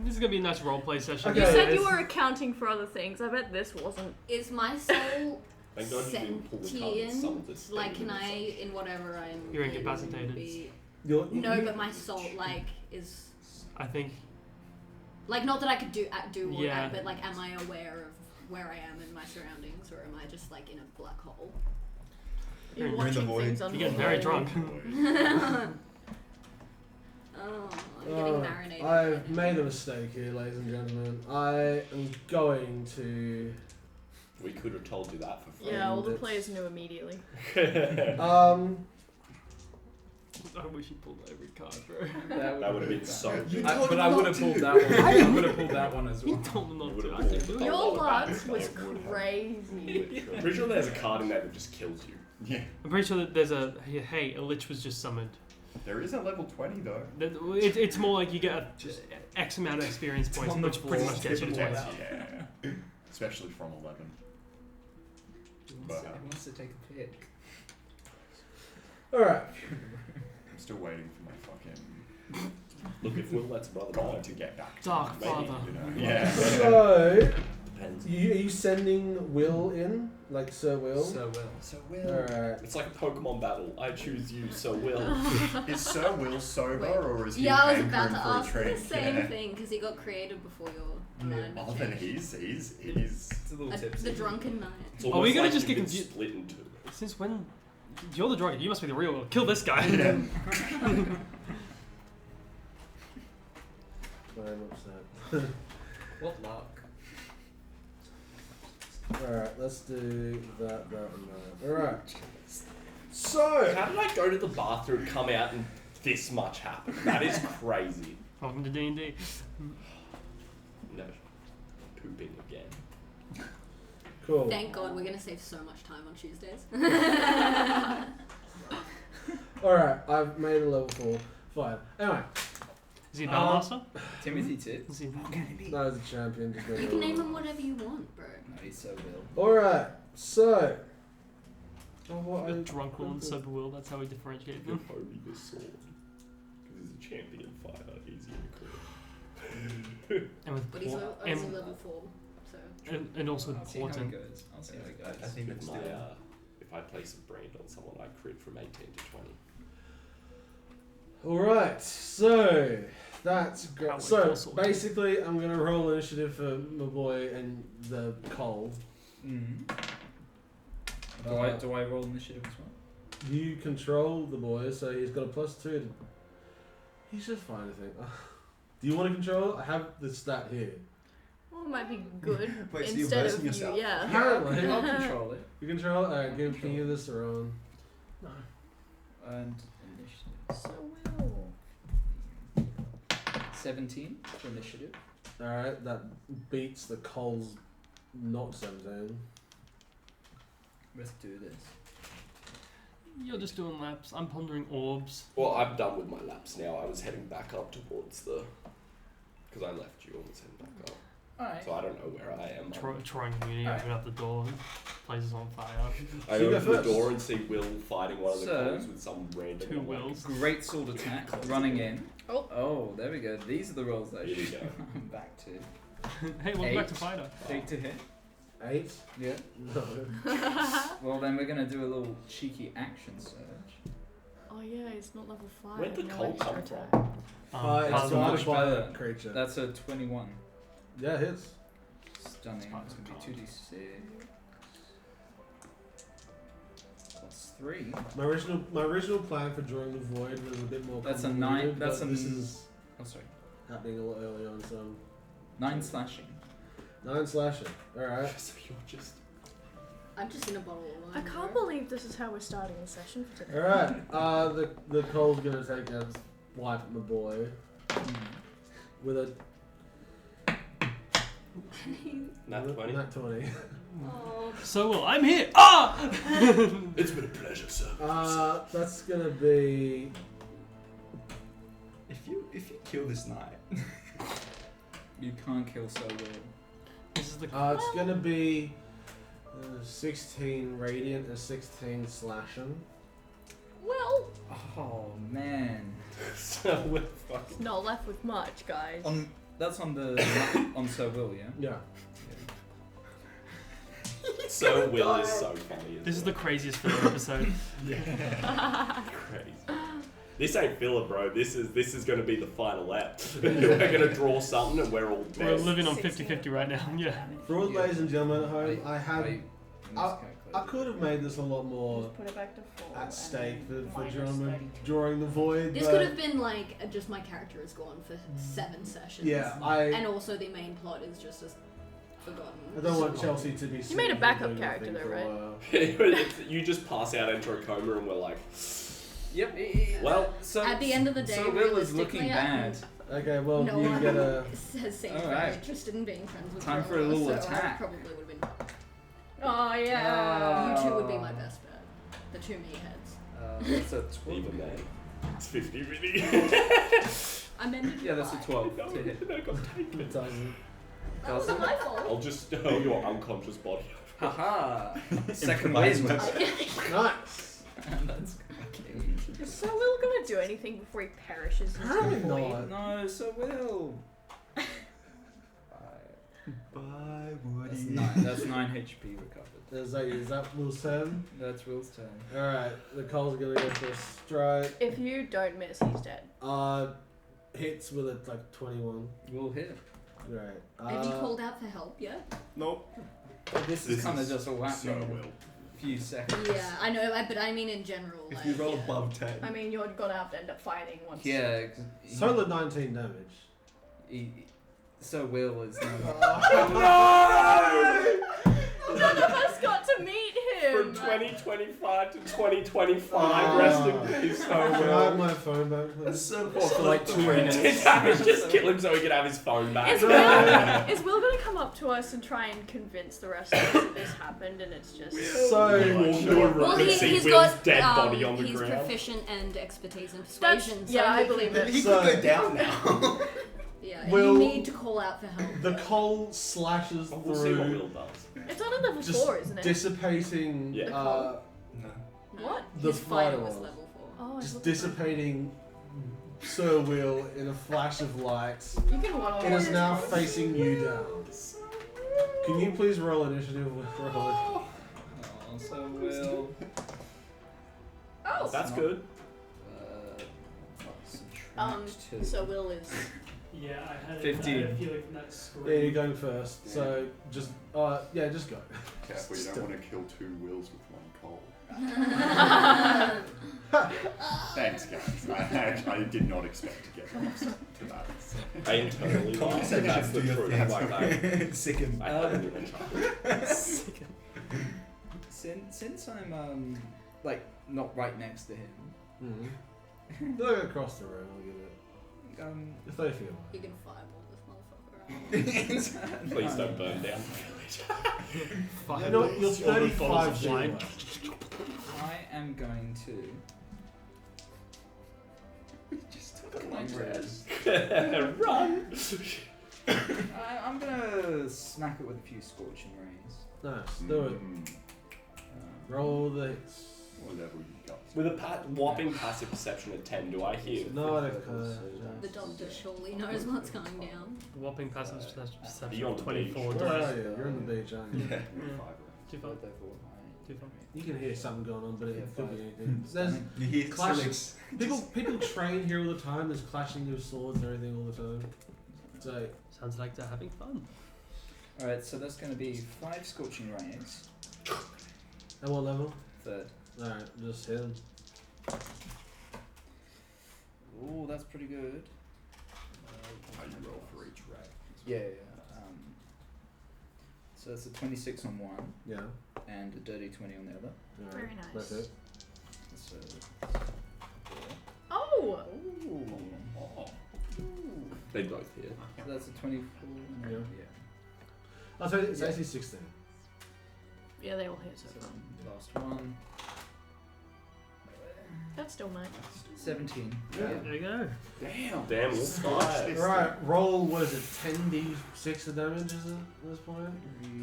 This is gonna be a nice roleplay session. Okay. You said guys. you were accounting for other things. I bet this wasn't. Is my soul Thank God you didn't pull the card that sums sentient? its Like, can thing. I, in whatever I'm You're in, incapacitated. You're, No, but my soul, like, is... I think. Like, not that I could do all Yeah. that, but, like, am I aware of where I am in my surroundings, or am I just, like, in a black hole? You're You're in the watching void. things You're on getting very drunk. Oh, I'm getting marinated. I've made a mistake here, ladies and gentlemen. I am going to. We could have told you that for free. Yeah, all the It's- players knew immediately. I wish you pulled every card, bro. That would have been so good. But I would have pulled that one. I would have pulled that one as You well. told them not You to. would've I didn't pulled do it. it. Your luck It was would have. crazy. I'm pretty sure there's a card in there that just kills you. Yeah. I'm pretty sure that there's a hey, a lich was just summoned. There is a level 20 though. It's more like you get a X amount of experience points, on the which pretty ball, much gets you to tip 20. it Yeah. Especially from 11. He wants to take a pick. Alright. I'm still waiting for my fucking Look, if Will lets brother god know, to get back to Dark me, Father. You know? Yeah. So, depends. are you sending Will in? Like Sir Will? So well. So Will. Alright. It's like a Pokemon battle. I choose you, so Will. Is Sir Will sober Wait. or is he Yeah, I was hankering about to for a ask the drink? same Yeah. thing because he got created before your night. Oh, then he's It's a little tipsy. the drunken knight. It's Are we almost gonna like just you've get been confused? split in two. Since when? You're the drunkard. You must be the real Will. Kill this guy. Yeah. I'm upset. What luck? Alright, let's do that, and that. Alright. So, How did I go to the bathroom, come out, and this much happened? That is crazy. Welcome to D&D. No. Pooping again. cool. Thank God, we're gonna save so much time on Tuesdays. Alright, I've made a level 4. Fine. Anyway, Is he a Battlemaster? Timothy Tits. Is he? that was a champion. Just You can name him whatever you want, bro. No, he's so well. Alright, so. Oh, what A drunk Will and sober Will. That's how we differentiate Give them. Hobie the sword. Because he's a champion fighter, easier to clear. And with But he's Port- only and, level 4, so. and also I'll see how it important. goes. I'll see how it goes. I think With it's my, still. if I place a brand on someone, I crit from 18 to 20. Alright, so. That's great. Cowboy So, Castle. basically, I'm going to roll initiative for my boy and the cold. Mm-hmm. Uh, Do I roll initiative as well? You control the boy, so he's got a +2 to. He's just fine, I think. Do you want to control it? I have the stat here. Well, it might be good Wait, so you're instead versing of you, yourself? yeah. Apparently. I'll control it. You control it? Alright, can you give this a Rohan? No. And initiative. So well. 17 for initiative. Alright, that beats the Cole's not 17. Let's do this. You're just doing laps. I'm pondering orbs. Well, I'm done with my laps now. I was heading back up towards the... Because I left you and was heading back up. Alright. So I don't know where I am. Trying community, Alright. open up the door, place is on fire. I So you go open the first. door and see Will fighting one of the So, cops with some random... Two I'm like, Wills. Great sword attack, running in. Oh. Oh, there we go. These are the rolls that I Here we should go. I'm back to. Hey, welcome back to 8. fighter. 8 to hit. 8? Yeah. No. Well, then we're gonna do a little cheeky action surge. Oh yeah, it's not level 5. Where'd the no cold extra come attack. from? It's that's started much by better. a creature. That's a 21. Yeah, it hits. Stunning. It's Sparks gonna can't. be 2d6. Plus 3. My original plan for drawing the void was a bit more That's a convoluted, 9 that's but a this is Oh, sorry. happening a lot early on, so 9 slashing. 9 slashing. Alright. So you're just... I'm just in a bottle of I wine. can't bro. believe this is how we're starting the session for today. Alright. The Cole's gonna take a wipe at my boy with a Nat 20. Nat 20. Oh, So well, I'm here. Ah! It's been a pleasure, sir. That's gonna be If you kill this knight, You can't kill so well. This is the. it's gonna be 16 radiant and 16 slashing. well, Oh man. So we're It's fucking... not left with much, guys. That's on the on Sir Will, yeah. Yeah. So Will is so funny. This is the craziest filler episode. Crazy. This ain't filler, bro. This is going to be the final act. We're going to draw something and we're all We're dead. living on 50-50 right now. Yeah. For all the Yeah. ladies and gentlemen at home, I had Wait, I could have made this a lot more Just put it back to 4. at stake for minus drawing the void. this but could have been like just my character is gone for 7 sessions. yeah, And also the main plot is just as forgotten. I don't want Chelsea to be. You made a sitting backup doing character nothing though, for a right? while. You just pass out, enter a coma, and we're like, Yep. Well, so At the end of the day, so Will is looking realistically, bad. Okay, well, no you one get a. has seemed very Alright. interested in being friends with Time for a Worrall, little so attack. I probably would have been. Oh yeah. You two would be my best bet. The two me heads. That's a 12. even then, it's 50-50. I meant to Yeah, that's a 12 No, to hit. no, got taken. It doesn't. That wasn't my fault. I'll just hurl your unconscious body. Haha! Second Improvise win. weapon. Nice. That's Is Sir Will gonna do anything before he perishes? into Apparently the void? not. No, so Will. Bye, That's Woody. 9. That's 9 HP recovered. Is that Will's turn? That's Will's turn. Alright, Nicole's gonna go for a strike. If you don't miss, he's dead. Hits with a like 21. Will hit. Right. Have you called out for help yet? Nope. This This is kind of is just a whack so in Will. a few seconds. Yeah, I know, but I mean in general. If like, you roll yeah. above 10. I mean, you're gonna have to end up fighting once. Yeah. Total of 19 damage. So Will is None of us got to meet From him. 2025 to 2025, rest in peace, so Can I have Will. my phone back, That's please? so for like 2 minutes. Damage, just kill him so he can have his phone back. Is Will gonna come up to us and try and convince the rest of us that this happened and it's just So, You walk into a room Well, and see he's Will's got dead body on the he's ground. proficient and expertise in That's, persuasion. yeah, so I he believe can- it. He So- could go down now. Yeah, Will- you need to call out for help. the coal slashes We'll see what through, Will does. It's on a level just 4, isn't it? dissipating Yeah. uh, No. What? the His fighter fighter was wall. level 4. Oh, it's just level dissipating Sir Will in a flash of light. 4. You can one It is now facing you down. Can you please roll initiative with Rohan? Oh, so Will. Oh! That's good. Subtract So Will is. Yeah, I had 15. a feeling from that scream. Yeah, you're going first. So just just go. Careful, you don't want to kill 2 wills with 1 coal. Thanks, guys. I did not expect to get to that. I internally Common laugh. sense That's should the do your truth. thing. Like that. Sicken. I haven't even chuckled. Since I'm like not right next to him, Mm-hmm. Look across the room. I'll give it. If they feel You can fireball this motherfucker out. Please don't burn down the village. You know, you're All the 35 bottles of feet wine. away. I am going to just took a long rest. Run! I'm gonna smack it with a few scorching rays. Nice. Do it. Roll the hits. What level you got? With a whopping passive perception of 10, do I hear? No, I don't. The doctor surely knows what's going down. Whopping passive Are perception you on of the 24 beach? Where dice. are you? You're on the beach, aren't you? Yeah. Too far. Too far. You can hear something going on, but it Yeah, could be five. anything. There's You hear Clash- Silix. people train here all the time. There's clashing of swords and everything all the time. So Sounds like they're having fun. Alright, so that's gonna be 5 scorching rays. at what level? 3rd. All right, just hit him. Ooh, that's pretty good. How you roll for each ray. Yeah. So that's a 26 on one Yeah. and a dirty 20 on the other. All right. Very nice. That's it. So. Oh! Ooh. Oh. They both hit. So that's a 24. Yeah. Yeah. Oh, so it's actually 16. Yeah, they all hit so So far. last one. That's still nice. 17. Yeah. There you go. Damn. Damn, we'll fire. All right, roll. What is it? 10d6 of damage, is it at this point?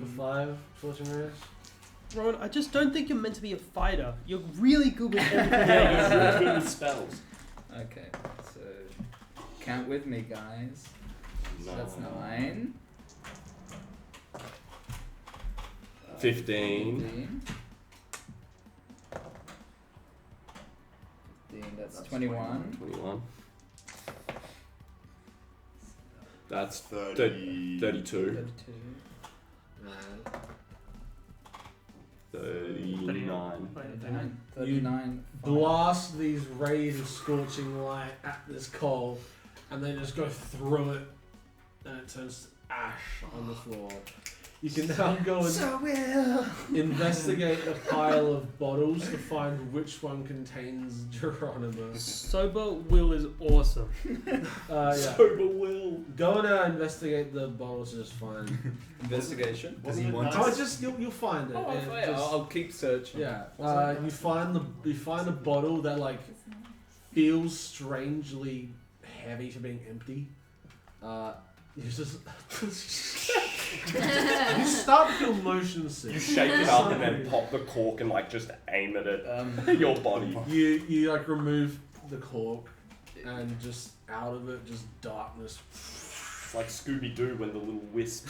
For 5 scorching rays. Rowan, I just don't think you're meant to be a fighter. You're really good with everything Yeah, else. he's really spells. Okay, so count with me, guys. So that's 9. 15. 15. That's 21. 21. That's 30. 32. 32. Alright. 39. 39. Blast these rays of scorching light at this coal, and then just go through it, and it turns to ash on the floor. You can now go and investigate a pile of bottles to find which one contains Geronimo. Sober Will is awesome. Yeah. Sober Will. Go and investigate the bottles. Just find. Investigation. Does he want Oh, to? it's just you'll find it. Oh, It yeah, just- I'll keep searching. Yeah, you find a bottle that like feels strangely heavy for being empty. You just you start to feel motion sick. You shake it up and then pop the cork and like just aim it at your body. You like remove the cork and just out of it just darkness. It's like Scooby Doo when the little wisp.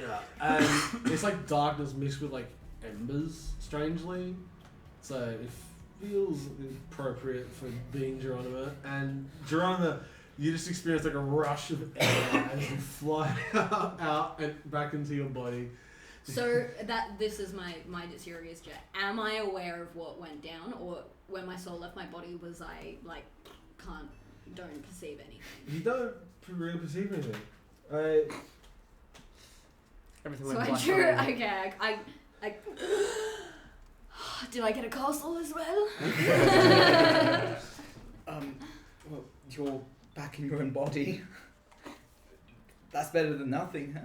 Yeah, and it's like darkness mixed with like embers, strangely. So it feels appropriate for being Geronimo. And Geronimo, you just experience like a rush of air as you fly out and back into your body. So this is my serious jet. Am I aware of what went down, or when my soul left my body, was I like don't perceive anything? You don't really perceive anything. Everything So went I black. drew. Okay, I did I get a castle as well? Well, you're back in your own body. That's better than nothing, huh?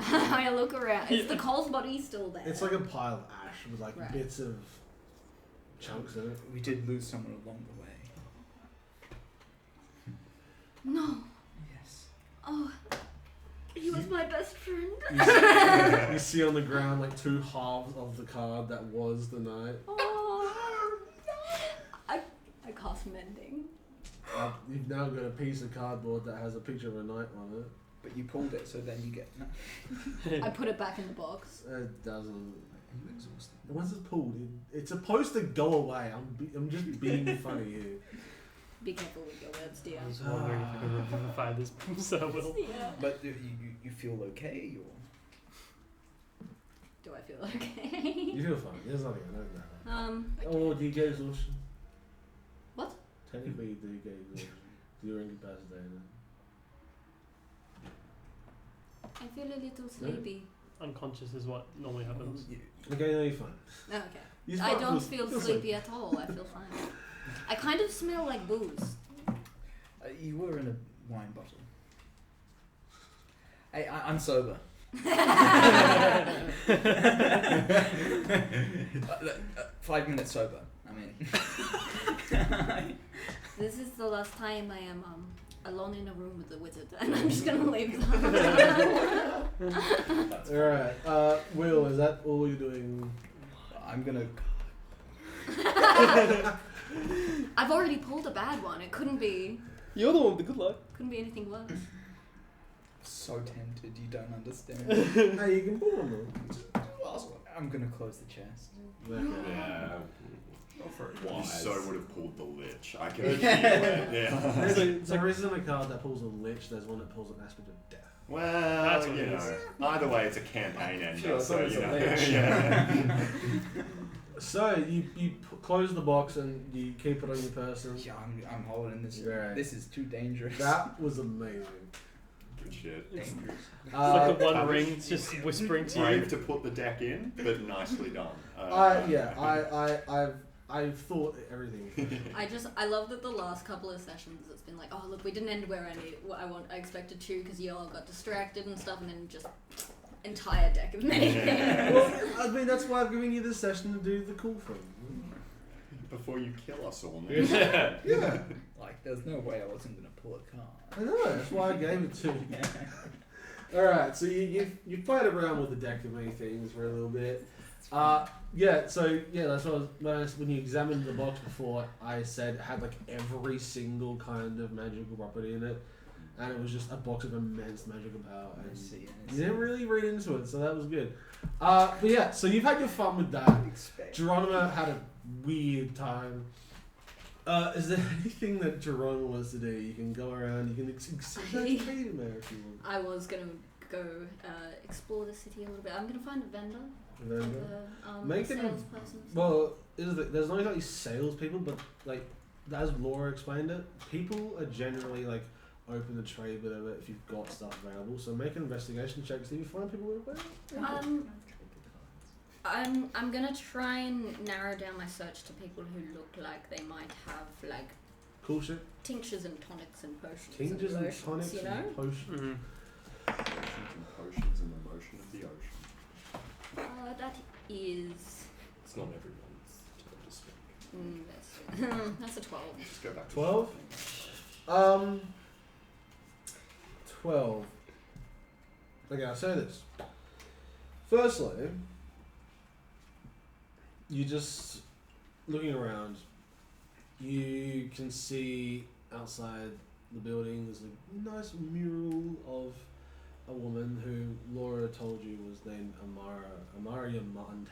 I look around. Is the Cole's body still there? It's like a pile of ash with like Right. bits of chunks in it. We did lose someone along the way. No. Yes. Oh, he was my best friend. You see on the ground like two halves of the card that was the knight. Oh. I cast mending. You've now got a piece of cardboard that has a picture of a knight on it. But you pulled it, so then you get. No. I put it back in the box. It doesn't. Are you exhausted? Once it's pulled, it's supposed to go away. I'm just being funny here. Be careful with your words, dear. I was wondering if I could revivify this so well. Yeah. But you feel okay, or? Do I feel okay? You feel fine. There's nothing I don't know. Oh, do you get exhaustion? What? Technically, you do get exhaustion. You're incapacitated. I feel a little sleepy. Unconscious is what normally happens. Okay, no, you're fine. Oh, okay. You I start don't to feel sleepy at all. I feel fine. I kind of smell like booze. You were in a wine bottle. Hey, I'm sober. 5 minutes sober. I mean. This is the last time I am alone in a room with the wizard, and I'm just gonna leave that. Alright, Will, is that all you're doing? I'm gonna. I've already pulled a bad one. It couldn't be You're the one with the good luck. anything worse. So tempted, you don't understand. Hey, you can pull one though. I'm gonna close the chest. Yeah. Go for it. You Wise. so would have pulled the lich. I can feel it. Yeah. There isn't a card that pulls a lich, there's one that pulls an aspect of death. Well, That's what you it know, either way, it's a campaign ender, Sure, so it's you a know. lich. Yeah. So, you close the box and you keep it on your person. Yeah, I'm holding this. Right. This is too dangerous. That was amazing. Good shit. dangerous. It's like the Uh, one ring it's just whispering to you. Brave to put the deck in, but nicely done. I've thought everything. I love that the last couple of sessions it's been like, oh look, we didn't end where I expected to because you all got distracted and stuff, and then just entire deck of many things. Well, I mean, that's why I've given you this session to do the cool thing. Before you kill us all, man. Yeah, Like, there's no way I wasn't gonna pull a card. I know, that's why I gave it to you. Alright, so you played around with the deck of many things for a little bit. That's what when you examined the box before, I said it had like every single kind of magical property in it, and it was just a box of immense magical power. I And see. you didn't really read into it, so that was good. But yeah, so you've had your fun with that. Geronimo had a weird time. Is there anything that Geronimo wants to do? You can go around, you can educate him there if you want. I was gonna go explore the city a little bit. I'm gonna find a vendor, And then like Make it- salesperson. well, there's not exactly salespeople, but like as Laura explained it, people are generally like open the trade bit of it if you've got stuff available. So make an investigation check to see if you find people with it. I'm gonna try and narrow down my search to people who look like they might have like Cool shit. tinctures and tonics and potions. Tinctures and and lotions, tonics you know? and potions. Mm-hmm. Potions and potions and the motion of the ocean. That is. It's not everyone's turn to speak. That's a 12. Just go back to 12? shopping. 12. Okay, I'll say this. Firstly, you just looking around, you can see outside the building there's a nice mural of a woman who Laura told you was named Amaria Monte.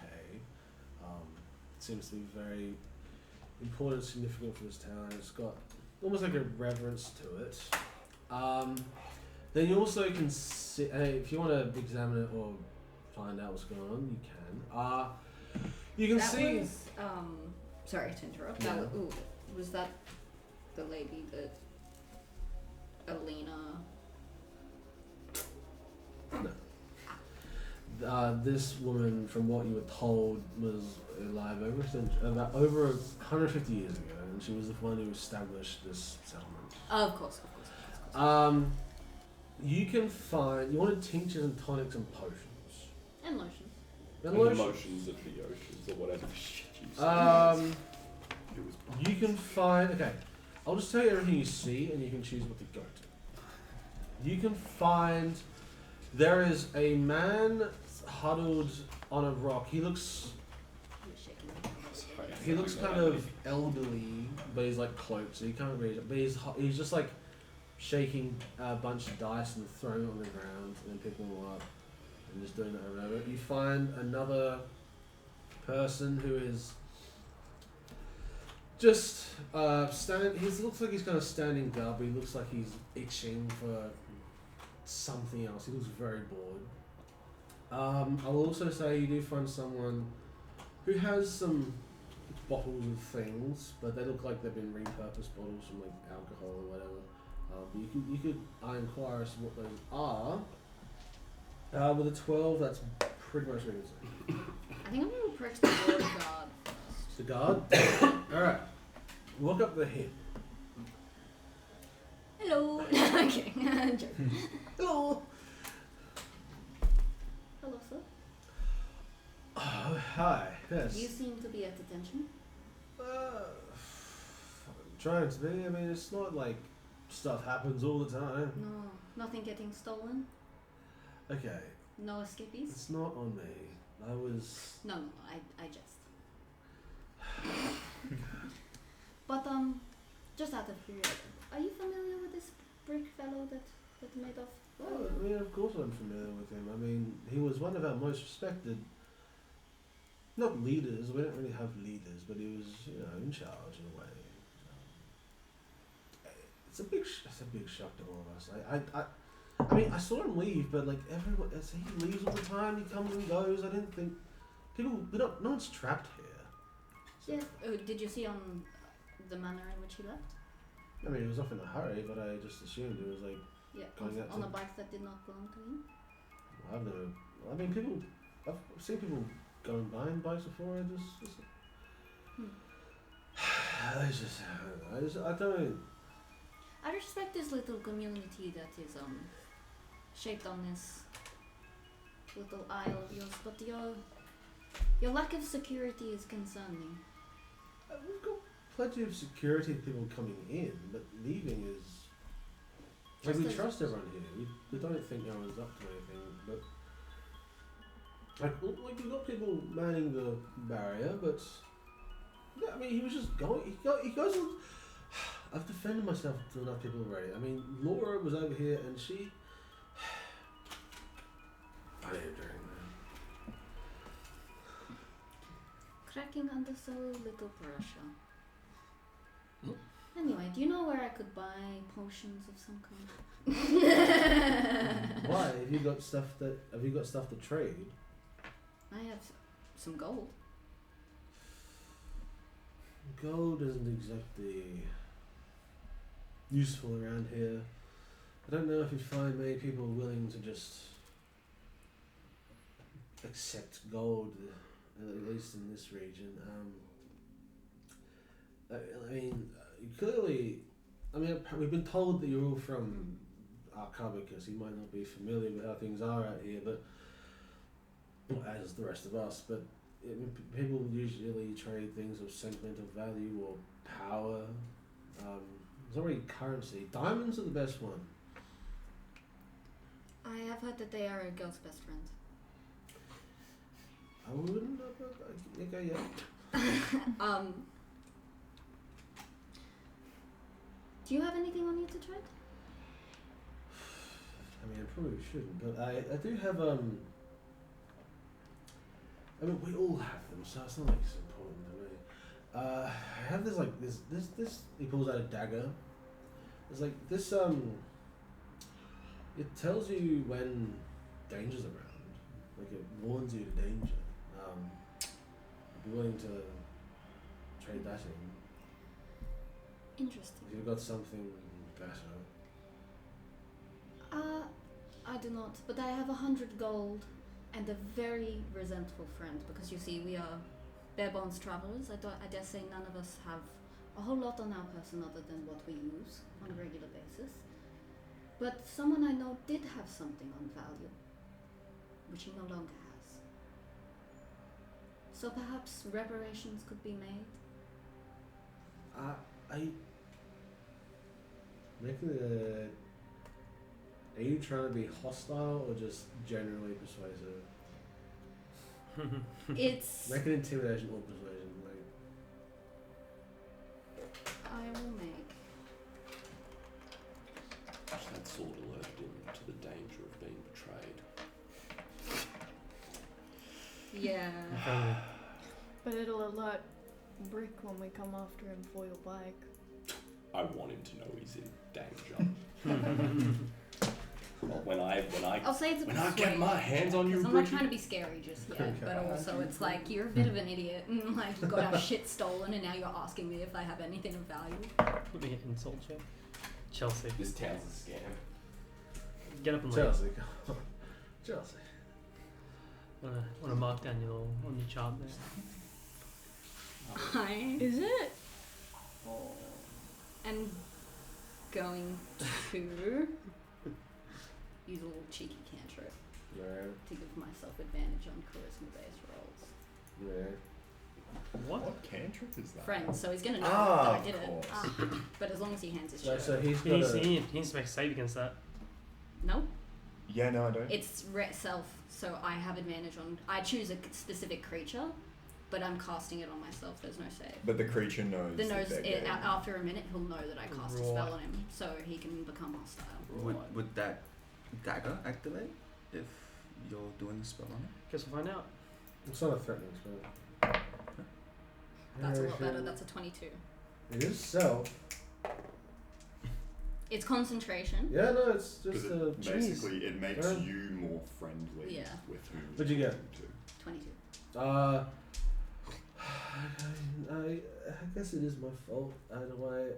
Seems to be very important, significant for this town. It's got almost like a reverence to it. Then you also can see, if you want to examine it or find out what's going on, you can. You can That see. was, sorry to interrupt. Yeah. Was that the lady that Alina? This woman, from what you were told, was alive over 150 years ago, and she was the one who established this settlement. Oh, of course. You can find. You wanted tinctures and tonics and potions. And lotions. And The lotions. motions of the oceans or whatever the shit you said. It was You can find. Okay, I'll just tell you everything you see, and you can choose what to go to. You can find. There is a man huddled on a rock. He looks. He looks kind of elderly, but he's like cloaked, so you can't read it. But he's just like shaking a bunch of dice and throwing it on the ground, and then picking them up, and just doing that over and over. You find another person who is just standing. He looks like he's kind of standing guard, but he looks like he's itching for something else. He looks very bored. I'll also say you do find someone who has some bottles of things, but they look like they've been repurposed bottles from like alcohol or whatever. But you could inquire as to what those are. With a 12, that's pretty much what you say. I think I'm gonna approach the water guard first. The guard. All right. Walk up the hip. Hello. Okay. I'm joking. Hello. Hello, sir. Oh, hi. Yes. You seem to be at attention. Trying to be. I mean, it's not like stuff happens all the time. No, nothing getting stolen. Okay, No escapees. it's not on me. I was. No, I just. But just out of curiosity, are you familiar with this brick fellow that made of? Oh, I mean, of course I'm familiar with him. I mean, he was one of our most respected. Not leaders. We don't really have leaders, but he was, in charge in a way. It's a big shock to all of us. I mean, I saw him leave, but like everyone, as he leaves all the time. He comes and goes. I didn't think no one's trapped here. Yeah. Oh, did you see on the manner in which he left? I mean, he was off in a hurry, but I just assumed it was like Yeah, Going out on to- a bike that did not belong to him. I've never. I mean, I've seen people going behind bikes before. I don't. I respect this little community that is shaped on this little isle of yours, but your lack of security is concerning. We've got plenty of security people coming in, but leaving is. Like, we Just as- trust everyone here. We don't think no one's up to anything, but. Like we've got people manning the barrier, but. Yeah, I mean, he was just going. He goes. I've defended myself to enough people already. I mean, Laura was over here and she. I am doing Cracking under so little pressure. Anyway, do you know where I could buy potions of some kind? that. Why? Have you got stuff to trade? I have some gold. Gold isn't exactly useful around here. I don't know if you'd find many people willing to just accept gold, at least in this region. I mean, clearly, I mean, we've been told that you're all from Arcabicus. You might not be familiar with how things are out here, but as the rest of us. But people usually trade things of sentimental value or power. It's not really currency. Diamonds are the best one. I have heard that they are a girl's best friend. I wouldn't. Okay, yeah. Do you have anything on you to trade? I mean, I probably shouldn't, but I do have I mean, we all have them, so it's not like it's important to me. I have this like this. He pulls out a dagger. It's like this. It tells you when danger's around. Like it warns you to danger. I'd be willing to trade that in. Interesting. If you've got something better. I do not, but I have 100 gold and a very resentful friend, because you see, we are bare bones travelers. I dare say none of us have a whole lot on our person other than what we use on a regular basis. But someone I know did have something on value, which he no longer has. So perhaps reparations could be made? Are you trying to be hostile or just generally persuasive? It's... Make an intimidation or persuasion. I will make... Just that sword alerted him to the danger of being betrayed. Yeah. But it'll alert Brick when we come after him for your bike. I want him to know he's in danger. Well, when I'll say it's a when I get persuasion, my hands on you, because I'm not Bridget. trying to be scary just yet, but also it's like, you're a bit of an idiot, and like, you got our shit stolen, and now you're asking me if I have anything of value. Let me get insult check. Chelsea. This town's a scam. Get up and leave. Chelsea. Chelsea. Wanna mark down on your chart there. I Is it? am going to use a little cheeky cantrip Right. to give myself advantage on charisma-based rolls. Yeah. What cantrip is that? Friend, so he's gonna know Ah, that I of did it. course. But as long as he hands his So, shirt. so he's He got needs, a... he needs to make a save against that. No, Yeah, no, I don't. it's self, so I have advantage on... I choose a specific creature, but I'm casting it on myself. There's no save. But the creature knows. The that knows they're it, getting- after a minute, he'll know that I cast a Right. spell on him, so he can become hostile. Would that dagger activate if you're doing the spell on it? Guess we'll find out. It's not a threatening spell. That's a lot better. That's a 22. It is self. It's concentration. Yeah, no, it's Because just it, basically it makes Yeah. you more friendly Yeah. with whom. What'd you you're get? talking to. 22. I guess it is my fault in a way.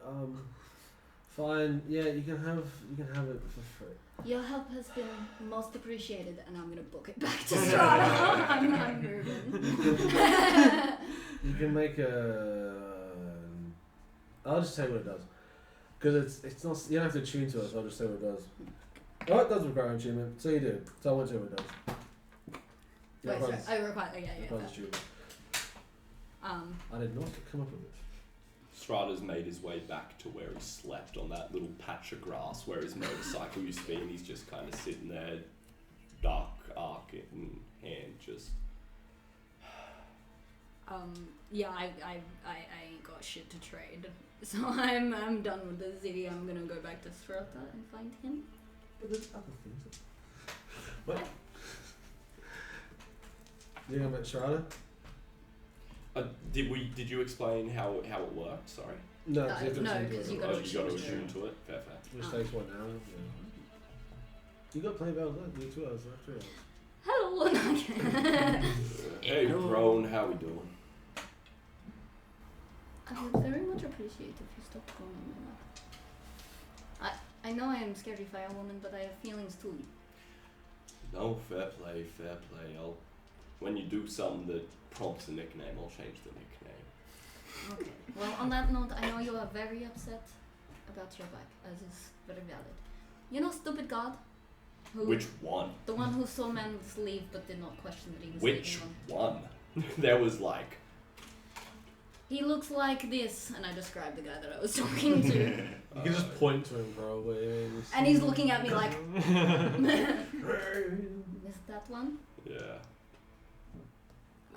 Fine. Yeah, you can have it for free. Your help has been most appreciated, and I'm gonna book it back to Strata. I'm moving. You can make a. I'll just tell you what it does, because it's not. You don't have to tune to it. So I'll just say what it does. Oh, it does require attunement. So you do. So I won't tell you what it does. Yeah, Wait, it sorry. requires- I require. Yeah, it requires attunement. I did not come up with it. Strata's made his way back to where he slept on that little patch of grass where his motorcycle used to be, and he's just kind of sitting there, dark arc in hand, just. Yeah, I ain't got shit to trade, so I'm done with the city. I'm gonna go back to Strata and find him. But there's other things. What? You gonna met Strata? Did you explain how it worked? Sorry. No, No, you have to no, attune to 'cause it. you Oh, gotta you got to attune to attune it. to it. Fair. Which takes 1 hour. Yeah. You got plenty of hours left. You got 2 hours left. 3 hours. Hello. Hey, Rohan, how we doing? I would very much appreciate if you stopped calling me that. I know I am Scary Fire Woman, but I have feelings too. No, fair play, fair play. When you do something that prompts a nickname, I'll change the nickname. Okay. Well, on that note, I know you are very upset about your bike, as is very valid. You know, stupid god? Who, Which one? The one who saw man's leave but did not question that he was Which leaving one. one? There was like... He looks like this, and I described the guy that I was talking to. You can just point to him, probably. And he's looking at me like... Is that one? Yeah.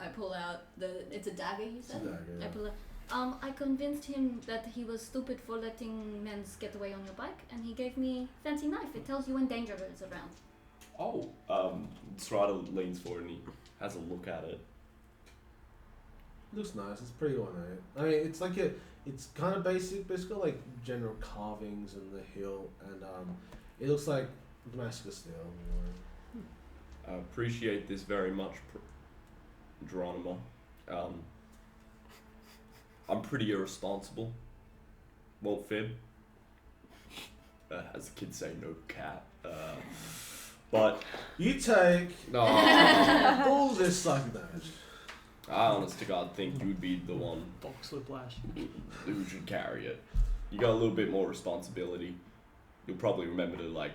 I pull out it's a dagger, you said? It's a dagger, yeah. I pull out, I convinced him that he was stupid for letting men get away on your bike, and he gave me fancy knife. It tells you when danger is around. Oh, Strider leans forward and he has a look at it. Looks nice. It's pretty ornate. I mean, it's like it's kind of basic, but it's got like general carvings in the hill, and it looks like Damascus steel. I appreciate this very much, Geronimo. I'm pretty irresponsible. Won't fib. As the kids say, no cat. But You take no, all this psychic damage. I honest to God think you'd be the one Box whiplash. who should carry it. You got a little bit more responsibility. You'll probably remember to like,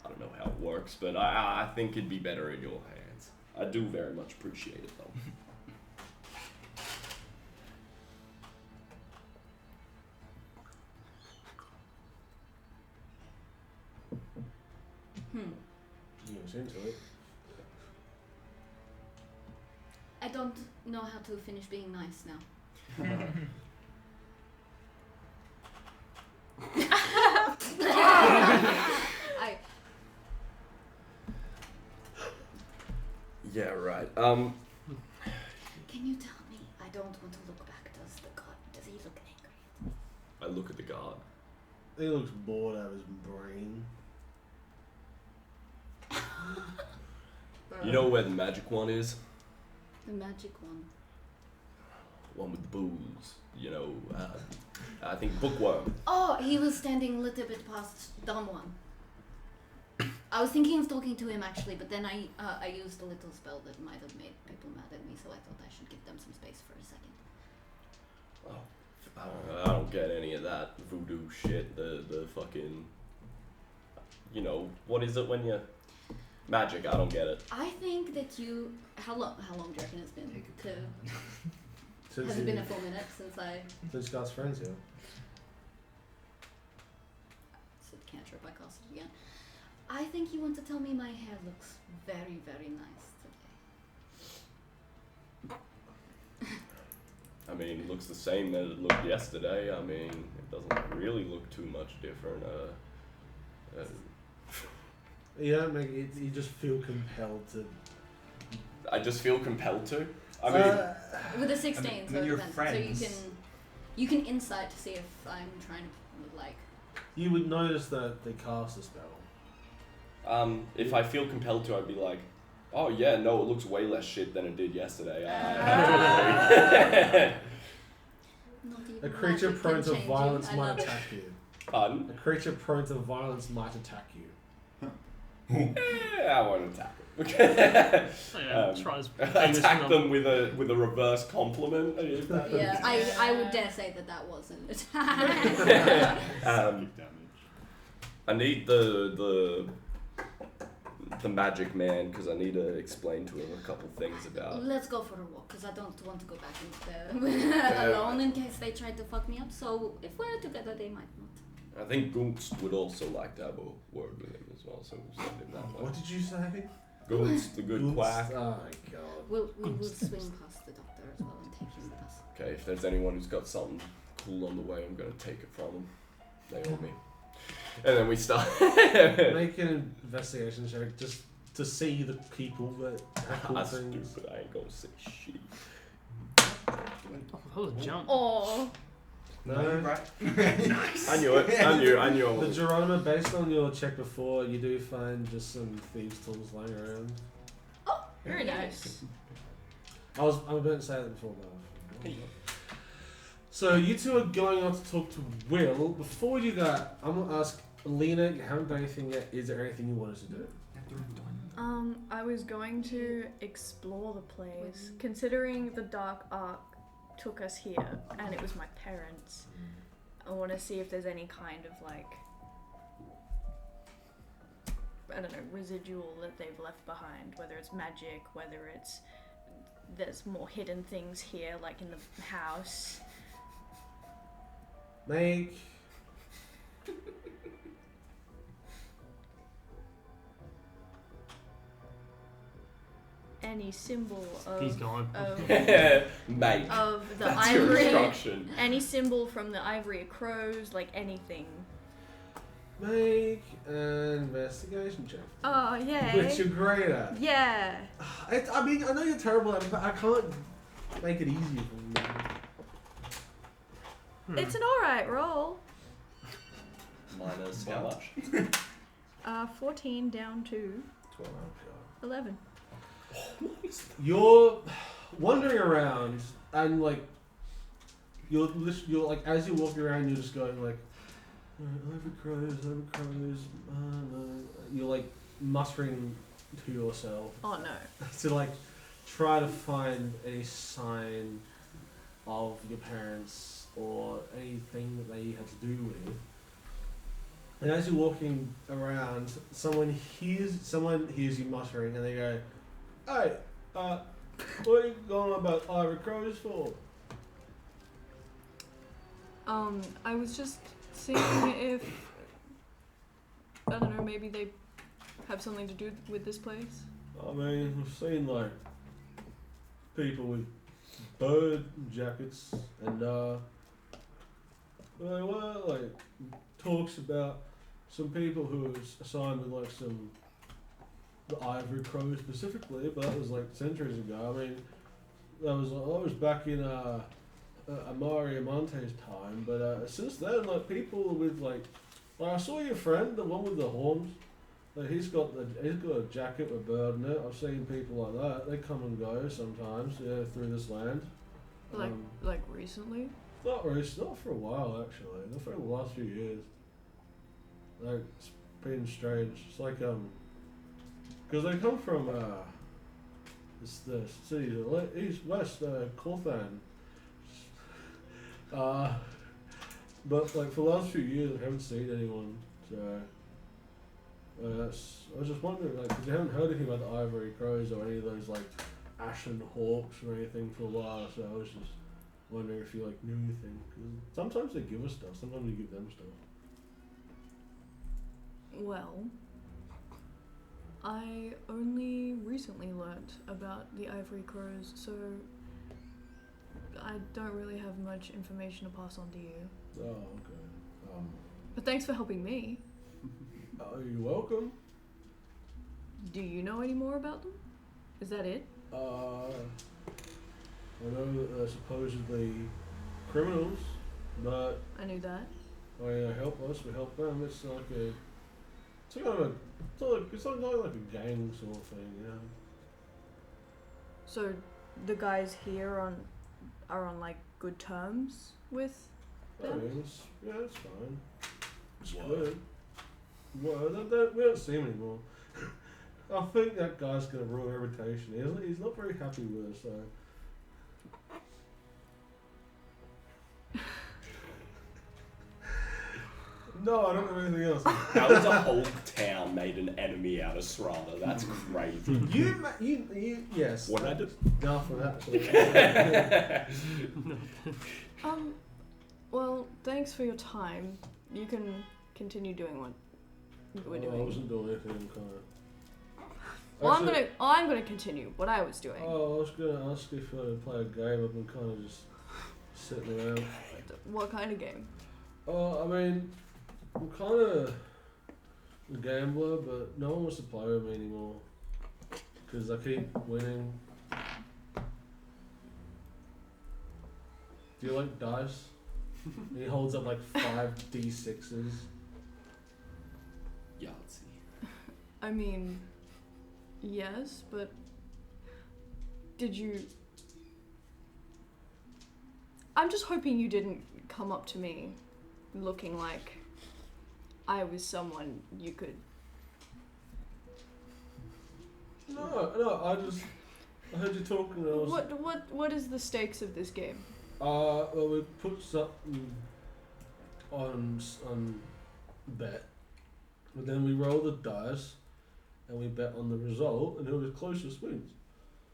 I don't know how it works, but I think it'd be better in your hands. I do very much appreciate it though. You was into it. I don't know how to finish being nice now. Yeah, right. Can you tell me? I don't want to look back. Does he look angry? I look at the guard. He looks bored out of his brain. You know where the magic one is? The magic one. One with the booze. You know, I think bookworm. Oh, he was standing a little bit past dumb one. I was thinking of talking to him actually, but then I used a little spell that might have made people mad at me, so I thought I should give them some space for a second. Oh, I don't get any of that voodoo shit. The fucking, you know, what is it when you magic? I don't get it. I think that you. How long do you reckon it's been? Since Has it been a full minute since I Since Scott's friends here. said cantrip? I cast it again. I think you want to tell me my hair looks very, very nice today. I mean, it looks the same as it looked yesterday. I mean, it doesn't really look too much different. You don't make it. You just feel compelled to. I just feel compelled to. I mean, With a 16, I mean, so it you're depends. friends. So you can insight to see if I'm trying to like. You would notice that they cast a spell. if I feel compelled to, I'd be like, oh yeah, no, it looks way less shit than it did yesterday. Not even A creature magic prone can to change you. violence I might love it. attack you. Pardon? A creature prone to violence might attack you. I won't attack them. Okay. Oh, yeah, tries Attack them with a reverse compliment. Yeah, I would dare say that was an attack. Psychic damage. I need the magic man because I need to explain to him a couple things about. Let's go for a walk, because I don't want to go back into there alone in case they try to fuck me up. So if we're together, they might not. I think Gunst would also like to have a word with him as well, so we'll send him that way. What did you say? Gunst, the good quack. Oh my god. We will swing past the doctor as well and take him with us. Okay, if there's anyone who's got something cool on the way, I'm gonna take it from them. They owe me. And then we start. Make an investigation check just to see the people that have cool That's things. stupid. I ain't gonna say shit. Oh, that was a jump. Oh, No. Right. I knew it. I knew. I The knew. Geronimo, based on your check before, you do find just some thieves' tools lying around. very nice. I'm about to say that before, but So you two are going on to talk to Will. Before you do that, I'm gonna ask Lena. You haven't done anything yet. Is there anything you wanted to do? I was going to explore the place, considering the dark arc took us here, and it was my parents. I want to see if there's any kind of like, I don't know, residual that they've left behind, whether it's magic, whether it's there's more hidden things here, like in the house. Make any symbol of He's gone. Mate. of the That's your ivory, instruction. any symbol from the ivory of crows, like anything. an investigation check. Oh yay! Which you're great at. Yeah. I mean, I know you're terrible at it, but I can't make it easier for you. It's an alright roll. Minus how much? 14 down to 12. 11. You're wandering around and like you're like as you're walking around, you're just going like, over crows. You're like muttering to yourself Oh no. to like try to find any sign of your parents or anything that they had to do with it. And as you're walking around, someone hears you muttering, and they go, "Hey, what are you going on about ivory crows for?" I was just seeing if, I don't know, maybe they have something to do with this place. I mean, we've seen like people with bird jackets, and there were like talks about some people who were assigned with like the ivory crow specifically, but that was like centuries ago. I mean, I was back in Amari Amonte's time, but since then, like people with like I saw your friend, the one with the horns. Like he's got a jacket with a bird in it. I've seen people like that. They come and go sometimes, yeah, through this land. Like recently? Not for a while actually. Not for the last few years. Like it's been strange. It's like because they come from it's the city east west Corthan. But like for the last few years, I haven't seen anyone. So I was just wondering, like, because you haven't heard anything about the ivory crows or any of those like ashen hawks or anything for a while. So I was just wondering if you like knew anything. Because sometimes they give us stuff. Sometimes we give them stuff. Well, I only recently learnt about the ivory crows, so I don't really have much information to pass on to you. Oh, okay. But thanks for helping me. You're welcome. Do you know any more about them? Is that it? I know that they're supposedly criminals, but I knew that. they help us, we help them. It's like it's kind of it's not like a gang sort of thing, you know. So the guys here are on like good terms with I them? mean, it's fine. It's good. Well, we don't see him anymore. I think that guy's gonna ruin our reputation. He's not very happy with us, so. No, I don't know anything else. How does a whole town made an enemy out of Strata? That's crazy. Yes. What did I do? Nothing actually. Well, thanks for your time. You can continue doing what you were I doing. wasn't doing anything, kind of. Well, I'm gonna continue what I was doing. Oh, I was gonna ask if I play a game. I've been kind of just sitting around. What kind of game? I mean, I'm kind of a gambler, but no one wants to play with me anymore because I keep winning. Do you like dice? And he holds up like 5 D6s. Yahtzee. I mean, yes, but did you I'm just hoping you didn't come up to me looking like I was someone you could. No, I heard you talking and I was... What is the stakes of this game? Well, we put something on bet, but then we roll the dice and we bet on the result, and whoever's closest wins.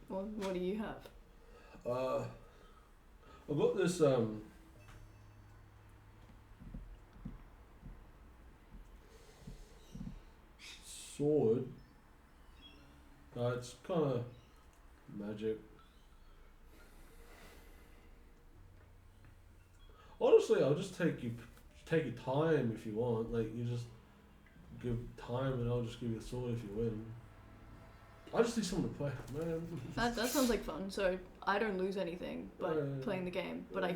Well, what do you have? I've got this sword. It's kind of magic. Honestly, I'll just take your time if you want. Like, you just give time, and I'll just give you the sword if you win. I just need someone to play, man. That sounds like fun. So I don't lose anything by playing the game, but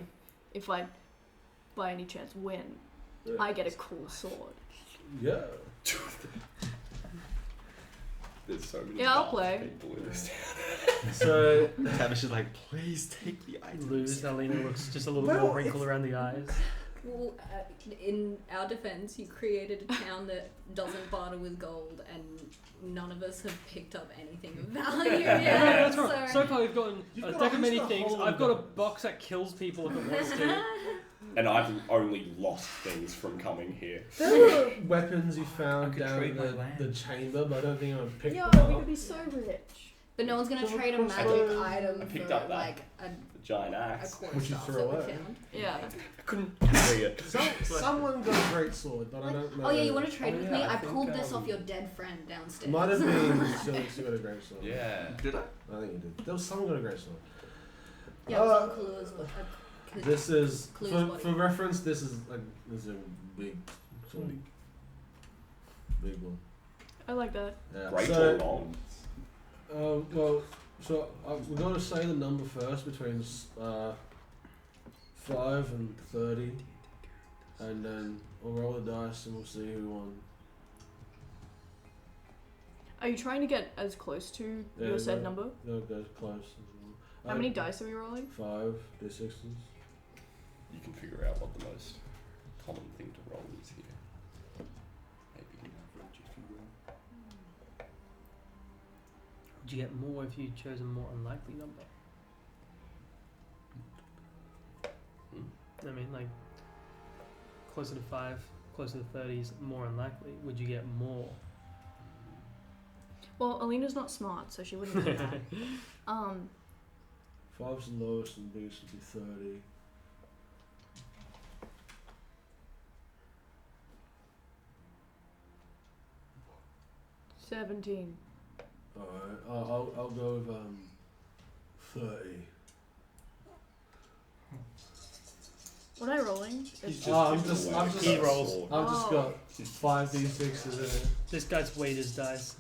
if I by any chance win, I get a cool sword. Yeah. There's so many Yeah, I'll dark play. people in this town. So Tavish is like, please take the items. Lose. Alina looks just a little Well, more wrinkled around the eyes. Well, in our defense, you created a town that doesn't barter with gold, and none of us have picked up anything of value yet. Yeah, that's right. So far, we've gotten You've a got deck a of many whole things. lot I've of got a them. box that kills people if it wants to. And I've only lost things from coming here. there were weapons you I found could down trade in my the land. chamber, but I don't think I picked Yeah, them we up. could be so rich. But no one's gonna So trade a what's magic the- item I picked for up that. like The giant a axe. Which you quarterstaff threw that we away. found. Yeah. I couldn't carry it. Someone got a great sword, but I don't know. Oh yeah, you want to trade Oh, with yeah, me? I I think, pulled this off your dead friend downstairs. Might have been Silks who got a great sword. Yeah. Did I? I think you did. There was someone got a great sword. Yeah, it was on Clue's. This is Clue's for body. reference. This is a big sword. Big one. I like that. Yeah. Great So, or wrong? well, so we're going to say the number first between 5 and 30, and then we'll roll the dice and we'll see who won. Are you trying to get as close to Yeah, your said yeah. number? No, go close. How many dice are we rolling? 5 d6s. You can figure out what the most common thing to roll is here. Maybe an average, if you will. Would you get more if you chose a more unlikely number? I mean, like, closer to 5, closer to 30 is more unlikely. Would you get more? Well, Alina's not smart, so she wouldn't do that. 5's the lowest and the biggest would be 30. $17. Alright, I'll go with 30. What am I rolling? He's It's- just I'm giving just- away I'm a just- He great rolls. sword. I've just Oh. got 5 d6s in it. This guy's weighed his dice.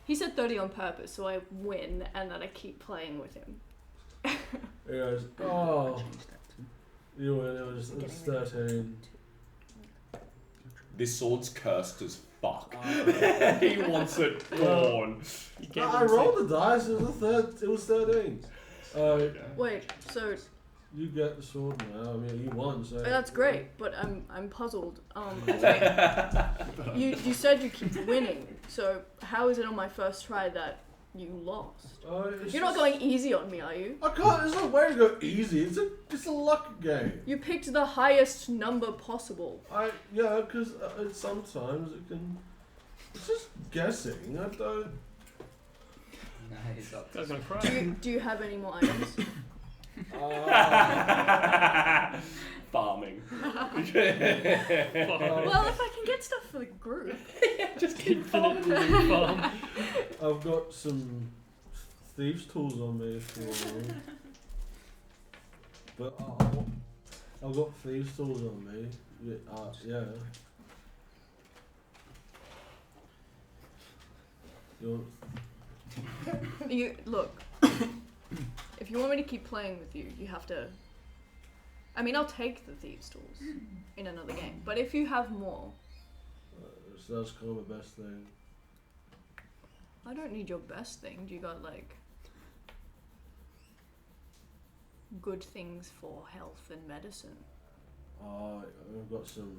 He said 30 on purpose, so I win, and then I keep playing with him. He goes, oh, you win, it was 13. This sword's cursed as fuck. He wants it gone. You gave I him rolled the dice, it was 13. Wait, so You get the sword now, I mean, you won, so... that's great, but I'm puzzled. You said you keep winning, so how is it on my first try that you lost? You're not going easy on me, are you? I can't, there's no way to go easy, it's a luck game. You picked the highest number possible. Yeah, because sometimes it can... It's just guessing, I don't... Nice. I was gonna cry. Do you have any more items? Farming. Well, if I can get stuff for the group. Just keep Infinite farming. farm. I've got some thieves' tools on me if you want. But I've got thieves' tools on me. Yeah. You look. If you want me to keep playing with you, you have to. I mean, I'll take the thieves' tools in another game, but if you have more, So that's kind of the best thing. I don't need your best thing. Do you got like good things for health and medicine. I've got some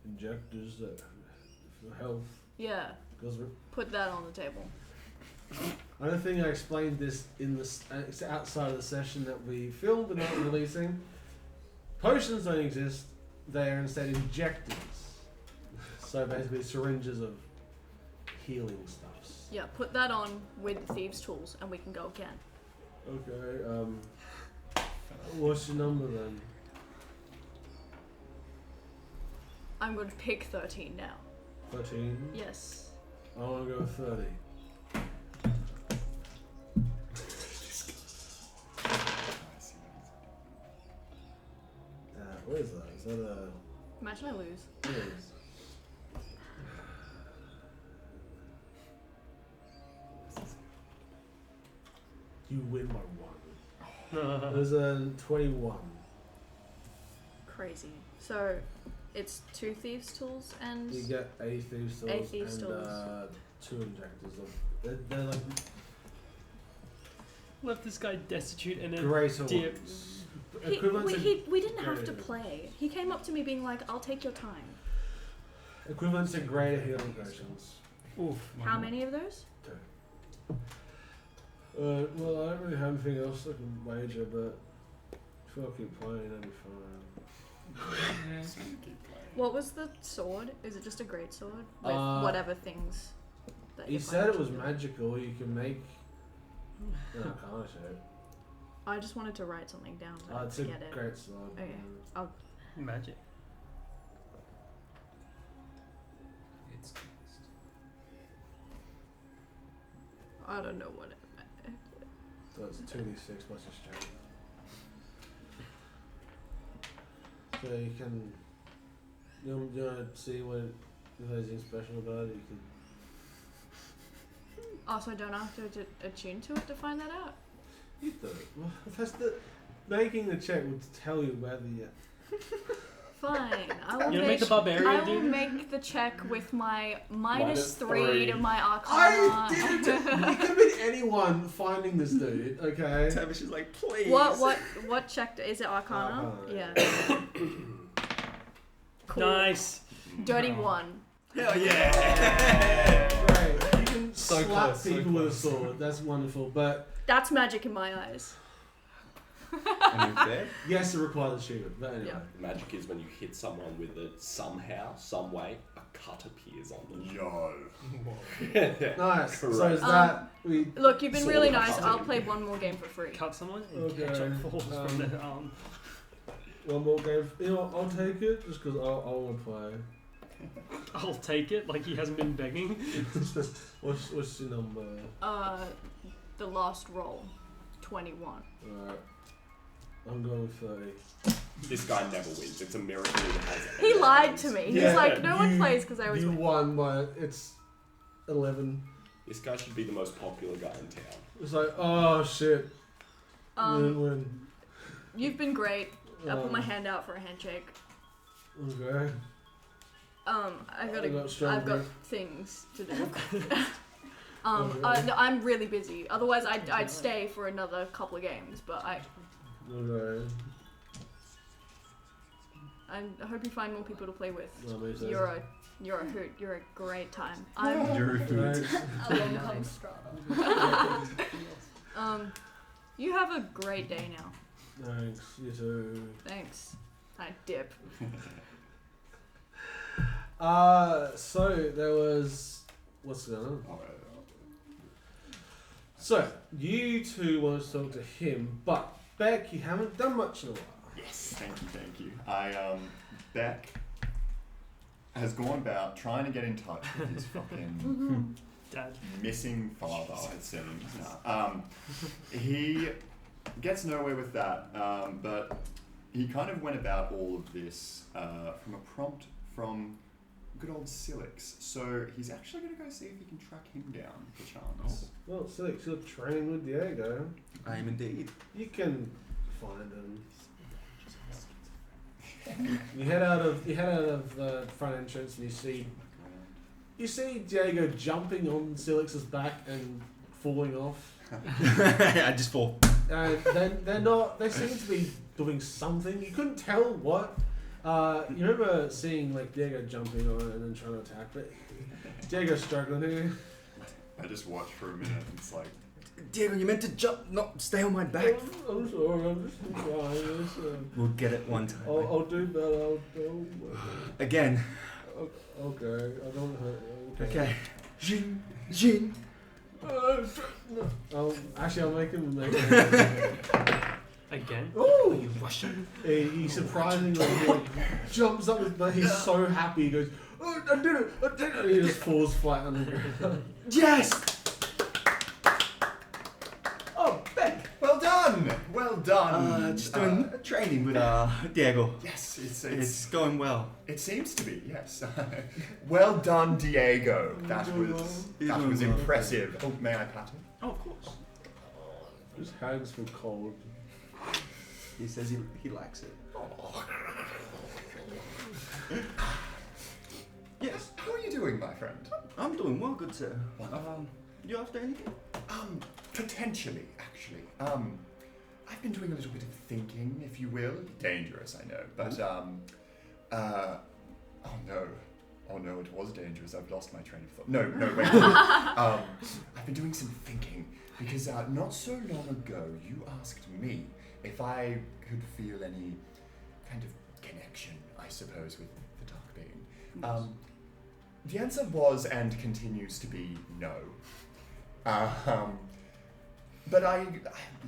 injectors that for health. Yeah, Because put that on the table. I don't think I explained this in the outside of the session that we filmed but not releasing. Potions don't exist; they are instead injectors. So basically, syringes of healing stuffs. Yeah, put that on with the thieves' tools, and we can go again. Okay. What's your number then? I'm going to pick 13 now. 13. Yes. I want to go with 30. What is that? Is that a... Imagine I lose. It is. You win by 1. It was a 21. Crazy. So, it's 2 thieves' tools and... You get a thieves tools A thieves' and tools. 2 injectors. They're like Left this guy destitute and then greater dip. ones. we didn't have to greater. play. He came up to me being like, I'll take your time. Equivalent to greater healing potions. Oof. How many of those? 2. Well, I don't really have anything else I can wager, but if I keep playing, that'll be fine. What was the sword? Is it just a great sword? With whatever things that He you said find it was to do? magical. You can make. No, I can't show it. I just wanted to write something down so I It's didn't a forget it. great sword. Okay. yeah. Magic. It's cursed. I don't know what it meant. So it's 2d6 plus your strength. So you can. You want to see what if there's anything special about it? You can. Also, I don't have to attune to it to find that out. You do it. Well, that's the making the check would tell you whether you. Fine. I will You wanna make the barbarian I will do? make the check with my Minus -3 to 3. my I arcana. didn't. It could have been anyone finding this dude. Okay. Tavish is like, please. What check is it? Arcana? Arcana. Yeah. Cool. Nice. Dirty 1. Hell yeah! Great. You can So slap close, so people with a close. sword. That's wonderful. But That's magic in my eyes. Anything? yes, it requires achievement. But anyway. Yeah. Magic is when you hit someone with it somehow, some way, a cut appears on them. Yo. Nice. So Correct. is that we? Look, you've been Sword really or nice. something. I'll play one more game for free. Cut someone and Okay, ketchup falls from their arm. One more game. You know, what, I'll take it just because I want to play. I'll take it, like he hasn't been begging. What's your number? The last roll, 21. Alright. I'm going with 30. This guy never wins. It's a miracle he has. He lied to me. He's Yeah, like, no one you- plays because I always You win. won by it's 11. This guy should be the most popular guy in town. It's like, oh shit. Win. You've been great. I'll put my Um, hand out for a handshake. Okay. I've stronger. got things to do. Okay. I'm really busy. Otherwise, I'd stay for another couple of games. But I Okay. hope you find more people to play with. Well, maybe so. You're a hoot. You're a great time. I'm Right. Along comes Strata. You have a great day now. Thanks. You too. Thanks. I dip. So there was what's going on? So you two want to talk to him, but Beck, you haven't done much in a while. Yes, thank you. Beck has gone about trying to get in touch with his fucking Dad. missing father, it seems. He gets nowhere with that, but he kind of went about all of this from a prompt from good old Silix. So he's actually going to go see if he can track him down, perchance. Well, Silix, you're training with Diego. I am indeed. You can find him. You head out of the front entrance and you see Diego jumping on Silix's back and falling off. I just fall. they're not. They seem to be doing something. You couldn't tell what. You remember seeing like Diego jumping on it and then trying to attack, but Diego's struggling here. I just watch for a minute and it's like, Diego, you meant to jump, not stay on my back. I'm sorry, I'm just trying. We'll get it one time. I'll do better. I'll do Again. Okay, I don't hurt you. Okay. Jing, jing. Actually, I'll make him make it. Again? Ooh! Are you Russian? He surprisingly jumps up, but he's so happy. He goes, "Oh, I did it! I did it!" And he just falls flat on the ground. Yes! oh, Beck, well done! Well done! Just doing training with Diego. Yes, It's going well. it seems to be, yes. Well done, Diego. That was impressive. Oh, may I pat him? Oh, of course. His hands feel cold. He says he likes it. Yes. How are you doing, my friend? I'm doing well, good sir. You after anything? Potentially, actually. I've been doing a little bit of thinking, if you will. Dangerous, I know, but oh no, it was dangerous. I've lost my train of thought. No, wait. I've been doing some thinking because not so long ago you asked me if I could feel any kind of connection, I suppose, with the Dark Being. The answer was and continues to be no. But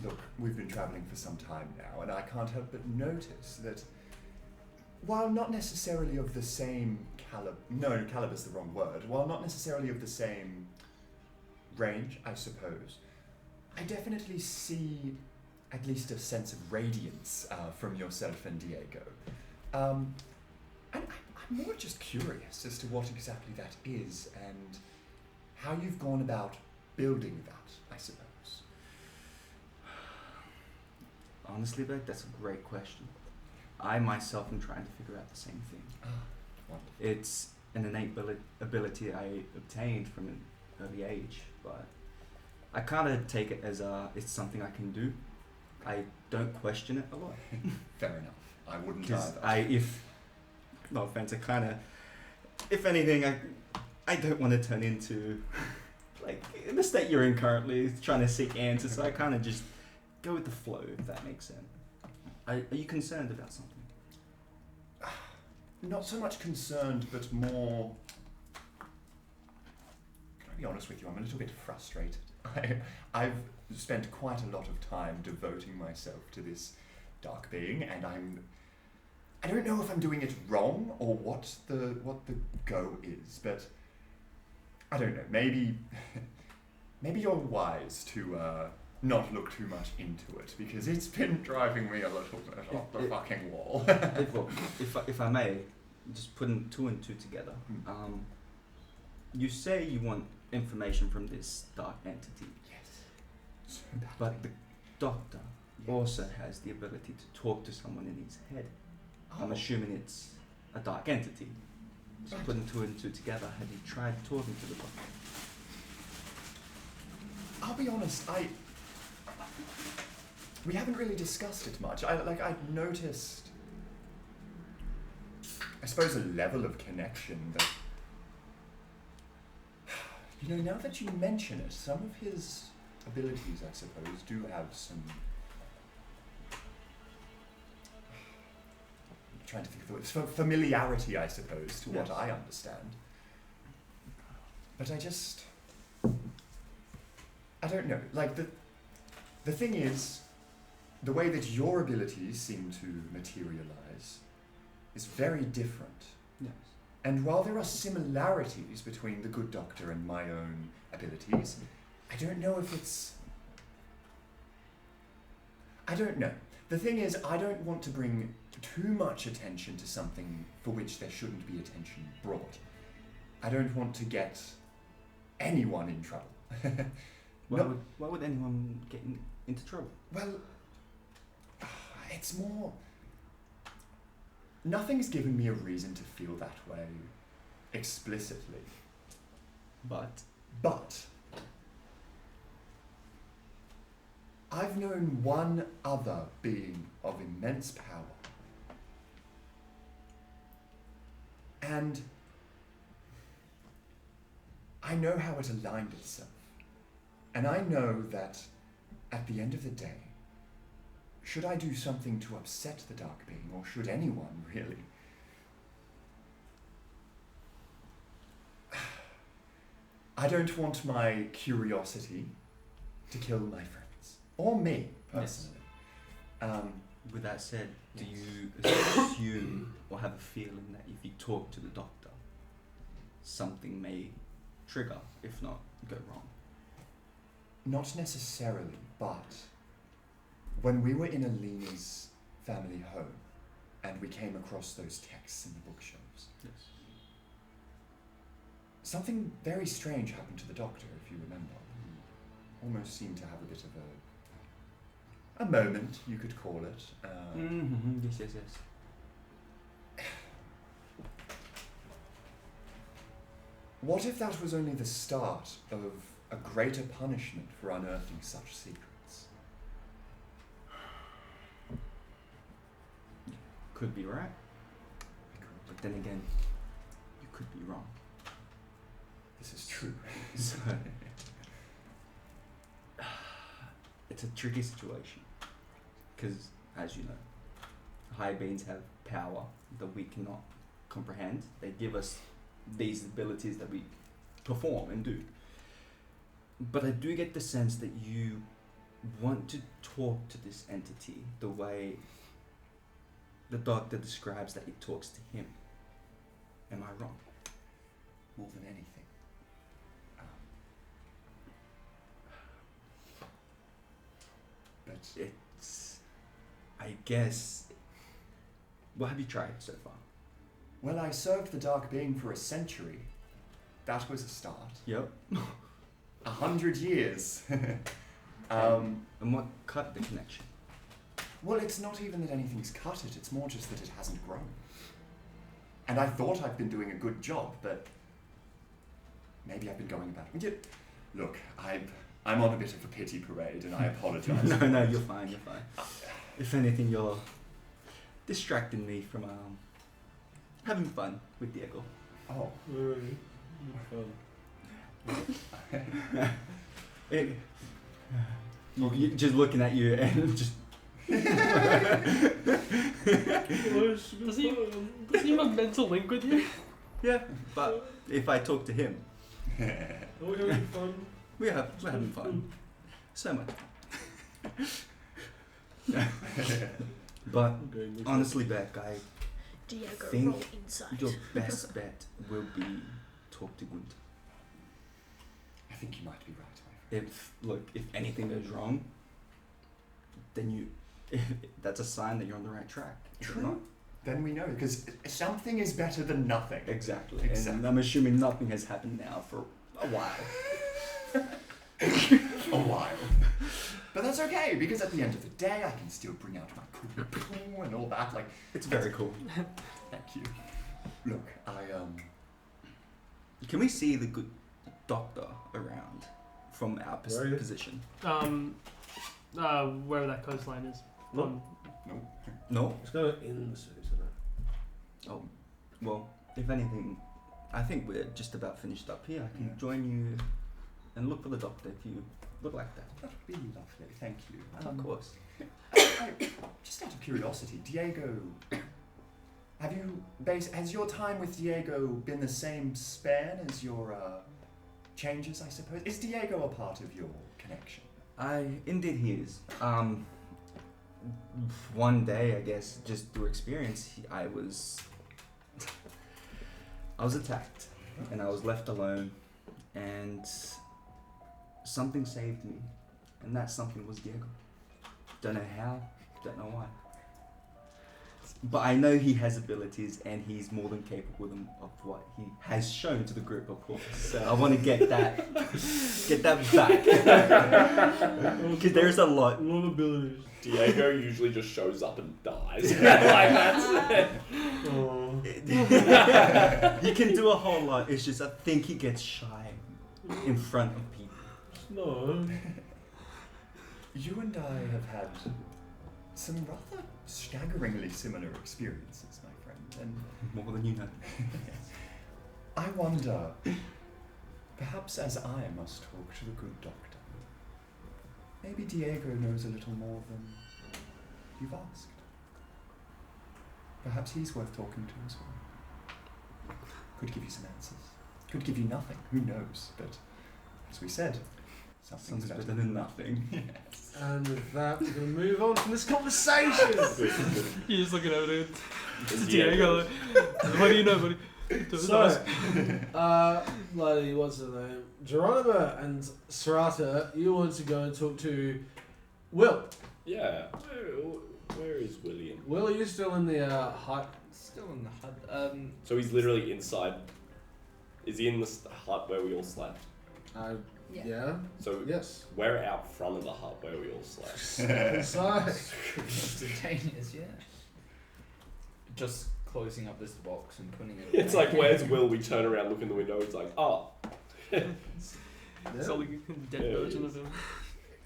look, we've been traveling for some time now, and I can't help but notice that while not necessarily of the same caliber's the wrong word, while not necessarily of the same range, I suppose, I definitely see at least a sense of radiance from yourself and Diego. And I'm more just curious as to what exactly that is and how you've gone about building that, I suppose. Honestly, Beck, that's a great question. I myself am trying to figure out the same thing. Wonderful. It's an innate ability I obtained from an early age, but I kind of take it as it's something I can do. I don't question it a lot. Fair enough. I wouldn't Because no offense, I kind of, if anything, I don't want to turn into, like, in the state you're in currently, trying to seek answers, so I kind of just go with the flow, if that makes sense. Are you concerned about something? Not so much concerned, but more... Can I be honest with you? I'm a little bit frustrated. I've spent quite a lot of time devoting myself to this dark being, and I don't know if I'm doing it wrong or what the go is, but I don't know. Maybe you're wise to not look too much into it, because it's been driving me a little bit off the fucking wall. if I may, just putting two and two together. You say you want information from this dark entity. Yes. But the doctor also has the ability to talk to someone in his head. I'm assuming it's a dark entity. So putting two and two together, have you tried talking to the doctor? I'll be honest, we haven't really discussed it much. I noticed, I suppose, a level of connection that, you know, now that you mention it, some of his abilities, I suppose, do have some, I'm trying to think of the words, familiarity, I suppose, to what I understand. But I don't know. Like, the thing is, the way that your abilities seem to materialize is very different. Yes. And while there are similarities between the good doctor and my own abilities, I don't know if it's... I don't know. The thing is, I don't want to bring too much attention to something for which there shouldn't be attention brought. I don't want to get anyone in trouble. Why would anyone get into trouble? Well, it's more... Nothing's given me a reason to feel that way explicitly. But I've known one other being of immense power. And I know how it aligned itself. And I know that at the end of the day, should I do something to upset the dark being, or should anyone really, I don't want my curiosity to kill my friends, or me, personally. With that said, do you assume or have a feeling that if you talk to the doctor, something may trigger, if not go wrong? Not necessarily, but when we were in Alina's family home and we came across those texts in the bookshelves, Yes. something very strange happened to the doctor, if you remember. He almost seemed to have a bit of a moment, you could call it. Yes. What if that was only the start of a greater punishment for unearthing such secrets? Could be right, but then again, you could be wrong. This is true. So, it's a tricky situation, because as you know, high beings have power that we cannot comprehend. They give us these abilities that we perform and do. But I do get the sense that you want to talk to this entity the way the doctor describes that he talks to him. Am I wrong? More than anything. But It's, I guess, what have you tried so far? well, I served the Dark Being for a century. That was a start. Yep. 100 years. And what cut the connection? Well, it's not even that anything's cut it, it's more just that it hasn't grown. And I thought I'd been doing a good job, but maybe I've been going about it. Look, I'm on a bit of a pity parade, and I apologise. No, you're fine. If anything, you're distracting me from having fun with Diego. Oh. Just looking at you and just. Does he have a mental link with you? Yeah, but if I talk to him, Are we having fun? we're having fun. So much. But honestly, Beck, I Diego, think roll insight. your best bet will be talk to Gunther. I think you might be right, my friend. If anything goes wrong, then that's a sign that you're on the right track. Is it True. not? Then we know, because something is better than nothing. Exactly. Exactly. And I'm assuming nothing has happened now for a while. A while. But that's okay, because at the end of the day, I can still bring out my cool and all that. Like, It's very cool. thank you. Look, Can we see the good doctor around from our Where are you? position? Wherever that coastline is. Nope. No? It's going in the city centre. Oh, well, if anything, I think we're just about finished up here. I can join you and look for the doctor if you would like that. that would be lovely. Thank you. Of course. Just out of curiosity, Diego, has your time with Diego been the same span as your changes, I suppose? Is Diego a part of your connection? Indeed he is. One day, I guess, just through experience, I was attacked, and I was left alone, and something saved me, and that something was Diego. Don't know how, don't know why. But I know he has abilities, and he's more than capable of what he has shown to the group, of course. So I want to get that back, because there's a lot. Lot of abilities. Diego usually just shows up and dies. Like that's it. Oh. He can do a whole lot. It's just I think he gets shy in front of people. No. You and I have had some rather staggeringly similar experiences, my friend, and More than you know. I wonder, perhaps as I must talk to the good doctor, maybe Diego knows a little more than you've asked. Perhaps he's worth talking to as well. Could give you some answers. Could give you nothing. Who knows? But as we said, something's better than nothing. Yes. And with that, we're going to move on from this conversation. You're just looking over there. It's Diego. What do you know, buddy? So, bloody, what's her name? Geronimo and Serata, you want to go and talk to Will. Yeah. Where is William? Will, are you still in the hut? Still in the hut. So he's literally inside. Is he in the hut where we all slept? Yeah. So Yes. we're out front of the hut where we all slept. Inside. Instantaneous, yeah. Just closing up this box and putting it. It's like, where's Will? We turn around, look in the window. It's like, oh. It's all like a dead Yeah, version it of him.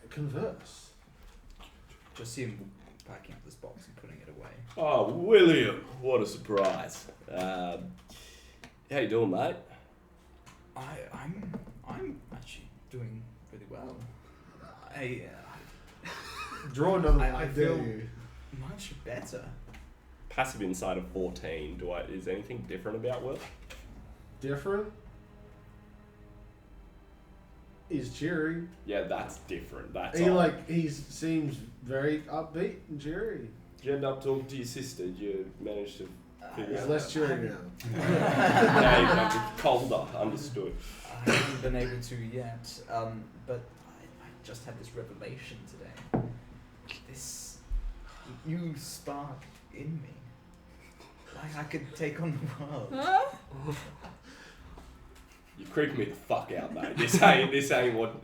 Converse. Just see him packing up this box and putting it away. Oh, William! What a surprise. How you doing, mate? I'm actually doing really well. I Draw another one. I I dare feel- you. much better. Passive inside of 14. Is anything different about Will? Different? He's cheery. Yeah, that's different. That's He all. seems very upbeat and cheery. Did you end up talking to your sister? Did you manage to figure He's out? less cheery now. Yeah, colder. Understood. I haven't been able to yet, but I just had this revelation today. This new spark in me. Like I could take on the world. You creep me the fuck out, mate. This ain't what.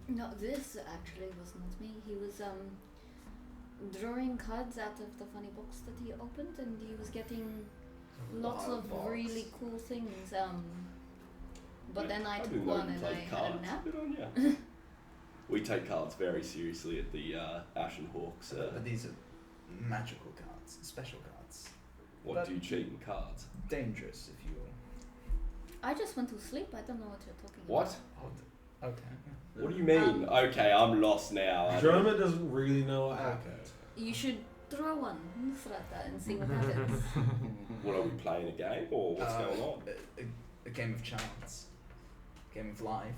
No, this actually was not me. He was drawing cards out of the funny box that he opened, and he was getting lots of really cool things. But then I took didn't know one you and played I had cards. a nap. Good on ya. We take cards very seriously at the Ashen Hawks. But these are magical cards, special cards. What but- do you cheat in cards? Dangerous, if you will. I just went to sleep. I don't know what you're talking What? Oh, okay. What do you mean? Okay, I'm lost now. I don't- Droma doesn't really know what happened. about. You should throw one Srata, and see what happens. What, are we playing a game or what's going on? A game of chance. Game of life.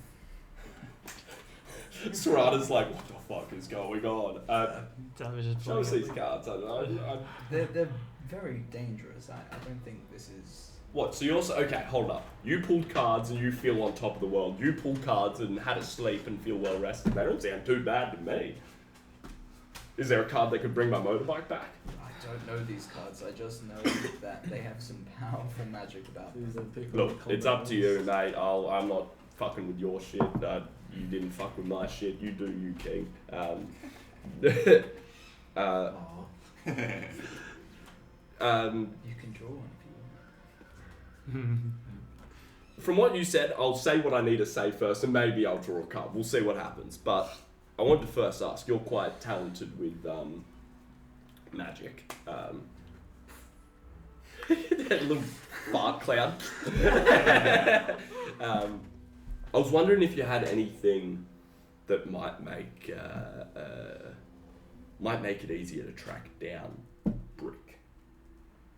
Serrata's like, what the fuck is going on? That was just Show us pulling these up. cards. I don't know. They're very dangerous. I don't think this is. What? So you also okay? Hold up. You pulled cards and you feel on top of the world. You pulled cards and had a sleep and feel well rested. They don't sound too bad to me. Is there a card that could bring my motorbike back? I don't know these cards. I just know that they have some powerful magic about them. Look, it's up to you, mate. I'm not fucking with your shit. You didn't fuck with my shit. You do you, King. You can draw one if you want. From what you said, I'll say what I need to say first, and maybe I'll draw a card. We'll see what happens. But I wanted to first ask. You're quite talented with magic. That little fart cloud. I was wondering if you had anything that might make it easier to track down Brick.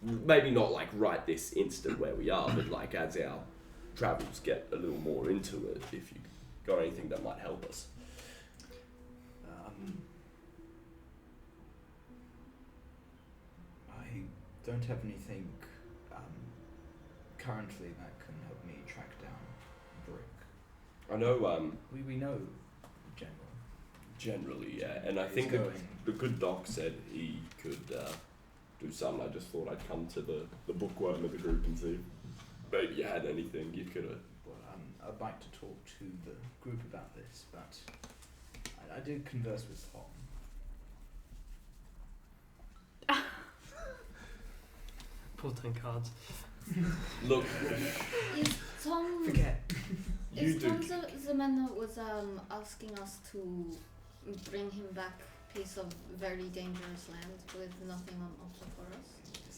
Maybe not like right this instant where we are, but like as our travels get a little more into it, if you got anything that might help us. I don't have anything currently that can help me track down Brick. I know We know general. generally, yeah, and I He's think going. the good doc said he could do something. I just thought I'd come to the bookworm of the group and see if maybe you had anything you could have. Well, I'd like to talk to the group about this, but I did converse with Tom. Pull 10 cards. Look, Is Tom? Forget. you Is do. Tom the man that was asking us to bring him back piece of very dangerous land with nothing on offer for us?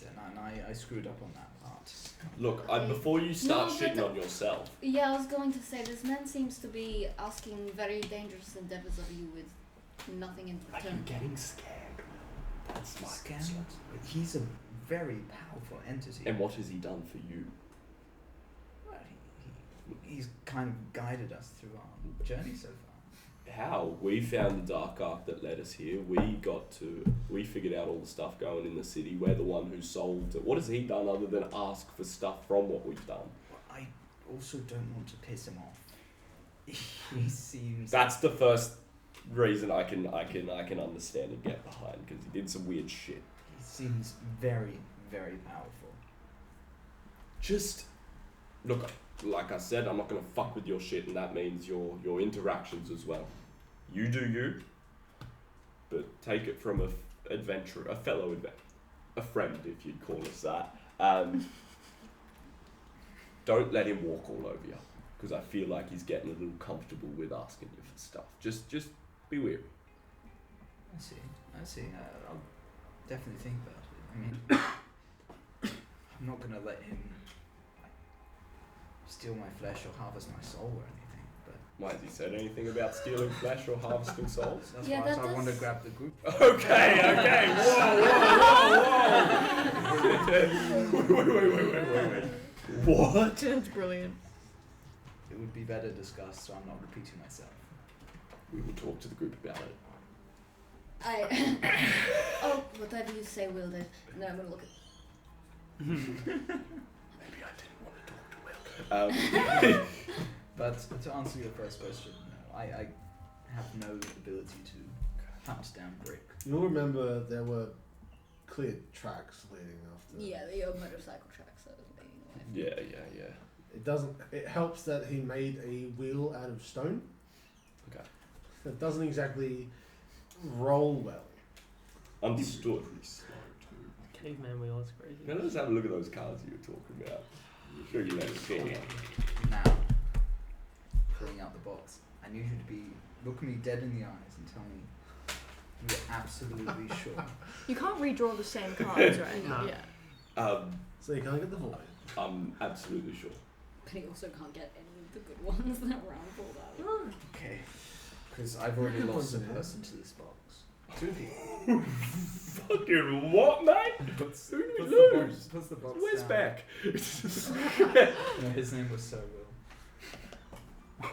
And I screwed up on that part. Look, Okay. before you start No, but shitting the- on yourself, Yeah, I was going to say this man seems to be asking very dangerous endeavors of you with nothing in are you return. getting scared? That's my Scam? concern. He's a very powerful entity. And what has he done for you? Well, he's kind of guided us through our journey so far. How? We found the dark arc that led us here. We figured out all the stuff going in the city. We're the one who solved it. What has he done other than ask for stuff from what we've done? Well, I also don't want to piss him off. He seems. That's the first reason I can understand and get behind, because he did some weird shit. He seems very, very powerful. Just look, like I said, I'm not gonna fuck with your shit, and that means your interactions as well. You do you, but take it from a fellow adventurer, a friend, if you'd call us that. Don't let him walk all over you, because I feel like he's getting a little comfortable with asking you for stuff. Just be wary. I see. I'll definitely think about it. I mean, I'm not gonna let him steal my flesh or harvest my soul or anything. But Why, has he said anything about stealing flesh or harvesting souls? that's Yeah, why that I want to does- grab the group. Okay. Whoa. What? That's brilliant. It would be better discussed, so I'm not repeating myself. We will talk to the group about it. Oh, whatever you say, will do. No, I'm gonna look at. Maybe I didn't want to talk to Will. But to answer your first question, no, I have no ability to hunt down brick. You'll remember there were clear tracks leading after. Yeah, your motorcycle tracks that was being left. Yeah. It doesn't. It helps that he made a wheel out of stone. Okay. It doesn't exactly roll well. Understood. Caveman wheel is crazy. Now let's have a look at those cards you were talking about. Sure you let it see. Now, pulling out the box, I need you to look me dead in the eyes and tell me you're absolutely sure. You can't redraw the same cards, right? No. Yeah. So you can't get the void. I'm absolutely sure. But he also can't get any of the good ones that Round pulled out. Okay. Because I've already Good lost a ones in person to this box. 2 people. Fucking what, mate? Who did we lose? Puts the box Where's down. Beck? No, his name was Sir Will.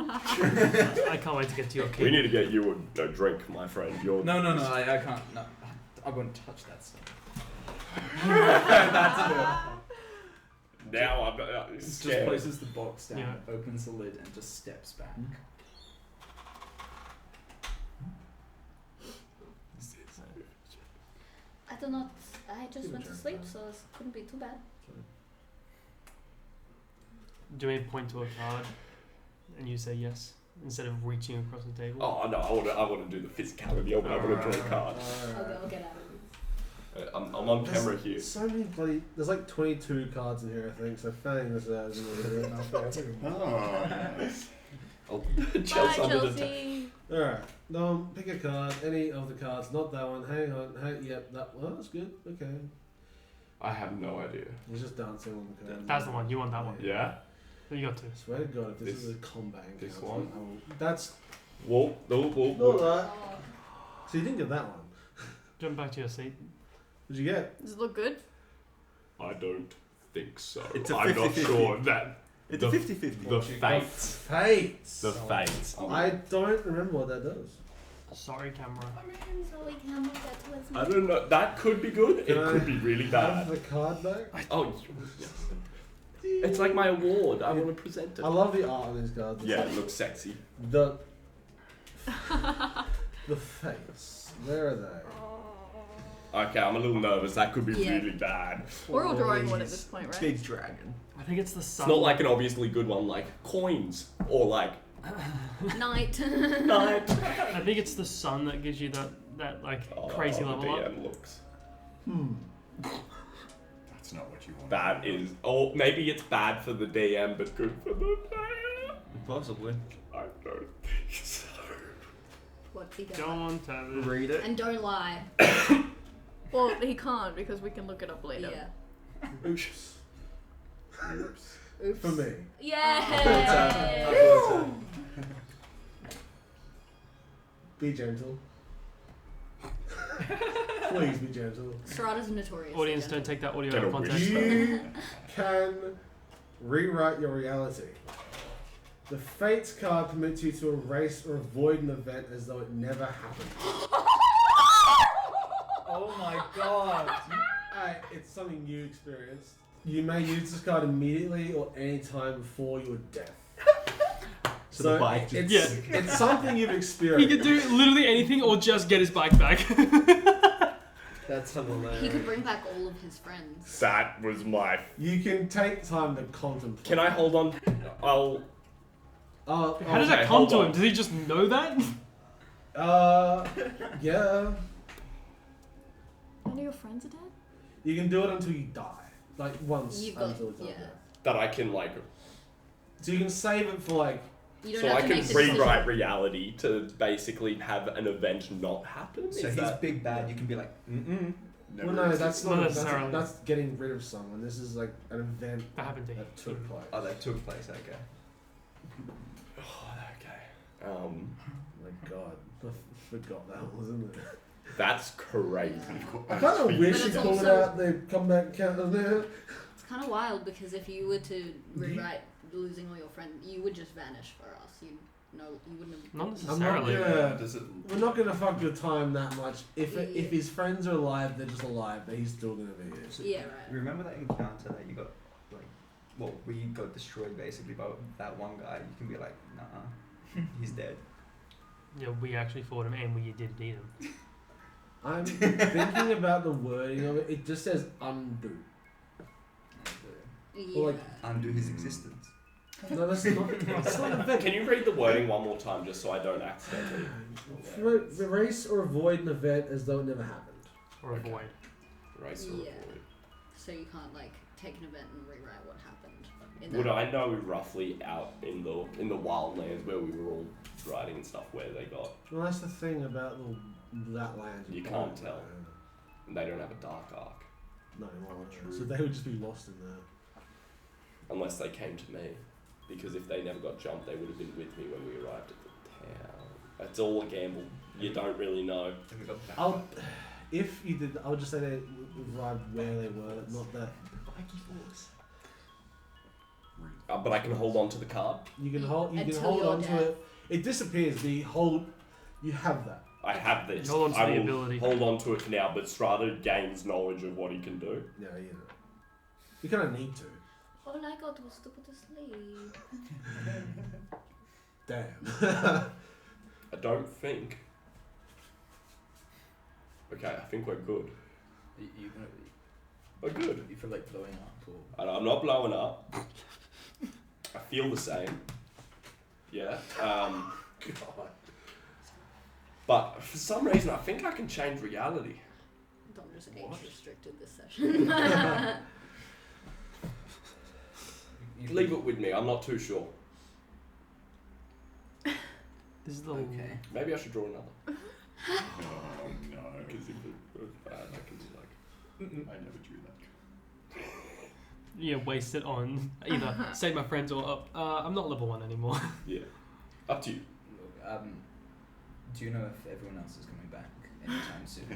I can't wait to get to your kid. We need to get you a drink, my friend. You're No, I can't. No, I won't touch that stuff. That's it. now I'm Just scared. places the box down, Yeah. opens the lid, and just steps back. I do not. I just went to sleep, so it couldn't be too bad. Do we point to a card and you say yes instead of reaching across the table? Oh no, I want to do the physicality of it. I want to draw a card. I'll get out of it. I'm on camera here. So many bloody. There's like 22 cards in here, I think. So fanning this out is a little bit. Oh, yes. I'll Bye, Chelsea under the Chelsea. Alright, pick a card. Any of the cards. Not that one. Hang on. Yep, that one. That's good. Okay. I have no idea. He's just dancing on the card. That's the one. You want that one. Yeah. You got two. I swear to God, if this This- is a combat this encounter, one? I will, that's Whoa. not that. Oh, So you didn't get that one. Jump back to your seat. What'd you get? Does it look good? I don't think so. It's a I'm not 50-50. sure that It's The- a 50-50. the fates. Fates. The fates. I don't remember what that does. Sorry, camera. so we can move that towards me. I don't know. That could be good. Can It I could be really Have bad. the card back. Oh, it's like my award. I want to present it. I love the art on these cards. It's Yeah, like it looks sexy. the fates. Where are they? Okay, I'm a little nervous. That could be Yeah. really bad. We're all drawing one at Please. this point, right? Big dragon. I think it's the It's sun. not like an obviously good one like coins or like Night. night. I think it's the sun that gives you that like crazy the level up. DM looks. Hmm. That's It's not what you want. That is, or maybe it's bad for the DM, but good for the player. Possibly. I don't think so. What's he got? Don't have it. Read it. And don't lie. Well, he can't because we can look it up later. Yeah. Oops. Oops. Oops. For me. Yay! Be gentle. Please be gentle. Serrata's notorious. Audience, don't take that audio Get out of a context. You can rewrite your reality. The Fates card permits you to erase or avoid an event as though it never happened. Oh my god. It's something you experienced. You may use this card immediately or any time before your death. So the bike just... it's something you've He experienced. could do literally anything or just get his bike back. That's hilarious. He could bring back all of his friends. That was my. You can take time to contemplate. Can I hold on? I'll. How did Okay, that come hold to on. him? Does he just know that? Yeah. None of your friends are dead? You can do it until you die. Like once You've got, until it's yeah. over. That I can like. So you can save it for like. You don't So have I to can make the rewrite decision. reality to basically have an event not happen. So Is he's that? big bad, you can be like, Well, Never no, that's Not not. necessarily. That's getting rid of someone. This is like an event That happened to him. that took place. oh, that took place, okay. Oh, okay. My God, I forgot that, wasn't it? That's crazy. I kind of wish But you it's pulled also- out the comeback counter there. It's kind of wild because if you were to rewrite losing all your friends, you would just vanish for us. You wouldn't have. Not I'm not necessarily. gonna. Does it? We're not gonna fuck your time that much. If Yeah. if his friends are alive, they're just alive. But he's still gonna be here. Yeah, right. Remember that encounter that you got, like, well, we got destroyed basically by that one guy? You can be like, nah, he's dead. Yeah, we actually fought him and we did beat him. I'm thinking about the wording of it. It just says undo. Yeah. Well, like, Undo his existence. No, that's not. It's not an event. Can you read the wording one more time just so I don't accidentally? Erase or avoid an event as though it never happened. Or Okay. avoid. Erase or Yeah. avoid. So you can't like take an event and rewrite what happened. In Would that. I know roughly out in the wildlands where we were all riding and stuff where they got? Well, that's the thing about that land. You can't tell. And they don't have a dark arc No, well, True. so they would just be lost in there. unless they came to me, because if they never got jumped, they would have been with me when we arrived at the town. It's all a gamble. You don't really know. Then we got back. If you did, I would just say they arrived where they were, not that. But I can hold on to the card. You can hold. You can Until hold you're on dead. to it. It disappears. But you hold. You have that. I have this. Hold on to I the will ability. hold on to it now, but Strata gains knowledge of what he can do. Yeah, you know. You kind of need to. All I got was to put to sleep. Damn. I don't think. Okay, I think we're good. You We're good. you feel like blowing up or I'm not blowing up. I feel the same. Yeah. God. But for some reason, I think I can change reality. Dom just age What? restricted this session. Leave it with me. I'm not too sure. This is the okay. Maybe I should draw another. Oh no. Because if it was bad, I can be like. I never drew that. Yeah, waste it on either save my friends or I'm not level 1 anymore. Yeah. Up to you. Do you know if everyone else is coming back anytime soon?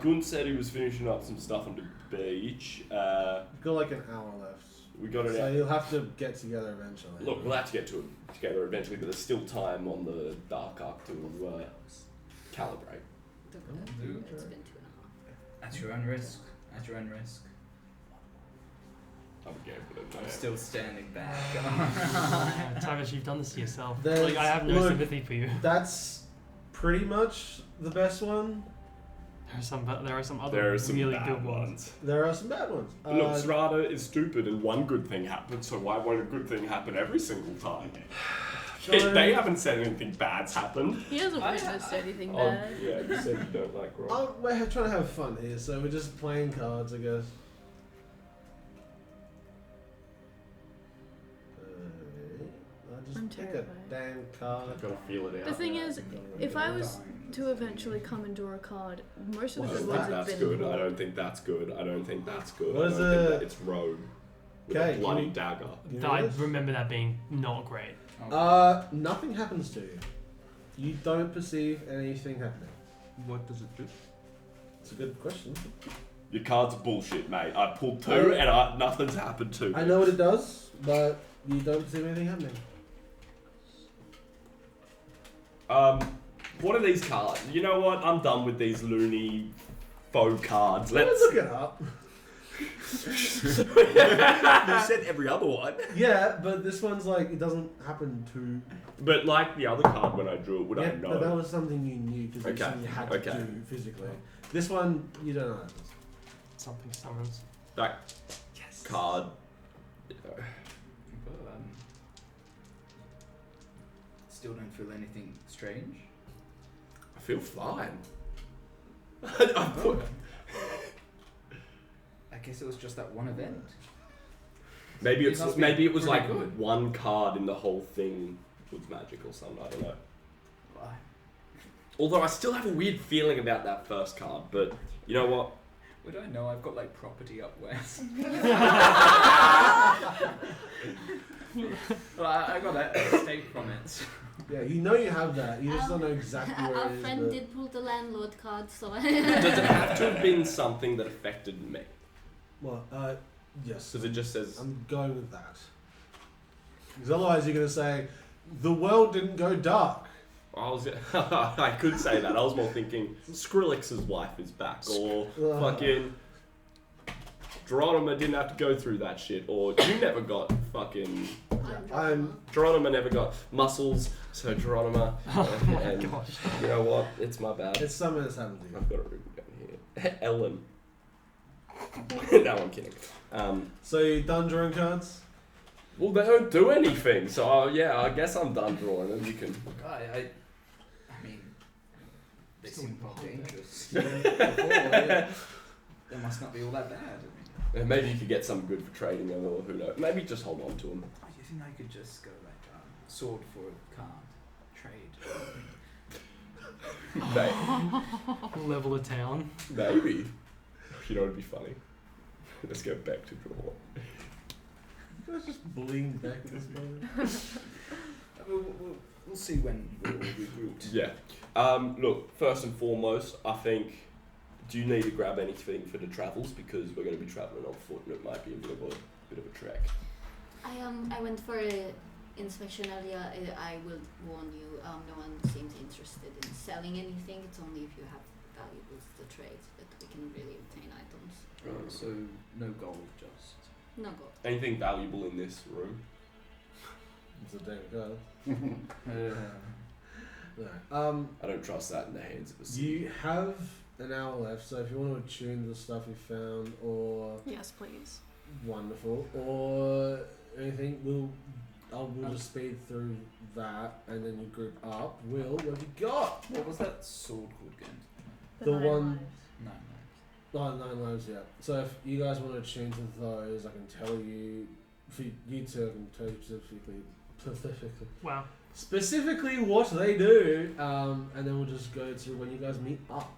Gun said he was finishing up some stuff on the beach. You've got like an hour left. We got it So out. you'll have to get together eventually. Look, we'll have to get together eventually, but there's still time on the dark arc to calibrate. It's been 2.5. At your own risk. At your own risk. I'm gambling. I'm still standing back. Tavish, you've done this to yourself. There's- Like, I have no look, sympathy for you. That's pretty much the best one. There are some other There are some really bad good ones. There are some bad ones. But look, Strata is stupid and one good thing happened, so why won't a good thing happen every single time? They haven't said anything bad's happened. He hasn't witnessed anything Oh, bad. yeah, you said you don't like Rob. We're trying to have fun here, so we're just playing cards, I guess. a damn card. I've got to feel it out. The thing is, if I was to eventually come and draw a card, most of the good ones have That's been. good. I don't think that's good. I don't think that's good. What I is don't think it? that it's rogue. With Okay, a bloody can you- dagger. You know I this? remember that being not great. Nothing happens to you. You don't perceive anything happening. What does it do? It's a good question. Your card's bullshit, mate. I pulled two and nothing's happened to me. I know what it does, but you don't perceive anything happening. What are these cards? You know what? I'm done with these loony faux cards. Let's look it up. You said every other one. Yeah, but this one's like, it doesn't happen to... But like the other card when I drew it, would yeah, I know? but that was something you knew because Okay, something you had to okay. do physically. This one, you don't know. Something summons. That card. Still don't feel anything strange. I feel fine. I put, I guess it was just that one event. maybe It it's must be maybe it was pretty like good. one card in the whole thing was magic or something. I don't know. Why? Although I still have a weird feeling about that first card, but you know what? Would I know? I've got like property up west. Well, I got an estate from it. Yeah, you know you have that. You just don't know exactly where Our it is. friend but- did pull the landlord card, so Does it have to have been something that affected me? Well, yes. Because it just says. I'm going with that. Because otherwise you're going to say, the world didn't go dark. I could say that. I was more thinking Skrillex's wife is back, or fucking Geronimo didn't have to go through that shit, or you never got fucking Geronimo never got muscles, so Geronimo. Oh my and gosh. you know what? It's my bad. It's something that's happened to you. I've got a ribbon gun here. Ellen. No, I'm kidding. So you done drawing cards? Well, they don't do anything, so yeah, I guess I'm done drawing them. You can. I mean, they seem quite dangerous. They must not be all that bad. I mean, Maybe you could get some good for trading them, or who knows? Maybe just hold on to them. do you think I could just go like sword for a card, trade? Level of town. Maybe. You know, it'd be funny. Let's go back to draw. Let's just bleed back at this moment. We'll see when we're all regrouped. Yeah. Look, first and foremost, I think. Do you need to grab anything for the travels, because we're going to be traveling on foot and it might be a bit of a trek. I went for an inspection earlier. I will warn you, no one seems interested in selling anything. It's only if you have valuables to trade that we can really obtain items. Right, so no gold, just. No gold. Anything valuable in this room? It's a damn card. Uh, No. I don't trust that in the hands of a city. You have an hour left, so if you want to attune the stuff you found, or Yes, please. wonderful, or anything, we'll just speed through that, and then you group up. Will, what have you got? what was that sword called again? The nine one- lives. No. Oh, 9 lives, yeah. So if you guys want to attune to those, I can tell you. For you two, I can tell you Wow. specifically what they do, and then we'll just go to when you guys meet up.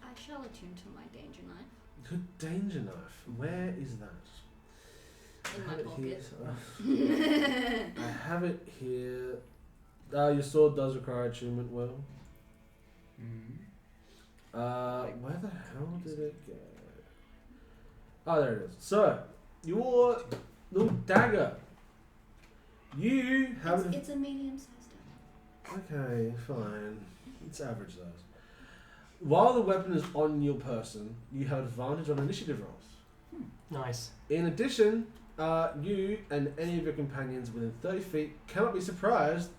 I shall attune to my danger knife Good danger knife. Where is that? in I my have it pocket. here. I have it here. Your sword does require attunement, well. Where the hell did it go? Oh, there it is. So, your little dagger. You have. It's a medium-sized dagger. Okay, fine. Let's average those. While the weapon is on your person, you have advantage on initiative rolls. Nice. In addition, you and any of your companions within 30 feet cannot be surprised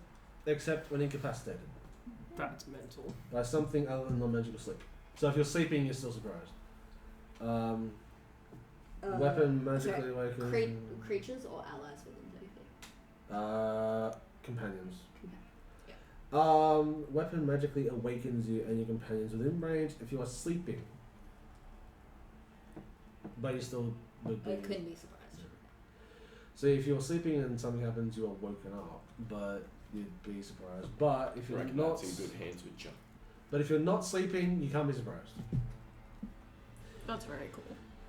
except when incapacitated That's mental. by something other than non-magical sleep. So if you're sleeping, you're still surprised. Weapon magically awakens. Creatures or allies within 30 feet? Companions. Yeah. Weapon magically awakens you and your companions within range if you are sleeping. But you still would be. I couldn't be surprised. So if you're sleeping and something happens, you are woken up. But you'd be surprised. But if I you're reckon not, that's in good hands with you. but if you're not sleeping, you can't be surprised. That's very cool.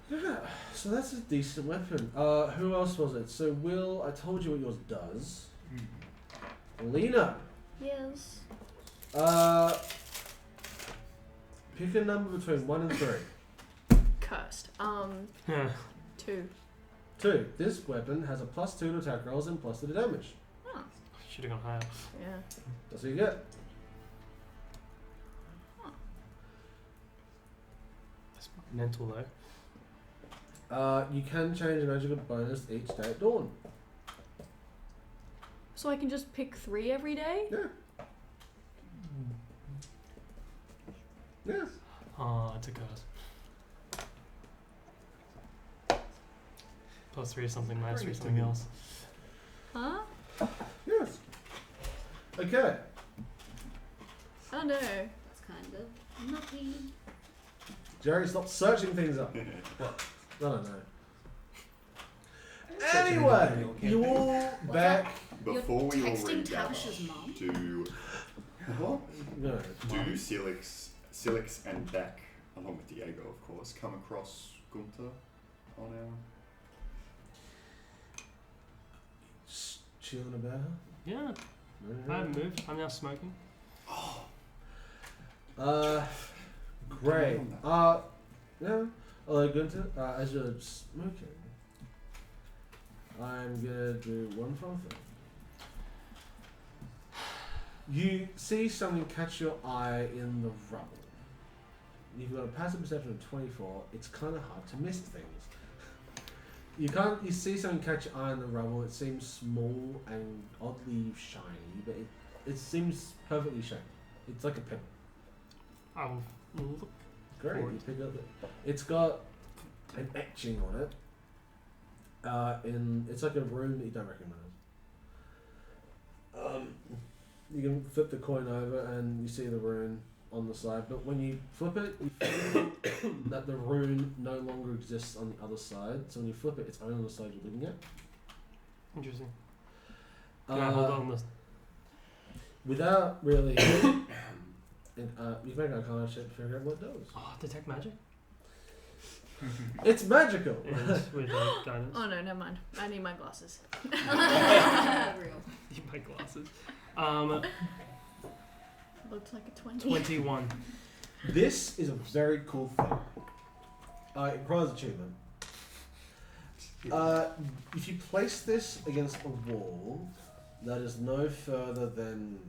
Yeah, so that's a decent weapon. Who else was it? So Will, I told you what yours does. Lena, Yes. pick a number between 1 and 3. Cursed. 2. 2. This weapon has a +2 to attack rolls and +2 to damage. Oh, Should have gone higher. yeah. That's what you get. That's mental though. You can change a magical bonus each day at dawn. So I can just pick 3 every day? Yeah. Yeah. Ah, it's a curse. +3 is something, -3 is something else. Huh? Yes. Okay. Oh no. That's kind of nutty. Jerry, stop searching things up. What? I don't know. Searching Anyway, your you campaign. all back. Before we all Texting regather, Tavish's mum? do what? No, Do Silix and Beck, along with Diego, of course, come across Gunther on our? just chilling about. Yeah, I haven't moved. I'm now smoking. Great. Come on Yeah. Hello, Gunther. As you're smoking, I'm gonna do one final thing. You see something catch your eye in the rubble. You've got a passive perception of 24. It's kind of hard to miss things. You see something catch your eye in the rubble. It seems small and oddly shiny, but it seems perfectly shaped. It's like a pebble. I'll look. Great. Forward. You pick up it's got an etching on it. It's like a rune that you don't recognize. You can flip the coin over and you see the rune on the side, but when you flip it, you feel that the rune no longer exists on the other side. So when you flip it, it's only on the side you're looking at. Interesting. Can I hold on this? Without really, you can make a kind of check to figure out what it does. Oh, detect magic? It's magical. And with guidance. Oh no, never mind. I need my glasses. Real. Need my glasses. Looks like a 20. 21. This is a very cool thing. It requires achievement. If you place this against a wall that is no thicker than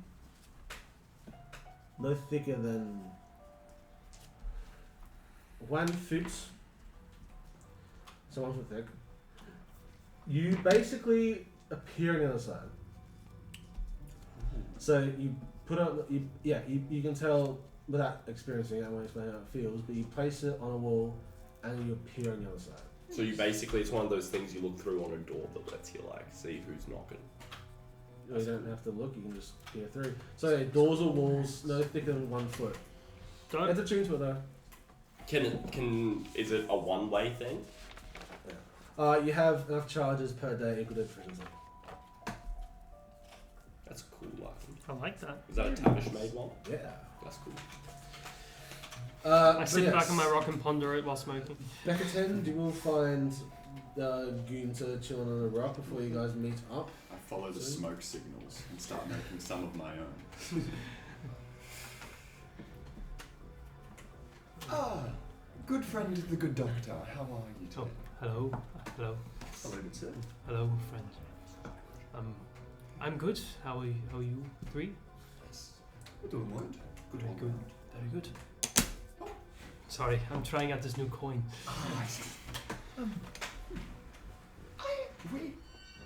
1 foot, so 1 foot thick, you basically appear on the other side. So you put out, you can tell without experiencing it, I won't explain how it feels, but you place it on a wall and you appear on the other side. So you basically, it's one of those things you look through on a door that lets you like see who's knocking. You don't have to look, you can just peer through. So doors or walls no thicker than 1 foot. Don't. It's a tune to it though. Is it a one-way thing? You have enough charges per day equal to efficiency. That's a cool item. I like that. Is that a Tavish made one? Yeah. That's cool. I sit back on my rock and ponder it while smoking. Back at 10, you will find Gunther chilling on a rock before you guys meet up. I follow the smoke signals and start making some of my own. Good friend, the good doctor. How are you today? Hello. Hello. Hello, good sir. Hello, friend. I'm good. How are you three? Yes. We're doing good. Good Very all good. round. Very good. Sorry, I'm trying out this new coin.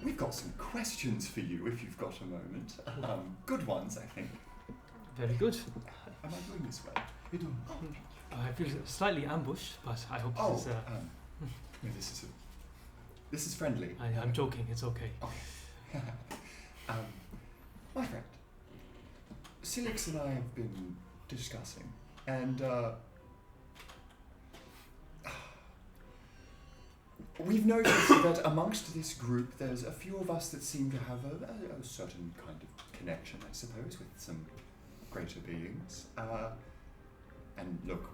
We've got some questions for you if you've got a moment. Good ones, I think. Very good. Am I going this way? You're doing. I feel slightly ambushed, but I hope this is. No, this is friendly. I'm joking. It's okay. My friend, Silix and I have been discussing, and we've noticed that amongst this group, there's a few of us that seem to have a certain kind of connection, I suppose, with some greater beings. And look,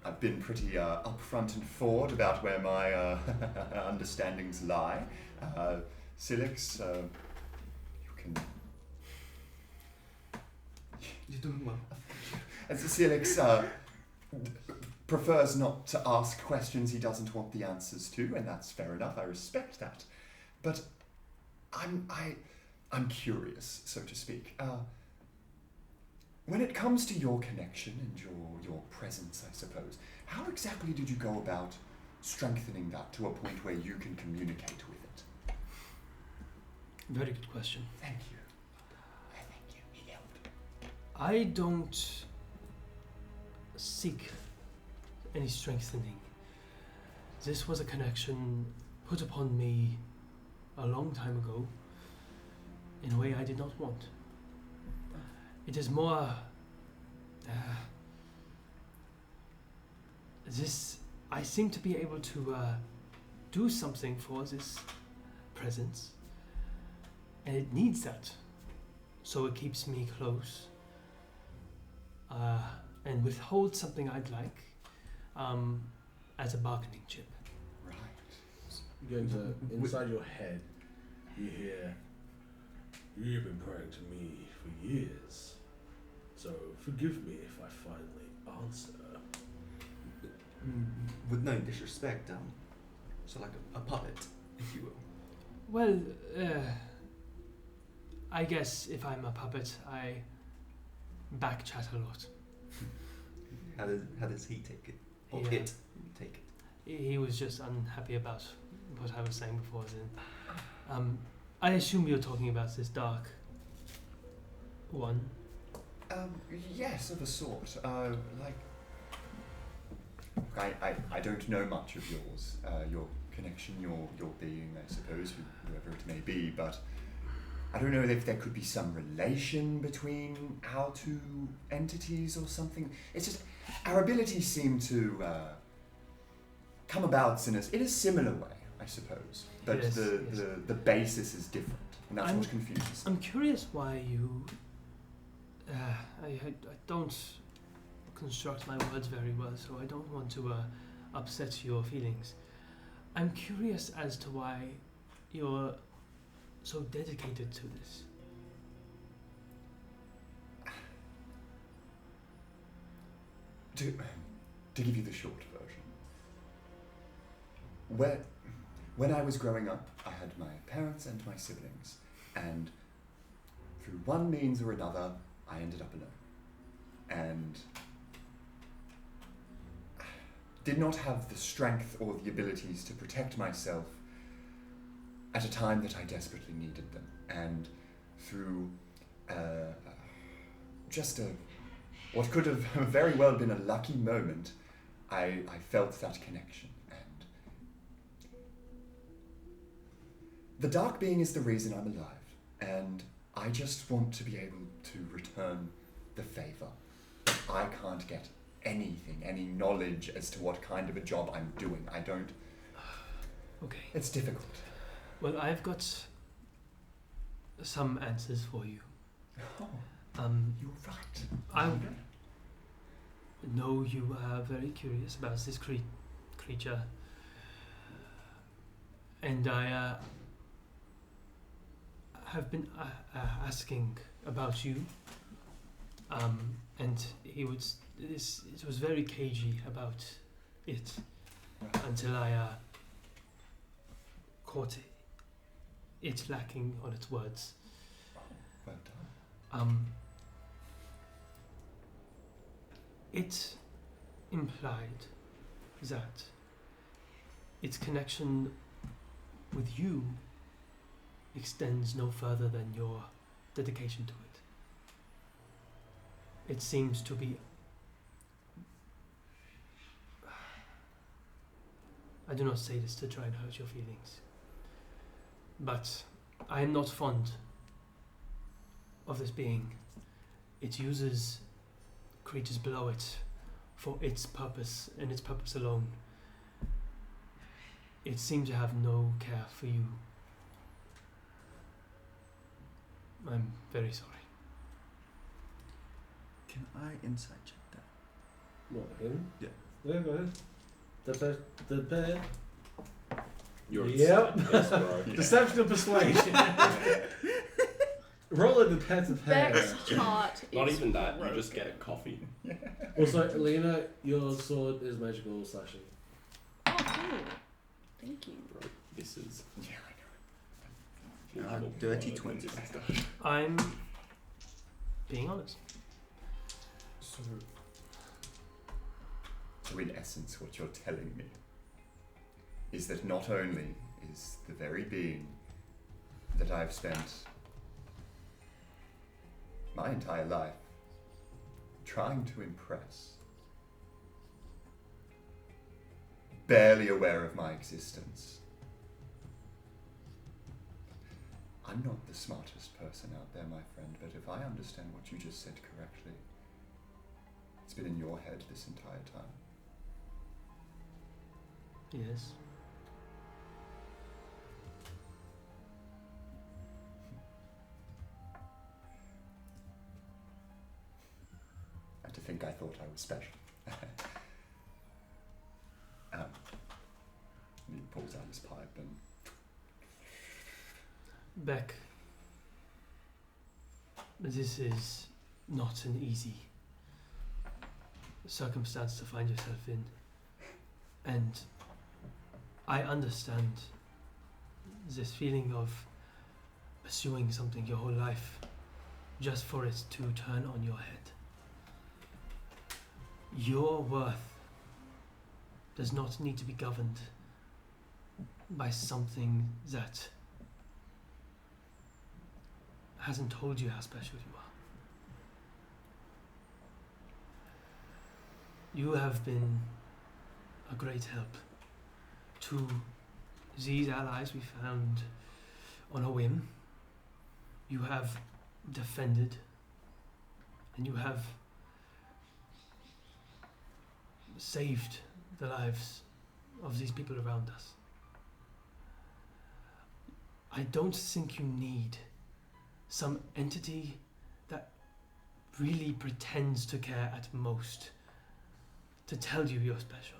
I've been pretty upfront and forward about where my understandings lie. Silix, you can... You're doing well. As Silix prefers not to ask questions he doesn't want the answers to, and that's fair enough. I respect that. But I'm curious, so to speak. When it comes to your connection and your presence, I suppose, how exactly did you go about strengthening that to a point where you can communicate with it? Very good question. Thank you. Thank you. He helped. I don't seek any strengthening. This was a connection put upon me a long time ago in a way I did not want. It is more I seem to be able to do something for this presence, and it needs that, so it keeps me close and withholds something I'd like as a bargaining chip. Right. Going to inside your head, you hear, "You've been praying to me for years, so forgive me if I finally answer." With no disrespect, so like a puppet, if you will. Well, I guess if I'm a puppet, I backchat a lot. How does he take it? Or Yeah. it take it? He was just unhappy about what I was saying before then. I assume you're talking about this dark one. Yes, of a sort. I don't know much of yours, your connection, your being, I suppose, whoever it may be, but I don't know if there could be some relation between our two entities or something. It's just, our abilities seem to come about in a similar way, I suppose, but Yes, the basis is different, and that's what confuses. I'm curious why you... I don't construct my words very well, so I don't want to upset your feelings. I'm curious as to why you're so dedicated to this. To give you the short version, when I was growing up, I had my parents and my siblings, and through one means or another, I ended up alone, and did not have the strength or the abilities to protect myself at a time that I desperately needed them. And through what could have very well been a lucky moment, I felt that connection. And the dark being is the reason I'm alive, and I just want to be able to return the favor. I can't get anything, any knowledge as to what kind of a job I'm doing. I don't... Okay. It's difficult. Well, I've got some answers for you. Oh, you're right. I know you are very curious about this creature, and I have been asking about you, and it was very cagey about it until I caught it lacking on its words. Well done. It implied that its connection with you extends no further than your dedication to it. It seems to be... I do not say this to try and hurt your feelings, but I am not fond of this being. It uses creatures below it for its purpose and its purpose alone. It seemed to have no care for you. I'm very sorry. Can I insight check that? What, him? Yeah. Yeah, go ahead. The bear. You're Yep. yes, bro. Deception and persuasion. Roll a detective head. Beck's chart Not is even that. You broken. just get a coffee. Also, Lena, your sword is magical slashing. Oh, cool. Thank you. Bro, this is. Yeah, I know. Dirty 20. I'm being honest. So in essence, what you're telling me is that not only is the very being that I've spent my entire life trying to impress, barely aware of my existence. I'm not the smartest person out there, my friend, but if I understand what you just said correctly, it's been in your head this entire time. Yes. And to think I thought I was special. And he pulls out his pipe and Beck, this is not an easy circumstance to find yourself in. And I understand this feeling of pursuing something your whole life just for it to turn on your head. Your worth does not need to be governed by something that hasn't told you how special you are. You have been a great help to these allies we found on a whim. You have defended and you have saved the lives of these people around us. I don't think you need some entity that really pretends to care at most to tell you you're special.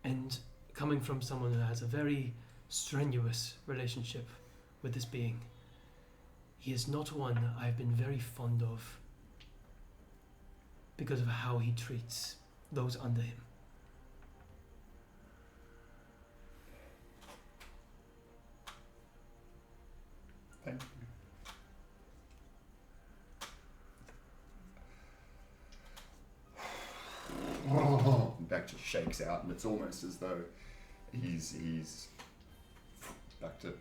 And coming from someone who has a very strenuous relationship with this being, he is not one I've been very fond of because of how he treats those under him. thank you. Beck just shakes out, and it's almost as though he's back to.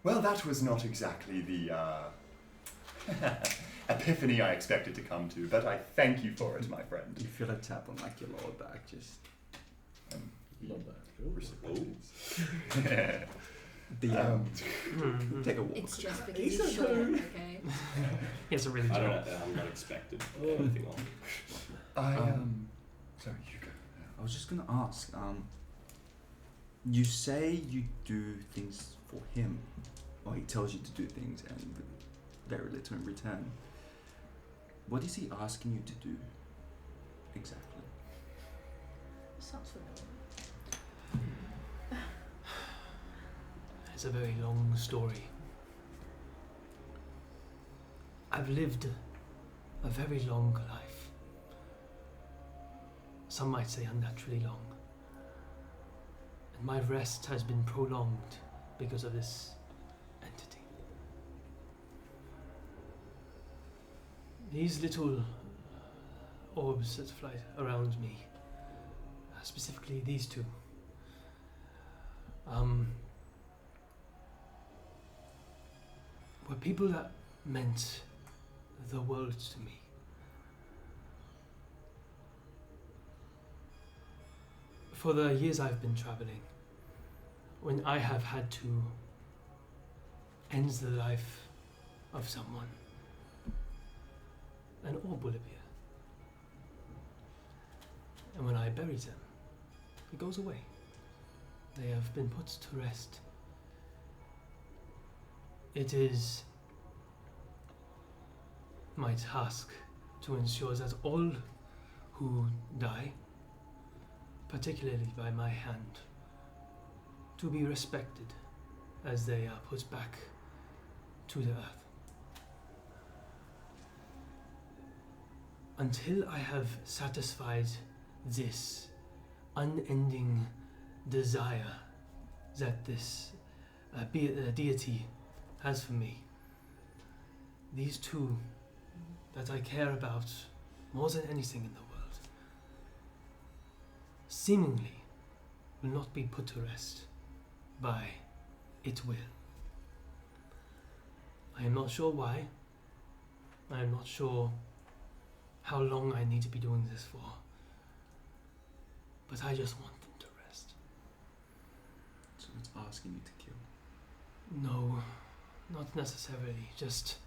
Well, that was not exactly the epiphany I expected to come to, but I thank you for it, my friend. You feel a tap on like your lower back, just Not bad. Cool. Reciprocates. the take a walk. It's just because He's he's a short, poo. okay? He has a really I don't job. know. I'm not expected Oh. anything on. Sorry, you go. I was just gonna ask. You say you do things for him, or he tells you to do things, and with very little in return. What is he asking you to do exactly? Sounds familiar. It's a very long story. I've lived a very long life. Some might say unnaturally long. And my rest has been prolonged because of this entity. These little orbs that fly around me, specifically these two, were people that meant the world to me. For the years I've been traveling, when I have had to end the life of someone, an orb will appear. And when I bury them, it goes away. They have been put to rest. It is my task to ensure that all who die, particularly by my hand, to be respected as they are put back to the earth. Until I have satisfied this unending desire that this deity has for me, these two that I care about more than anything in the world seemingly will not be put to rest by it will. I am not sure why. I am not sure how long I need to be doing this for. But I just want them to rest. So it's asking you to kill. No, not necessarily. Just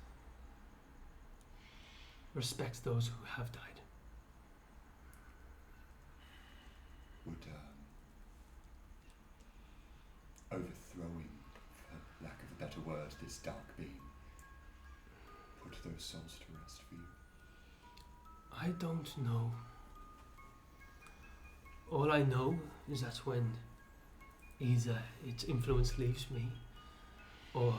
respect those who have died. Would overthrowing, for lack of a better word, this dark being put those souls to rest for you? I don't know. All I know is that when either its influence leaves me or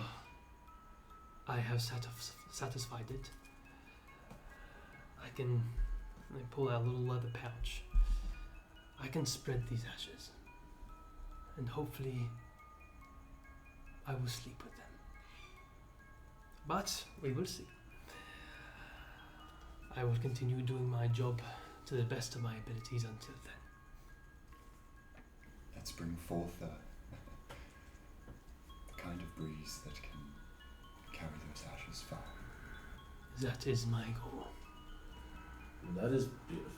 I have satisfied it, I pull out a little leather pouch. I can spread these ashes and hopefully I will sleep with them. But we will see. I will continue doing my job to the best of my abilities until then. Let's bring forth the kind of breeze that can carry those ashes far. That is my goal. That is beautiful.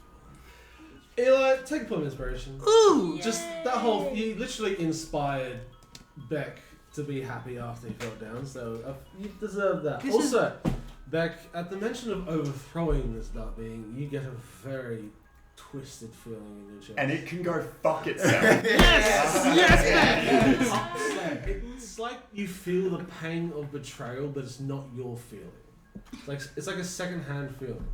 Eli, take a point of inspiration. Ooh! Just that whole, you literally inspired Beck to be happy after he fell down, so you deserve that. This Also, Beck, at the mention of overthrowing this dark being, you get a very twisted feeling in your chest. And it can go fuck itself. Yes! It's like you feel the pain of betrayal, but it's not your feeling. It's like a second-hand feeling.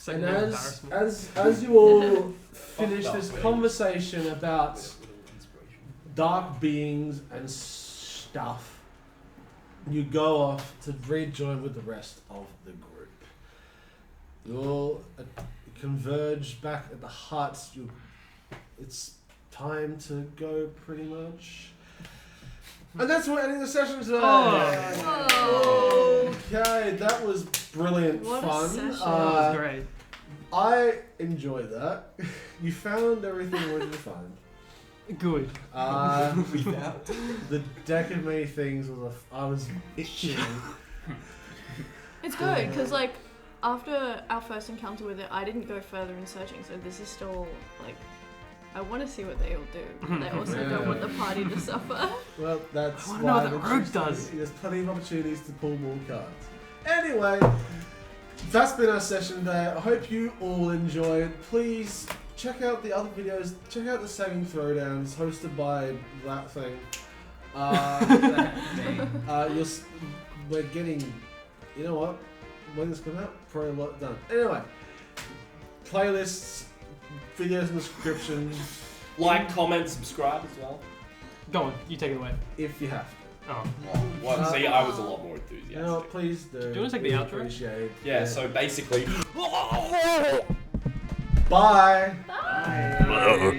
And as you all finish this conversation about dark beings and stuff, you go off to rejoin with the rest of the group. You all converge back at the hut. It's time to go, pretty much. And that's what ending the session today. Oh. Okay, that was brilliant What a fun. session. That was great. I enjoyed that. You found everything you wanted to find. Good. Without. The deck of many things I was itching. It's good because like after our first encounter with it, I didn't go further in searching, so this is still like I want to see what they all do. But I also don't want the party to suffer. Well, that's I why wanna know what I'm the rogue interested. does. There's plenty of opportunities to pull more cards. Anyway, that's been our session today. I hope you all enjoyed. Please check out the other videos. Check out the Saving Throwdowns hosted by that thing. We're getting, you know what? When this comes out, probably a lot done. Anyway, playlists, videos in the description. Like, comment, subscribe as well. Go on, you take it away. If you have to. Oh. Well, see, I was a lot more enthusiastic. You know what? Please do. Do you want to take the We outro? Appreciate it. Yeah, so basically. Bye. Bye.